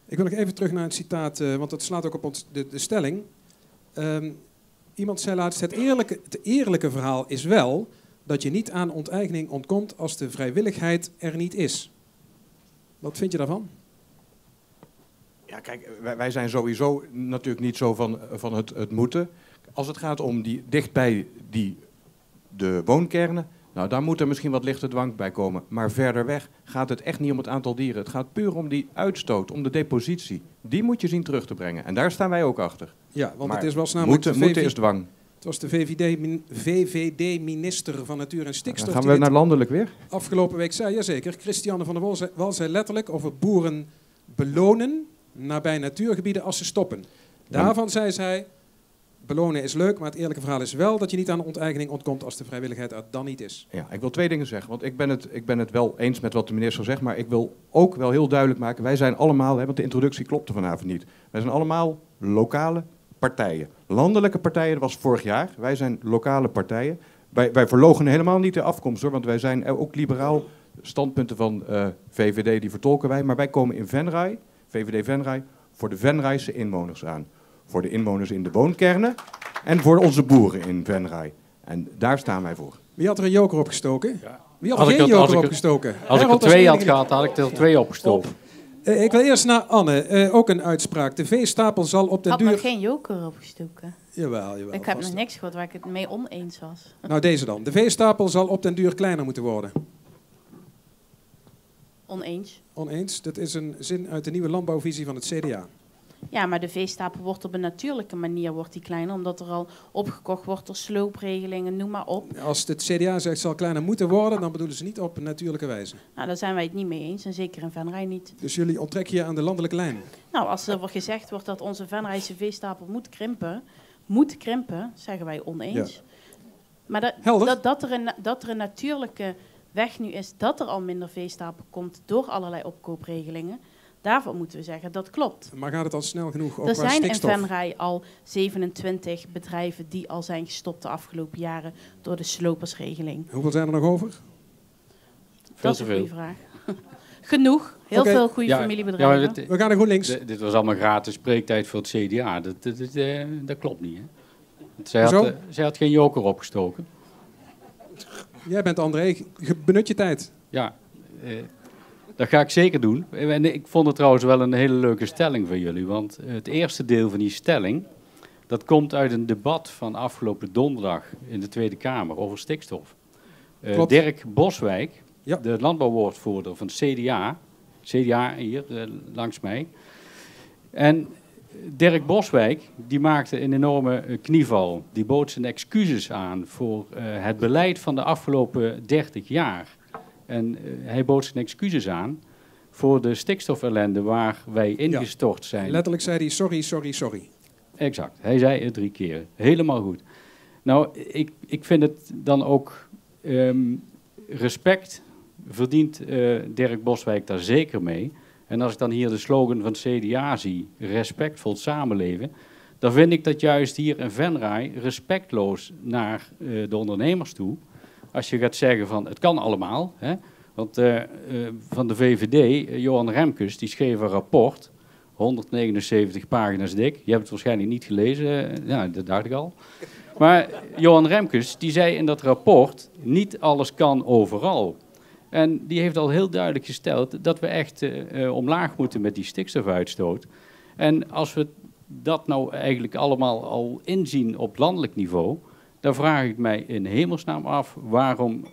Ik wil nog even terug naar een citaat, want dat slaat ook op de stelling. Iemand zei laatst: het eerlijke verhaal is wel dat je niet aan onteigening ontkomt als de vrijwilligheid er niet is. Wat vind je daarvan? Ja, kijk, wij zijn sowieso natuurlijk niet zo van het moeten. Als het gaat om die dichtbij de woonkernen, nou, daar moet er misschien wat lichte dwang bij komen. Maar verder weg gaat het echt niet om het aantal dieren. Het gaat puur om die uitstoot, om de depositie. Die moet je zien terug te brengen. En daar staan wij ook achter. Ja, want maar het is wel namelijk moeten is dwang. Het was de VVD-minister van Natuur en Stikstof. Dan gaan we naar landelijk weer. Afgelopen week zei, jazeker, Christiane van der Wal zei letterlijk over boeren belonen nabij natuurgebieden als ze stoppen. Daarvan zei zij, belonen is leuk, maar het eerlijke verhaal is wel dat je niet aan de onteigening ontkomt als de vrijwilligheid er dan niet is. Ja, ik wil 2 dingen zeggen, want ik ben het wel eens met wat de minister zegt, maar ik wil ook wel heel duidelijk maken, wij zijn allemaal, want de introductie klopte vanavond niet, wij zijn allemaal lokale partijen. Landelijke partijen, dat was vorig jaar, wij zijn lokale partijen. Wij verloochenen helemaal niet de afkomst hoor, want wij zijn ook liberaal. Standpunten van VVD die vertolken wij, maar wij komen in Venray, VVD Venray, voor de Venrayse inwoners aan. Voor de inwoners in de woonkernen en voor onze boeren in Venray. En daar staan wij voor. Wie had er een joker opgestoken? Ja. Wie had er geen joker opgestoken? Als ik er 2 had gehad, had ik er 2 opgestoken. Ik wil eerst naar Anne, ook een uitspraak. De veestapel zal op den duur... Ik had nog geen joker opgestoken. Jawel. Ik heb nog niks gehoord waar ik het mee oneens was. Nou, deze dan. De veestapel zal op den duur kleiner moeten worden. Oneens. Oneens. Dat is een zin uit de nieuwe landbouwvisie van het CDA. Ja, maar de veestapel wordt op een natuurlijke manier kleiner, omdat er al opgekocht wordt door sloopregelingen, noem maar op. Als het CDA zegt zal kleiner moeten worden, dan bedoelen ze niet op natuurlijke wijze. Nou, daar zijn wij het niet mee eens, en zeker in Venray niet. Dus jullie onttrekken je aan de landelijke lijn? Nou, als er gezegd wordt dat onze Venrayse veestapel moet krimpen, zeggen wij oneens. Ja. Maar dat er een natuurlijke weg nu is, dat er al minder veestapel komt door allerlei opkoopregelingen, daarvan moeten we zeggen, dat klopt. Maar gaat het al snel genoeg op er qua zijn stikstof? In Venray al 27 bedrijven die al zijn gestopt de afgelopen jaren door de slopersregeling. Hoeveel zijn er nog over? Veel te veel. Dat is een goede vraag. Genoeg. Heel veel goede familiebedrijven. We gaan naar GroenLinks. Dit was allemaal gratis spreektijd voor het CDA. Dat klopt niet. Hè? Zij had geen joker opgestoken. Jij bent André, benut je tijd. Ja, dat ga ik zeker doen. En ik vond het trouwens wel een hele leuke stelling van jullie. Want het eerste deel van die stelling, dat komt uit een debat van afgelopen donderdag in de Tweede Kamer over stikstof. Dirk Boswijk, de landbouwwoordvoerder van het CDA hier langs mij. En Dirk Boswijk, die maakte een enorme knieval. Die bood zijn excuses aan voor het beleid van de afgelopen 30 jaar. En hij bood zijn excuses aan voor de stikstofellende waar wij ingestort zijn. Letterlijk zei hij sorry, sorry, sorry. Exact, hij zei het 3 keer. Helemaal goed. Nou, ik vind het dan ook respect verdient Dirk Boswijk daar zeker mee. En als ik dan hier de slogan van het CDA zie, respectvol samenleven, dan vind ik dat juist hier in Venray respectloos naar de ondernemers toe. Als je gaat zeggen van het kan allemaal, hè? Want van de VVD, Johan Remkes, die schreef een rapport, 179 pagina's dik. Je hebt het waarschijnlijk niet gelezen, ja, dat dacht ik al. Maar Johan Remkes, die zei in dat rapport, niet alles kan overal. En die heeft al heel duidelijk gesteld dat we echt omlaag moeten met die stikstofuitstoot. En als we dat nou eigenlijk allemaal al inzien op landelijk niveau, dan vraag ik mij in hemelsnaam af waarom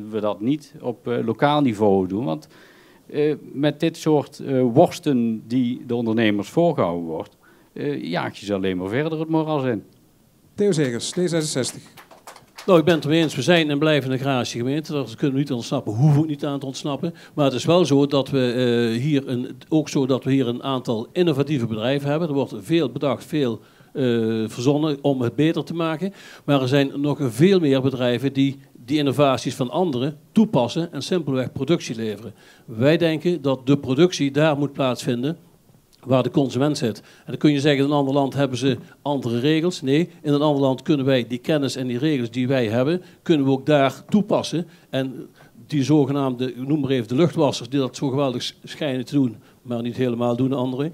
we dat niet op lokaal niveau doen. Want met dit soort worsten die de ondernemers voorgehouden wordt, jaag je ze alleen maar verder het moras in. Theo Zegers, D66. Nou, ik ben het ermee eens. We zijn en blijven een agrarische gemeente. Daar kunnen we niet ontsnappen, hoeven we ook niet aan te ontsnappen. Maar het is wel zo dat we hier een aantal innovatieve bedrijven hebben. Er wordt veel bedacht, veel verzonnen om het beter te maken. Maar er zijn nog veel meer bedrijven die innovaties van anderen toepassen en simpelweg productie leveren. Wij denken dat de productie daar moet plaatsvinden waar de consument zit. En dan kun je zeggen, in een ander land hebben ze andere regels. Nee, in een ander land kunnen wij die kennis en die regels die wij hebben, kunnen we ook daar toepassen. En die zogenaamde, noem maar even de luchtwassers, die dat zo geweldig schijnen te doen, maar niet helemaal doen anderen.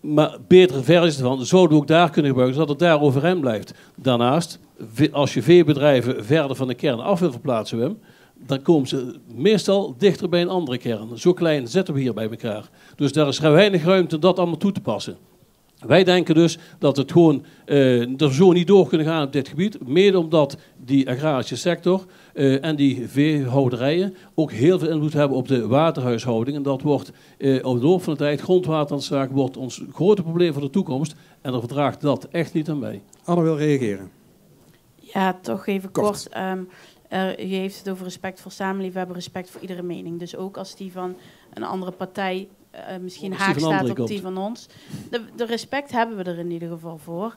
Maar betere versies ervan zouden we ook daar kunnen gebruiken, zodat het daar overeind blijft. Daarnaast, als je veebedrijven verder van de kern af wil verplaatsen, Wim, dan komen ze meestal dichter bij een andere kern. Zo klein zitten we hier bij elkaar. Dus daar is weinig ruimte dat allemaal toe te passen. Wij denken dus dat het gewoon er zo niet door kunnen gaan op dit gebied. Mede omdat die agrarische sector en die veehouderijen ook heel veel invloed hebben op de waterhuishouding. En dat wordt op de loop van de tijd, grondwateraanzaak wordt ons grote probleem voor de toekomst. En daar verdraagt dat echt niet aan bij. Anne wil reageren. Ja, toch even Kort. kort. Je heeft het over respect voor samenleven. We hebben respect voor iedere mening. Dus ook als die van een andere partij misschien Als die haak van staat anderen op die komt. van ons. De respect hebben we er in ieder geval voor.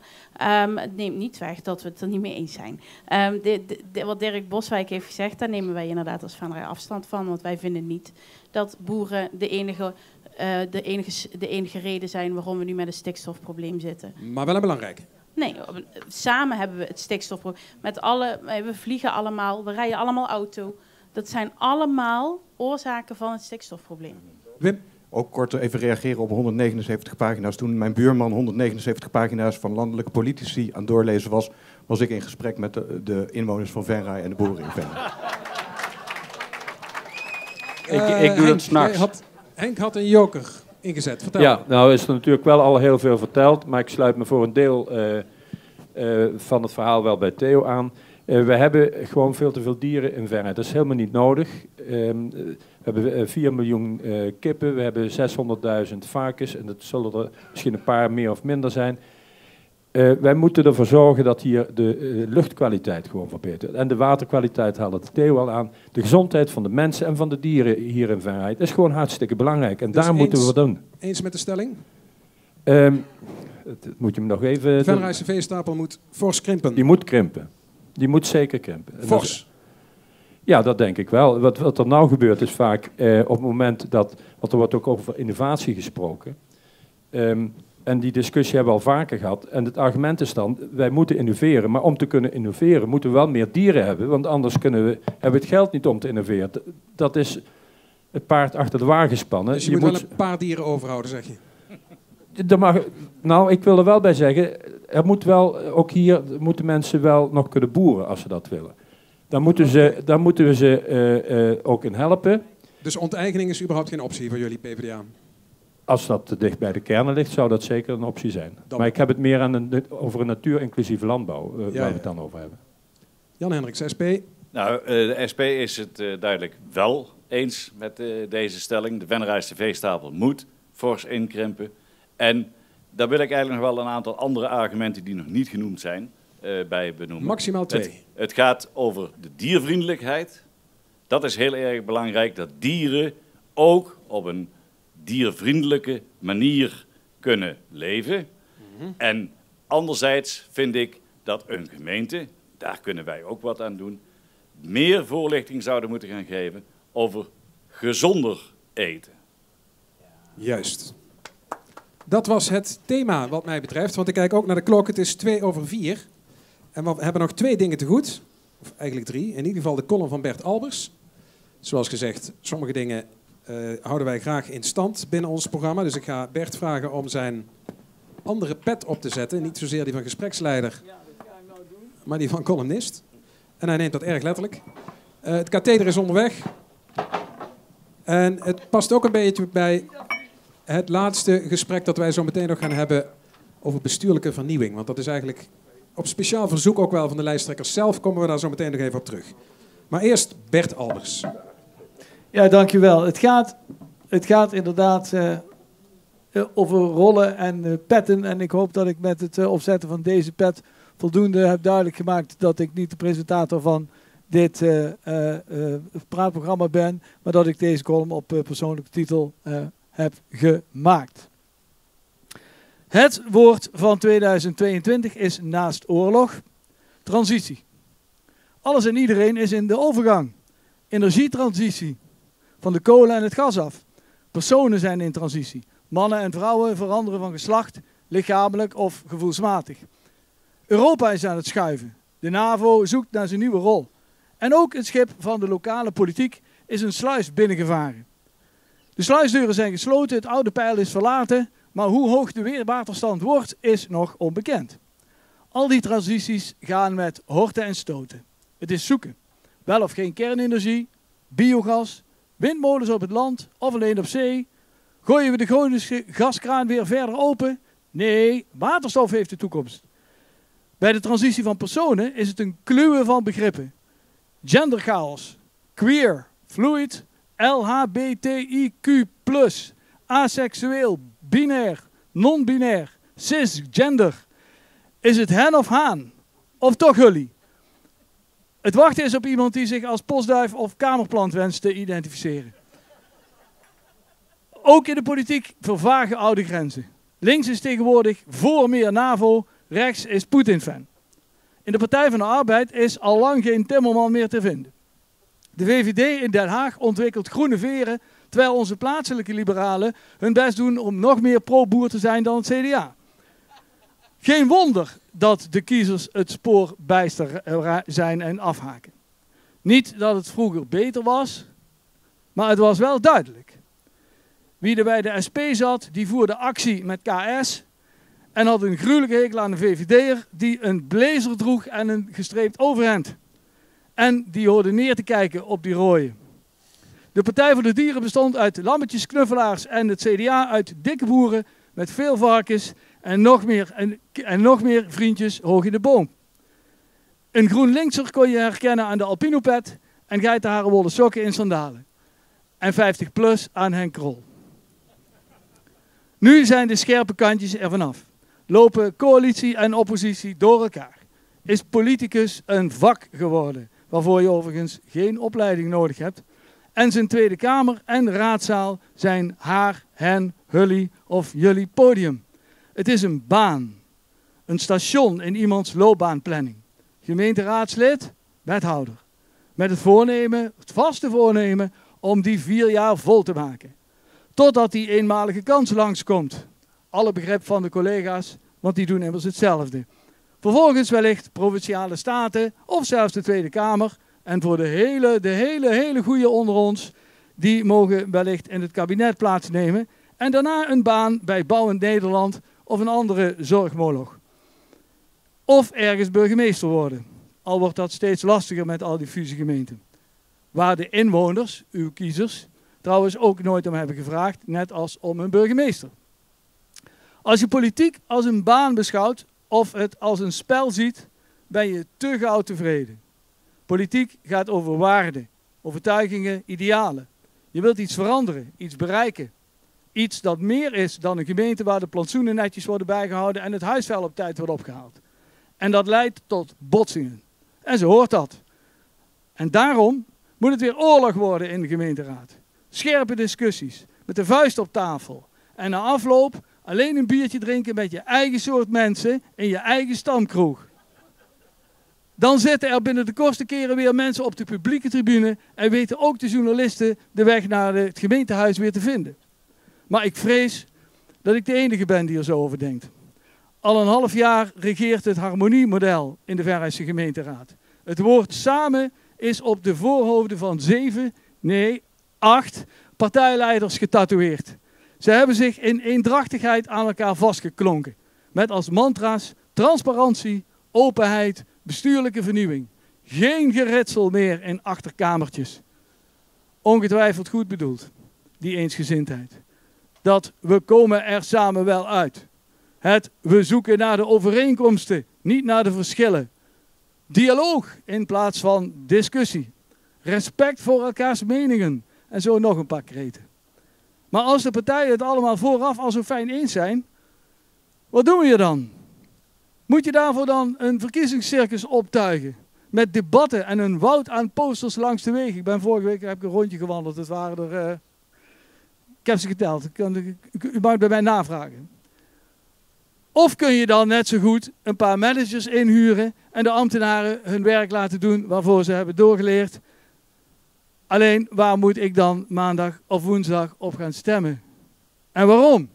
Het neemt niet weg dat we het er niet mee eens zijn. Wat Dirk Boswijk heeft gezegd, daar nemen wij inderdaad als Venray afstand van. Want wij vinden niet dat boeren de enige reden zijn waarom we nu met een stikstofprobleem zitten. Maar wel een belangrijk. Nee, samen hebben we het stikstofprobleem. We vliegen allemaal, we rijden allemaal auto. Dat zijn allemaal oorzaken van het stikstofprobleem. Wim? Ook kort even reageren op 179 pagina's. Toen mijn buurman 179 pagina's van landelijke politici aan het doorlezen was, was ik in gesprek met de inwoners van Venray en de boeren in Venray. Ik doe het s'nachts. Henk had een joker ingezet. Vertel. Ja, nou is er natuurlijk wel al heel veel verteld, maar ik sluit me voor een deel van het verhaal wel bij Theo aan. We hebben gewoon veel te veel dieren in Venray. Dat is helemaal niet nodig. We hebben 4 miljoen kippen, we hebben 600.000 varkens en dat zullen er misschien een paar meer of minder zijn. Wij moeten ervoor zorgen dat hier de luchtkwaliteit gewoon verbetert. En de waterkwaliteit haalde Theo al aan. De gezondheid van de mensen en van de dieren hier in Venray is gewoon hartstikke belangrijk. En Dus daar moeten we wat doen. Eens met de stelling? Dat moet je me nog even... De Venrayse veestapel moet fors krimpen. Die moet krimpen. Die moet zeker krimpen. En Fors? Ja, dat denk ik wel. Wat er nou gebeurt is vaak op het moment dat... Want er wordt ook over innovatie gesproken. En die discussie hebben we al vaker gehad. En het argument is dan, wij moeten innoveren. Maar om te kunnen innoveren moeten we wel meer dieren hebben. Want anders hebben we het geld niet om te innoveren. Dat is het paard achter de wagen spannen. Dus je moet wel een paar dieren overhouden, zeg je? Nou, ik wil er wel bij zeggen, er moet wel, ook hier moeten mensen wel nog kunnen boeren als ze dat willen. Daar moeten we ze ook in helpen. Dus onteigening is überhaupt geen optie voor jullie PvdA? Als dat te dicht bij de kernen ligt, zou dat zeker een optie zijn. Maar ik heb het meer over een natuur-inclusieve landbouw, waar we het dan over hebben. Jan Hendricks, SP. Nou, de SP is het duidelijk wel eens met deze stelling. De Venrayse veestapel moet fors inkrimpen. En daar wil ik eigenlijk nog wel een aantal andere argumenten die nog niet genoemd zijn bij benoemen. Maximaal 2. Het gaat over de diervriendelijkheid. Dat is heel erg belangrijk, dat dieren ook op een diervriendelijke manier kunnen leven. En anderzijds vind ik dat een gemeente, daar kunnen wij ook wat aan doen, meer voorlichting zouden moeten gaan geven over gezonder eten. Juist. Dat was het thema wat mij betreft, want ik kijk ook naar de klok. Het is 4:02. En we hebben nog 2 dingen te goed. Of eigenlijk 3. In ieder geval de column van Bert Albers. Zoals gezegd, sommige dingen houden wij graag in stand binnen ons programma. Dus ik ga Bert vragen om zijn andere pet op te zetten. Niet zozeer die van gespreksleider, maar die van columnist. En hij neemt dat erg letterlijk. Het katheder is onderweg. En het past ook een beetje bij het laatste gesprek dat wij zo meteen nog gaan hebben over bestuurlijke vernieuwing. Want dat is eigenlijk op speciaal verzoek ook wel van de lijsttrekkers zelf. Komen we daar zo meteen nog even op terug. Maar eerst Bert Albers. Ja, dankjewel. Het gaat inderdaad over rollen en petten. En ik hoop dat ik met het opzetten van deze pet voldoende heb duidelijk gemaakt dat ik niet de presentator van dit praatprogramma ben, maar dat ik deze column op persoonlijke titel heb gemaakt. Het woord van 2022 is naast oorlog transitie. Alles en iedereen is in de overgang. Energietransitie. Van de kolen en het gas af. Personen zijn in transitie. Mannen en vrouwen veranderen van geslacht, lichamelijk of gevoelsmatig. Europa is aan het schuiven. De NAVO zoekt naar zijn nieuwe rol. En ook het schip van de lokale politiek is een sluis binnengevaren. De sluisdeuren zijn gesloten, het oude pijl is verlaten, maar hoe hoog de waterstand wordt is nog onbekend. Al die transities gaan met horten en stoten. Het is zoeken. Wel of geen kernenergie, biogas, windmolens op het land of alleen op zee. Gooien we de Groningse gaskraan weer verder open? Nee, waterstof heeft de toekomst. Bij de transitie van personen is het een kluwen van begrippen. Genderchaos, queer, fluid, LHBTIQ+, aseksueel, binair, non-binair, cisgender. Is het hen of haan? Of toch jullie? Het wachten is op iemand die zich als postduif of kamerplant wenst te identificeren. Ook in de politiek vervagen oude grenzen. Links is tegenwoordig voor meer NAVO, rechts is Poetin-fan. In de Partij van de Arbeid is al lang geen Timmerman meer te vinden. De VVD in Den Haag ontwikkelt groene veren, terwijl onze plaatselijke liberalen hun best doen om nog meer pro-boer te zijn dan het CDA. Geen wonder dat de kiezers het spoor bijster zijn en afhaken. Niet dat het vroeger beter was, maar het was wel duidelijk. Wie er bij de SP zat, die voerde actie met KS en had een gruwelijke hekel aan de VVD'er die een blazer droeg en een gestreept overhemd. En die hoorde neer te kijken op die rooien. De Partij voor de Dieren bestond uit lammetjesknuffelaars en het CDA uit dikke boeren met veel varkens en nog meer vriendjes hoog in de boom. Een GroenLinkser kon je herkennen aan de alpinopet en geitenharenwolle sokken in sandalen. En 50+ aan Henk Krol. Nu zijn de scherpe kantjes er vanaf. Lopen coalitie en oppositie door elkaar. Is politicus een vak geworden, waarvoor je overigens geen opleiding nodig hebt. En zijn Tweede Kamer en raadzaal zijn haar, hen, hullie of jullie podium. Het is een baan, een station in iemands loopbaanplanning. Gemeenteraadslid, wethouder. Met het vaste voornemen om die 4 jaar vol te maken. Totdat die eenmalige kans langskomt. Alle begrip van de collega's, want die doen immers hetzelfde. Vervolgens wellicht provinciale staten of zelfs de Tweede Kamer. En voor de hele goeie onder ons, die mogen wellicht in het kabinet plaatsnemen. En daarna een baan bij Bouwend Nederland of een andere zorgmoloch. Of ergens burgemeester worden. Al wordt dat steeds lastiger met al die fusiegemeenten. Waar de inwoners, uw kiezers, trouwens ook nooit om hebben gevraagd, net als om een burgemeester. Als je politiek als een baan beschouwt of het als een spel ziet, ben je te gauw tevreden. Politiek gaat over waarden, overtuigingen, idealen. Je wilt iets veranderen, iets bereiken. Iets dat meer is dan een gemeente waar de plantsoenen netjes worden bijgehouden en het huisvuil op tijd wordt opgehaald. En dat leidt tot botsingen. En zo hoort dat. En daarom moet het weer oorlog worden in de gemeenteraad. Scherpe discussies, met de vuist op tafel. En na afloop alleen een biertje drinken met je eigen soort mensen in je eigen stamkroeg. Dan zitten er binnen de kortste keren weer mensen op de publieke tribune en weten ook de journalisten de weg naar het gemeentehuis weer te vinden. Maar ik vrees dat ik de enige ben die er zo over denkt. Al een half jaar regeert het harmoniemodel in de Venraadse gemeenteraad. Het woord samen is op de voorhoofden van 8 partijleiders getatoeëerd. Ze hebben zich in eendrachtigheid aan elkaar vastgeklonken. Met als mantra's transparantie, openheid, bestuurlijke vernieuwing. Geen geritsel meer in achterkamertjes. Ongetwijfeld goed bedoeld, die eensgezindheid. Dat we komen er samen wel uit. We zoeken naar de overeenkomsten, niet naar de verschillen. Dialoog in plaats van discussie. Respect voor elkaars meningen. En zo nog een paar kreten. Maar als de partijen het allemaal vooraf al zo fijn eens zijn, wat doen we hier dan? Moet je daarvoor dan een verkiezingscircus optuigen? Met debatten en een woud aan posters langs de weg. Vorige week heb ik een rondje gewandeld. Het waren er... ik heb ze geteld. U mag bij mij navragen. Of kun je dan net zo goed een paar managers inhuren en de ambtenaren hun werk laten doen waarvoor ze hebben doorgeleerd. Alleen, waar moet ik dan maandag of woensdag op gaan stemmen? En waarom?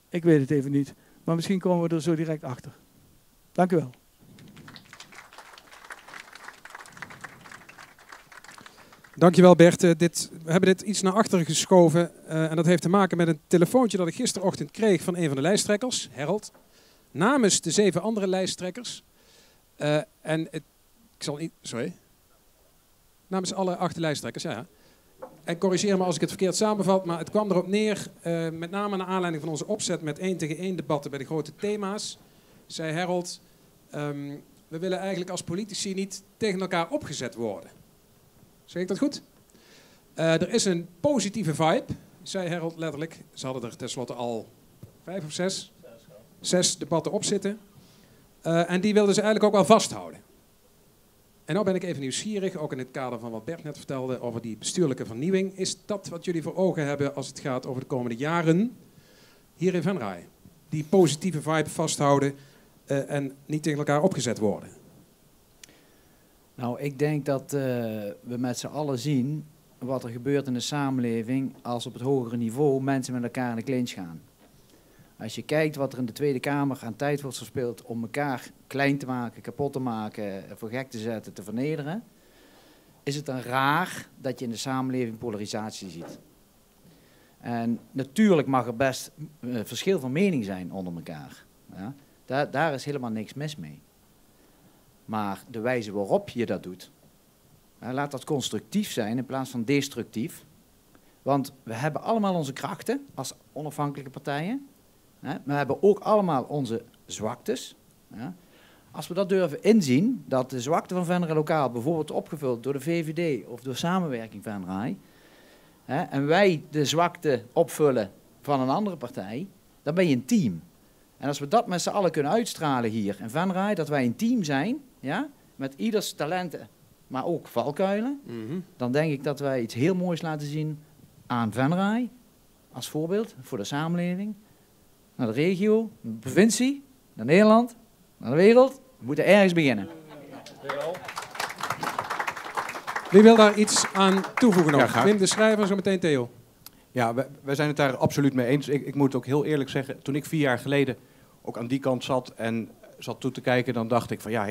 Ik weet het even niet. Maar misschien komen we er zo direct achter. Dank u wel. Dankjewel Bert. We hebben dit iets naar achteren geschoven. En dat heeft te maken met een telefoontje dat ik gisterochtend kreeg van een van de lijsttrekkers, Harold. Namens de 7 andere lijsttrekkers. Namens alle 8 lijsttrekkers, ja. En corrigeer me als ik het verkeerd samenvat, maar het kwam erop neer, met name naar aanleiding van onze opzet met 1-tegen-1 debatten bij de grote thema's, zei Harold, we willen eigenlijk als politici niet tegen elkaar opgezet worden. Zeg ik dat goed? Er is een positieve vibe, zei Harold letterlijk. Ze hadden er tenslotte al 5 of 6 debatten op zitten. En die wilden ze eigenlijk ook wel vasthouden. En nou ben ik even nieuwsgierig, ook in het kader van wat Bert net vertelde over die bestuurlijke vernieuwing. Is dat wat jullie voor ogen hebben als het gaat over de komende jaren hier in Venray? Die positieve vibe vasthouden en niet tegen elkaar opgezet worden? Nou, ik denk dat we met z'n allen zien wat er gebeurt in de samenleving als op het hogere niveau mensen met elkaar in de clinch gaan. Als je kijkt wat er in de Tweede Kamer aan tijd wordt verspild om elkaar klein te maken, kapot te maken, voor gek te zetten, te vernederen, is het dan raar dat je in de samenleving polarisatie ziet. En natuurlijk mag er best verschil van mening zijn onder elkaar. Ja? Daar is helemaal niks mis mee. Maar de wijze waarop je dat doet, laat dat constructief zijn in plaats van destructief. Want we hebben allemaal onze krachten als onafhankelijke partijen. Maar we hebben ook allemaal onze zwaktes. Als we dat durven inzien, dat de zwakte van Venray Lokaal bijvoorbeeld opgevuld door de VVD of door Samenwerking Venray, en wij de zwakte opvullen van een andere partij, dan ben je een team. En als we dat met z'n allen kunnen uitstralen hier in Venray, dat wij een team zijn, ja, met ieders talenten, maar ook valkuilen, dan denk ik dat wij iets heel moois laten zien aan Venray, als voorbeeld voor de samenleving, naar de regio, naar de provincie, naar Nederland, naar de wereld. We moeten ergens beginnen. Wie wil daar iets aan toevoegen nog? Ja, Wim de Schrijver, zo meteen Theo. Ja, wij zijn het daar absoluut mee eens. Ik moet ook heel eerlijk zeggen, toen ik 4 jaar geleden ook aan die kant zat en zat toe te kijken, dan dacht ik van ja,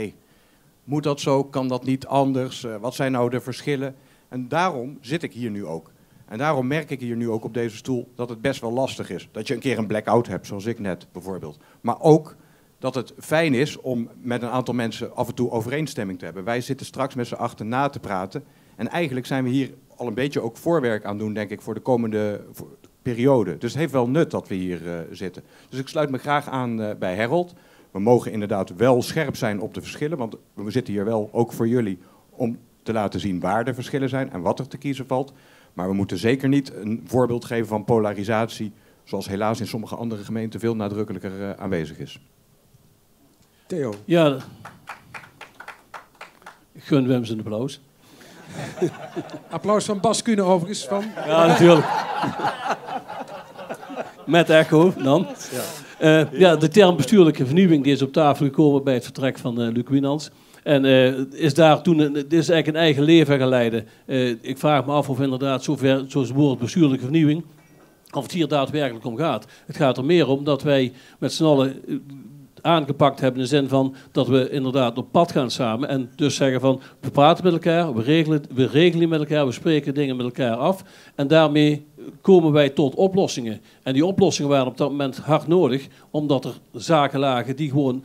moet dat zo? Kan dat niet anders? Wat zijn nou de verschillen? En daarom zit ik hier nu ook. En daarom merk ik hier nu ook op deze stoel dat het best wel lastig is. Dat je een keer een blackout hebt, zoals ik net bijvoorbeeld. Maar ook dat het fijn is om met een aantal mensen af en toe overeenstemming te hebben. Wij zitten straks met z'n achten na te praten. En eigenlijk zijn we hier al een beetje ook voorwerk aan doen, denk ik, voor de komende periode. Dus het heeft wel nut dat we hier zitten. Dus ik sluit me graag aan bij Harold. We mogen inderdaad wel scherp zijn op de verschillen, want we zitten hier wel ook voor jullie om te laten zien waar de verschillen zijn en wat er te kiezen valt. Maar we moeten zeker niet een voorbeeld geven van polarisatie, zoals helaas in sommige andere gemeenten veel nadrukkelijker aanwezig is. Theo. Ja, ik gun Wim zijn applaus. Applaus van Bas Kuhne overigens. Van... Ja, natuurlijk. Met echo dan. Ja, de term bestuurlijke vernieuwing die is op tafel gekomen bij het vertrek van Luc Wienans. En is daar toen dit is eigenlijk een eigen leven gaan leiden. Ik vraag me af of inderdaad zo'n woord bestuurlijke vernieuwing, of het hier daadwerkelijk om gaat. Het gaat er meer om dat wij met z'n allen aangepakt hebben in de zin van dat we inderdaad op pad gaan samen en dus zeggen van we praten met elkaar, we regelen met elkaar, we spreken dingen met elkaar af en daarmee komen wij tot oplossingen. En die oplossingen waren op dat moment hard nodig, omdat er zaken lagen die gewoon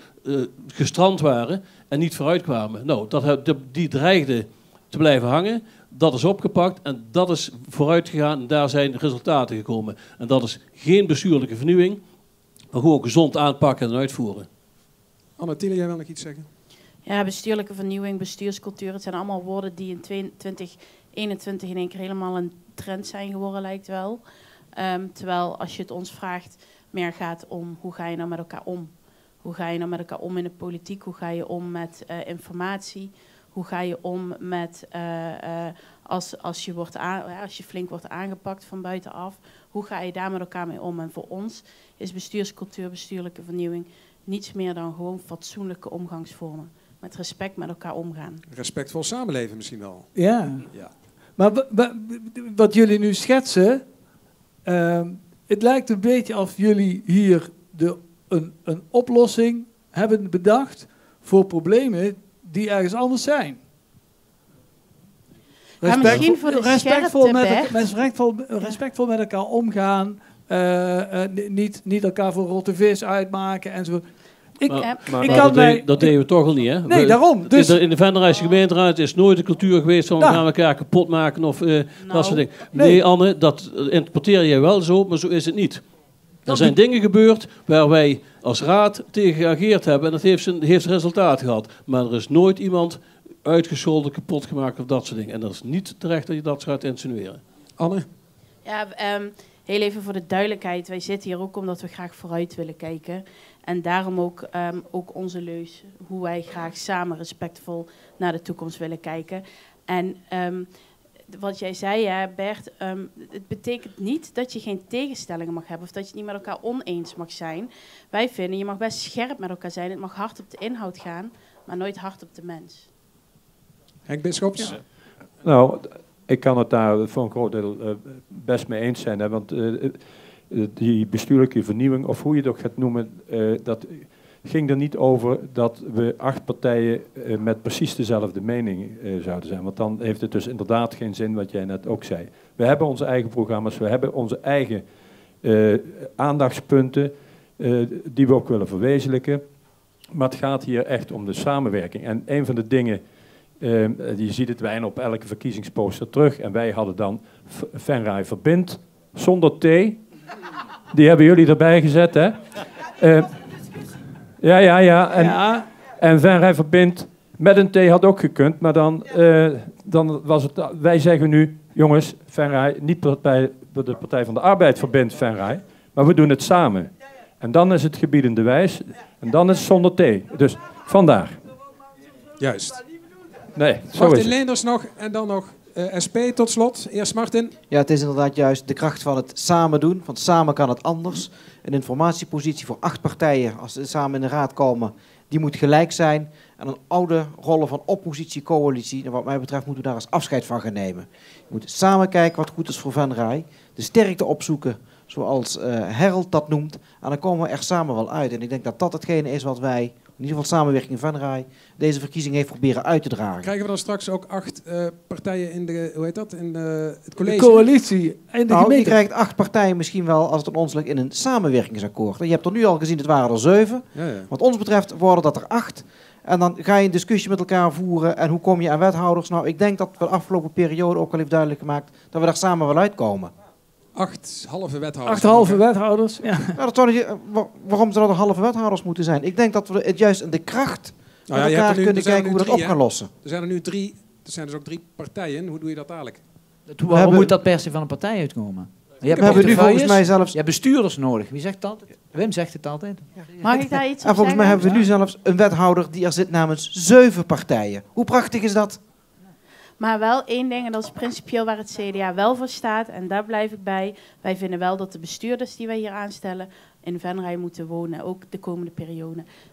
gestrand waren en niet vooruitkwamen. Nou, die dreigden te blijven hangen. Dat is opgepakt en dat is vooruit gegaan en daar zijn resultaten gekomen. En dat is geen bestuurlijke vernieuwing, maar gewoon gezond aanpakken en uitvoeren. Anne Thiele, jij wil nog iets zeggen? Ja, bestuurlijke vernieuwing, bestuurscultuur, het zijn allemaal woorden die in 2021 in één keer helemaal een trend zijn geworden, lijkt wel. Terwijl als je het ons vraagt, meer gaat om hoe ga je nou met elkaar om? Hoe ga je nou met elkaar om in de politiek? Hoe ga je om met informatie? Hoe ga je om met als je flink wordt aangepakt van buitenaf? Hoe ga je daar met elkaar mee om? En voor ons is bestuurscultuur, bestuurlijke vernieuwing niets meer dan gewoon fatsoenlijke omgangsvormen. Met respect met elkaar omgaan. Respectvol samenleven misschien wel. Ja. Maar wat jullie nu schetsen, het lijkt een beetje of jullie hier een oplossing hebben bedacht voor problemen die ergens anders zijn. Respectvol met elkaar omgaan, niet elkaar voor rotte vis uitmaken enzo. Dat deden we toch al niet, hè? Nee, daarom. Dus in de Venrayse gemeenteraad is nooit de cultuur geweest van we gaan elkaar kapot maken of dat soort dingen. Nee, Anne, dat interpreteer jij wel zo, maar zo is het niet. Er zijn dingen gebeurd waar wij als raad tegen geageerd hebben en dat heeft resultaat gehad. Maar er is nooit iemand uitgescholden, kapot gemaakt of dat soort dingen. En dat is niet terecht dat je dat gaat insinueren. Anne? Ja, heel even voor de duidelijkheid. Wij zitten hier ook omdat we graag vooruit willen kijken. En daarom ook onze leus. Hoe wij graag samen respectvol naar de toekomst willen kijken. En wat jij zei, hè, Bert, het betekent niet dat je geen tegenstellingen mag hebben of dat je het niet met elkaar oneens mag zijn. Wij vinden, je mag best scherp met elkaar zijn, het mag hard op de inhoud gaan, maar nooit hard op de mens. Henk Bisschops? Ja. Nou, ik kan het daar voor een groot deel best mee eens zijn, hè, want die bestuurlijke vernieuwing, of hoe je het ook gaat noemen, dat ging er niet over dat we 8 partijen met precies dezelfde mening zouden zijn. Want dan heeft het dus inderdaad geen zin wat jij net ook zei. We hebben onze eigen programma's, we hebben onze eigen aandachtspunten die we ook willen verwezenlijken. Maar het gaat hier echt om de samenwerking. En een van de dingen, je ziet het bijna op elke verkiezingsposter terug. En wij hadden dan Venray verbindt zonder T. Die hebben jullie erbij gezet, hè? Ja. En Venray verbindt met een T had ook gekund, maar dan was het. Wij zeggen nu, jongens, Venray, niet bij de Partij van de Arbeid verbindt Venray, maar we doen het samen. En dan is het gebiedende wijs en dan is het zonder T. Dus vandaar. Juist. Nee, zo Martin is het. Leenders nog en dan nog SP tot slot. Eerst Martin. Ja, het is inderdaad juist de kracht van het samen doen. Want samen kan het anders. Een informatiepositie voor 8 partijen, als ze samen in de raad komen, die moet gelijk zijn. En een oude rollen van oppositie, coalitie, en wat mij betreft moeten we daar eens afscheid van gaan nemen. Je moet samen kijken wat goed is voor Venray. De sterkte opzoeken, zoals Harold dat noemt. En dan komen we er samen wel uit. En ik denk dat dat hetgene is wat wij, in ieder geval samenwerking in Venray, deze verkiezing heeft proberen uit te dragen. Krijgen we dan straks ook 8 partijen in de, hoe heet dat, in het college? De coalitie en de gemeente. Je krijgt 8 partijen misschien wel, als het aan ons ligt, in een samenwerkingsakkoord. En je hebt er nu al gezien, het waren er 7. Ja. Wat ons betreft worden dat er 8. En dan ga je een discussie met elkaar voeren. En hoe kom je aan wethouders? Nou, ik denk dat we de afgelopen periode ook al heeft duidelijk gemaakt dat we daar samen wel uitkomen. 8 halve wethouders. 8 halve wethouders, ja. Nou, dat zou niet, waarom zou er halve wethouders moeten zijn? Ik denk dat we het juist in de kracht met elkaar kunnen kijken hoe we dat op gaan lossen. Er zijn er nu 3, er zijn dus ook 3 partijen. Hoe doe je dat dadelijk? Waarom moet dat per se van een partij uitkomen? Je hebt hebben nu volgens mij zelfs... Je hebt bestuurders nodig. Wie zegt dat? Wim zegt het altijd. Mag ik daar iets op En volgens mij zeggen? hebben we nu zelfs een wethouder die er zit namens 7 partijen. Hoe prachtig is dat? Maar wel één ding, en dat is principieel waar het CDA wel voor staat, en daar blijf ik bij. Wij vinden wel dat de bestuurders die wij hier aanstellen in Venray moeten wonen, ook de komende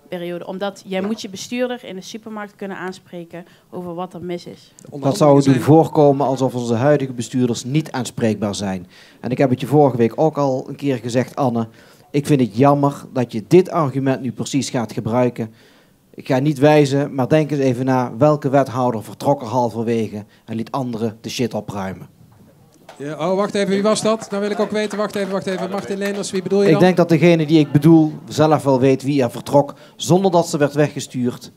periode. Omdat jij moet je bestuurder in de supermarkt kunnen aanspreken over wat er mis is. Dat zou het doen voorkomen alsof onze huidige bestuurders niet aanspreekbaar zijn. En ik heb het je vorige week ook al een keer gezegd, Anne. Ik vind het jammer dat je dit argument nu precies gaat gebruiken. Ik ga niet wijzen, maar denk eens even na welke wethouder vertrok er halverwege en liet anderen de shit opruimen. Ja, oh, wacht even, wie was dat? Dan wil ik ook weten, wacht even. Martin Leenders, wie bedoel je dan? Ik denk dat degene die ik bedoel zelf wel weet wie er vertrok zonder dat ze werd weggestuurd.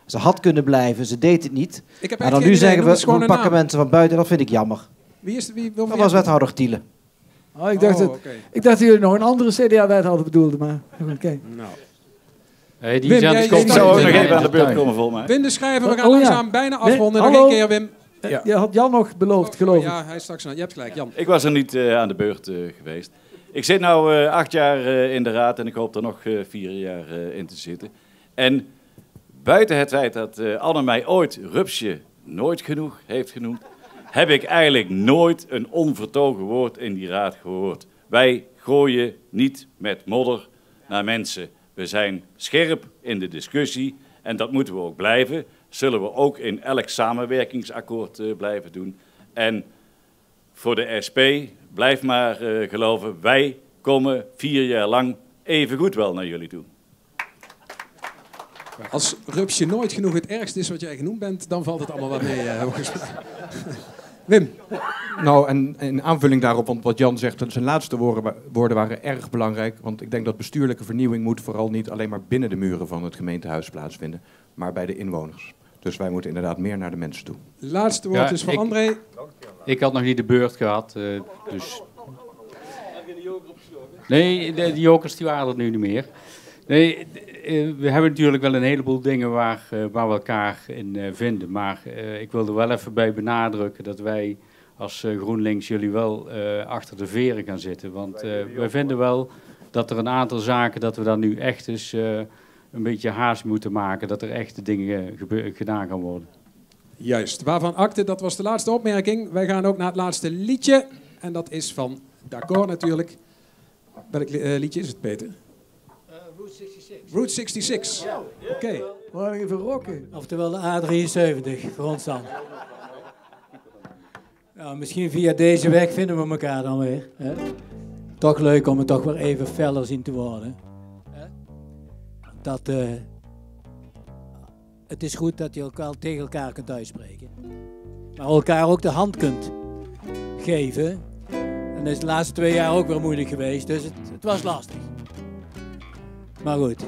Ze had kunnen blijven, ze deed het niet. En dan nu zeggen we pakken mensen van buiten, dat vind ik jammer. Wie is wie? Dat was wethouder Thiele. Oh, ik dacht dat jullie nog een andere CDA-wethouder bedoelden, maar oké. Nou. Hey, die zou ook nog even aan de beurt komen, volgens mij. Wim de Schrijver, we gaan langzaam bijna afronden. Nog één keer, Wim. Ja. Je had Jan nog beloofd, geloof ik. Ja, hij is straks. Je hebt gelijk, Jan. Ik was er niet aan de beurt geweest. Ik zit nu 8 jaar in de raad en ik hoop er nog 4 jaar in te zitten. En buiten het feit dat Anne mij ooit Rupsje nooit genoeg heeft genoemd, heb ik eigenlijk nooit een onvertogen woord in die raad gehoord. Wij gooien niet met modder naar mensen. We zijn scherp in de discussie en dat moeten we ook blijven. Zullen we ook in elk samenwerkingsakkoord blijven doen. En voor de SP, blijf maar geloven, wij komen 4 jaar lang even goed wel naar jullie toe. Als Rupsje nooit genoeg het ergste is wat jij genoemd bent, dan valt het allemaal wat mee. Wim. Nou, en in aanvulling daarop, want wat Jan zegt, zijn laatste woorden waren erg belangrijk. Want ik denk dat bestuurlijke vernieuwing moet vooral niet alleen maar binnen de muren van het gemeentehuis plaatsvinden, maar bij de inwoners. Dus wij moeten inderdaad meer naar de mensen toe. Laatste woord is voor André. Ik had nog niet de beurt gehad, dus... Nee, die jokers die waren er nu niet meer. Nee, we hebben natuurlijk wel een heleboel dingen waar we elkaar in vinden. Maar ik wil er wel even bij benadrukken dat wij als GroenLinks jullie wel achter de veren gaan zitten. Want wij vinden wel dat er een aantal zaken, dat we daar nu echt eens een beetje haast moeten maken. Dat er echte dingen gedaan gaan worden. Juist, waarvan akte, dat was de laatste opmerking. Wij gaan ook naar het laatste liedje. En dat is van D'accord natuurlijk. Welk liedje is het, Peter? Route 66. Route 66. Ja. Oké. We gaan even rocken. Oftewel de A73 voor ons dan. Nou, misschien via deze weg vinden we elkaar dan weer. Hè? Toch leuk om het toch weer even feller zien te worden. Hè? Dat, het is goed dat je ook wel tegen elkaar kunt uitspreken. Maar elkaar ook de hand kunt geven. En dat is de laatste 2 jaar ook weer moeilijk geweest, dus het was lastig. Maar goed.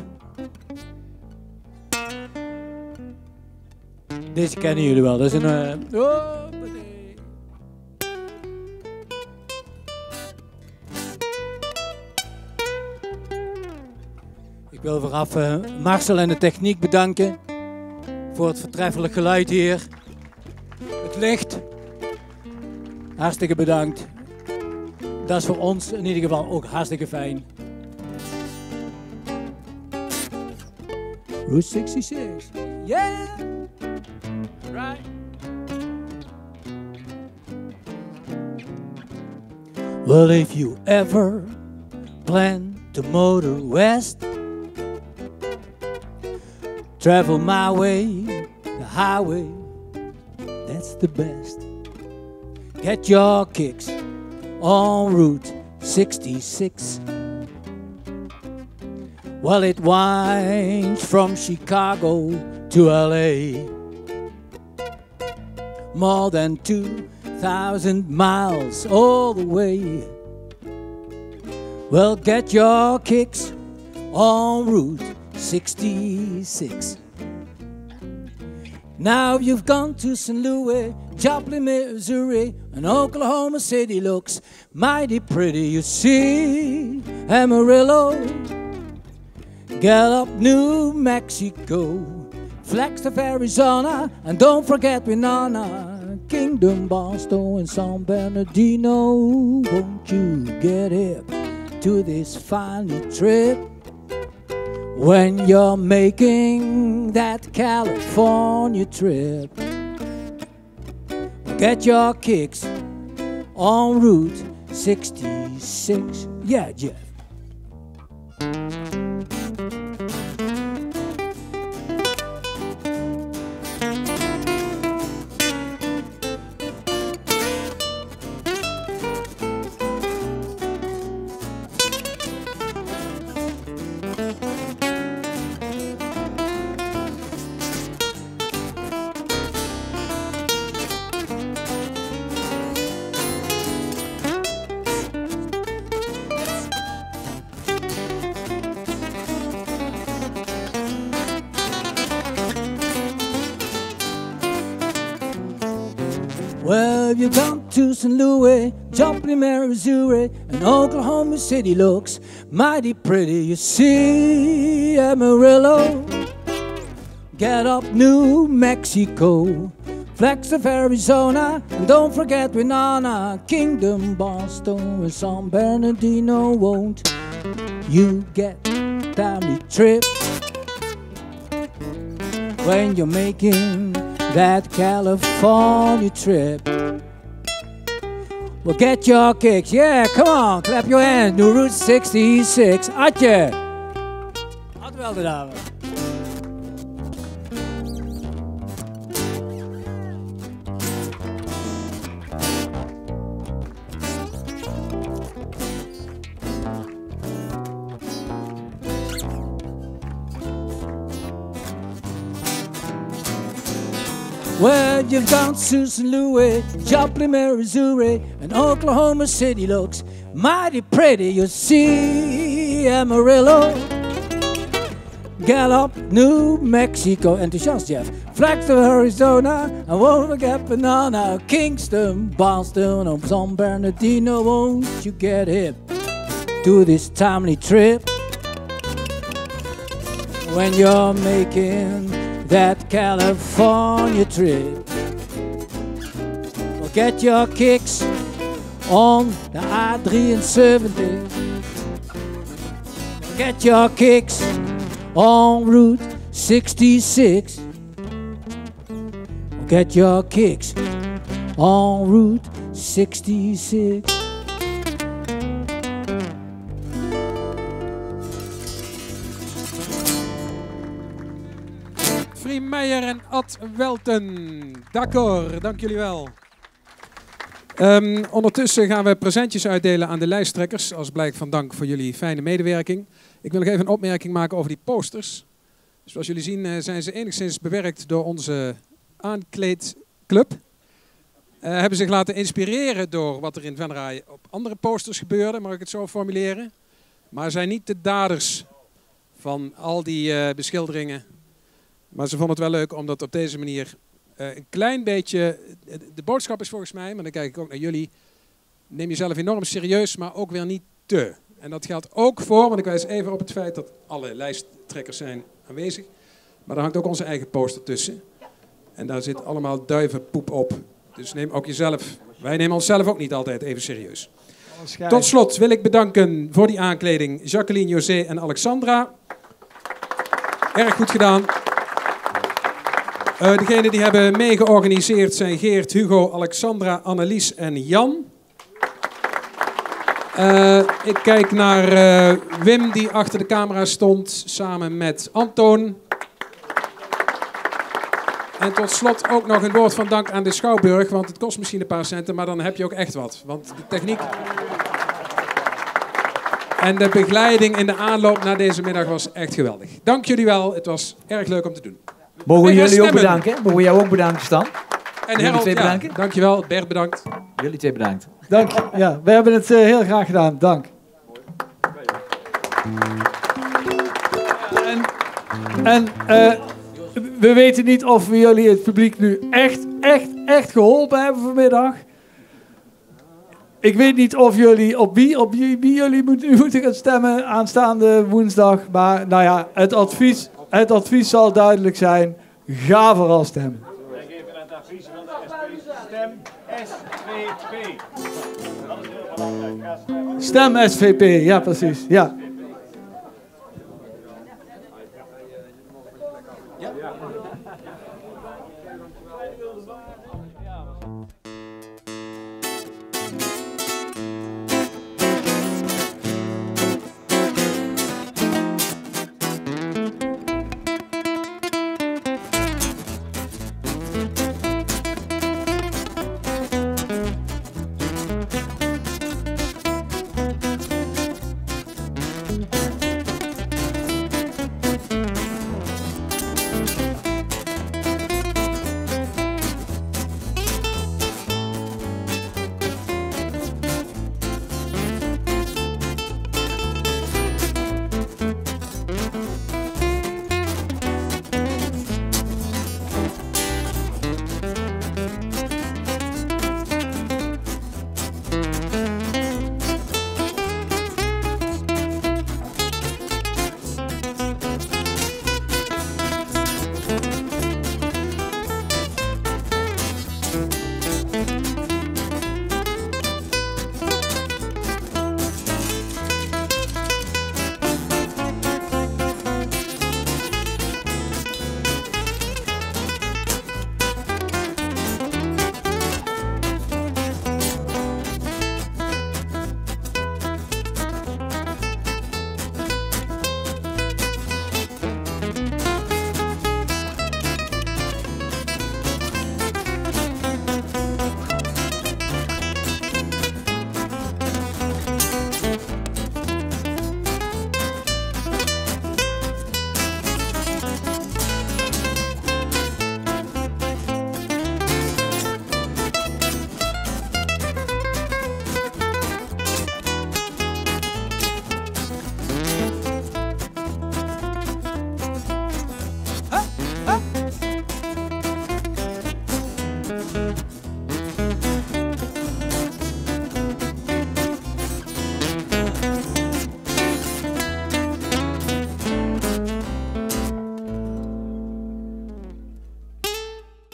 Deze kennen jullie wel, dat is een... Ik wil vooraf Marcel en de techniek bedanken voor het voortreffelijk geluid hier. Het licht. Hartstikke bedankt. Dat is voor ons in ieder geval ook hartstikke fijn. Route 66. Yeah! Right. Well, if you ever plan to motor west, travel my way, the highway, that's the best. Get your kicks on Route 66. Well, it winds from Chicago to LA. More than 2,000 miles all the way. Well, get your kicks on Route 66. Now you've gone to St. Louis, Joplin, Missouri, and Oklahoma City looks mighty pretty, you see. Amarillo, Gallup, New Mexico, Flagstaff, Arizona, and don't forget Winona, Kingdom, Boston, and San Bernardino. Won't you get hip to this final trip when you're making that California trip? Get your kicks on Route 66. Yeah, Jeff. Well, you come to St. Louis, Joplin, Missouri, and Oklahoma City looks mighty pretty, you see. Amarillo, get up New Mexico, Flagstaff, Arizona, and don't forget Winona, Kingdom, Boston, and San Bernardino. Won't you get timely trip when you're making that California trip? Well, get your kicks. Yeah, come on, clap your hands. New Route 66. Atje. Had wel de dame. Well, you've gone to St. Louis, Joplin, Missouri, and Oklahoma City looks mighty pretty, you see. Amarillo, Gallup, New Mexico, enthousiast Jeff, Flagstaff, Arizona, and won't forget Banana, Kingston, Boston, and San Bernardino. Won't you get hip to this timely trip when you're making that California trip? Well, Get your kicks on the I-73. Get your kicks on Route 66. Get your kicks on Route 66. Free Meijer en Ad Welten. D'accord, dank jullie wel. Ondertussen gaan we presentjes uitdelen aan de lijsttrekkers. Als blijk van dank voor jullie fijne medewerking. Ik wil nog even een opmerking maken over die posters. Zoals jullie zien zijn ze enigszins bewerkt door onze aankleedclub. Hebben zich laten inspireren door wat er in Venray op andere posters gebeurde, mag ik het zo formuleren. Maar zijn niet de daders van al die beschilderingen. Maar ze vonden het wel leuk om dat op deze manier een klein beetje... De boodschap is volgens mij, maar dan kijk ik ook naar jullie. Neem jezelf enorm serieus, maar ook weer niet te. En dat geldt ook voor, want ik wijs even op het feit dat alle lijsttrekkers zijn aanwezig. Maar daar hangt ook onze eigen poster tussen. En daar zit allemaal duivenpoep op. Dus neem ook jezelf... Wij nemen onszelf ook niet altijd even serieus. Tot slot wil ik bedanken voor die aankleding Jacqueline, José en Alexandra. Erg goed gedaan. Degenen die hebben meegeorganiseerd zijn Geert, Hugo, Alexandra, Annelies en Jan. Ik kijk naar Wim die achter de camera stond samen met Antoon. En tot slot ook nog een woord van dank aan de Schouwburg, want het kost misschien een paar centen, maar dan heb je ook echt wat. Want de techniek en de begeleiding in de aanloop naar deze middag was echt geweldig. Dank jullie wel, het was erg leuk om te doen. Mogen we jullie ook bedanken? Mogen we jou ook bedanken, Stan? En Harold, ja, bedanken? Dankjewel. Bert, bedankt. Jullie twee bedankt. Dank. Ja, we hebben het heel graag gedaan. Dank. En we weten niet of we jullie, het publiek, nu echt geholpen hebben vanmiddag. Ik weet niet of jullie op wie jullie moeten gaan stemmen aanstaande woensdag. Maar nou ja, het advies zal duidelijk zijn. Ga vooral stemmen. Wij geven het advies van de SP. Stem SVP. Dat is heel belangrijk. Ga stemmen. Stem SVP, ja precies. Ja.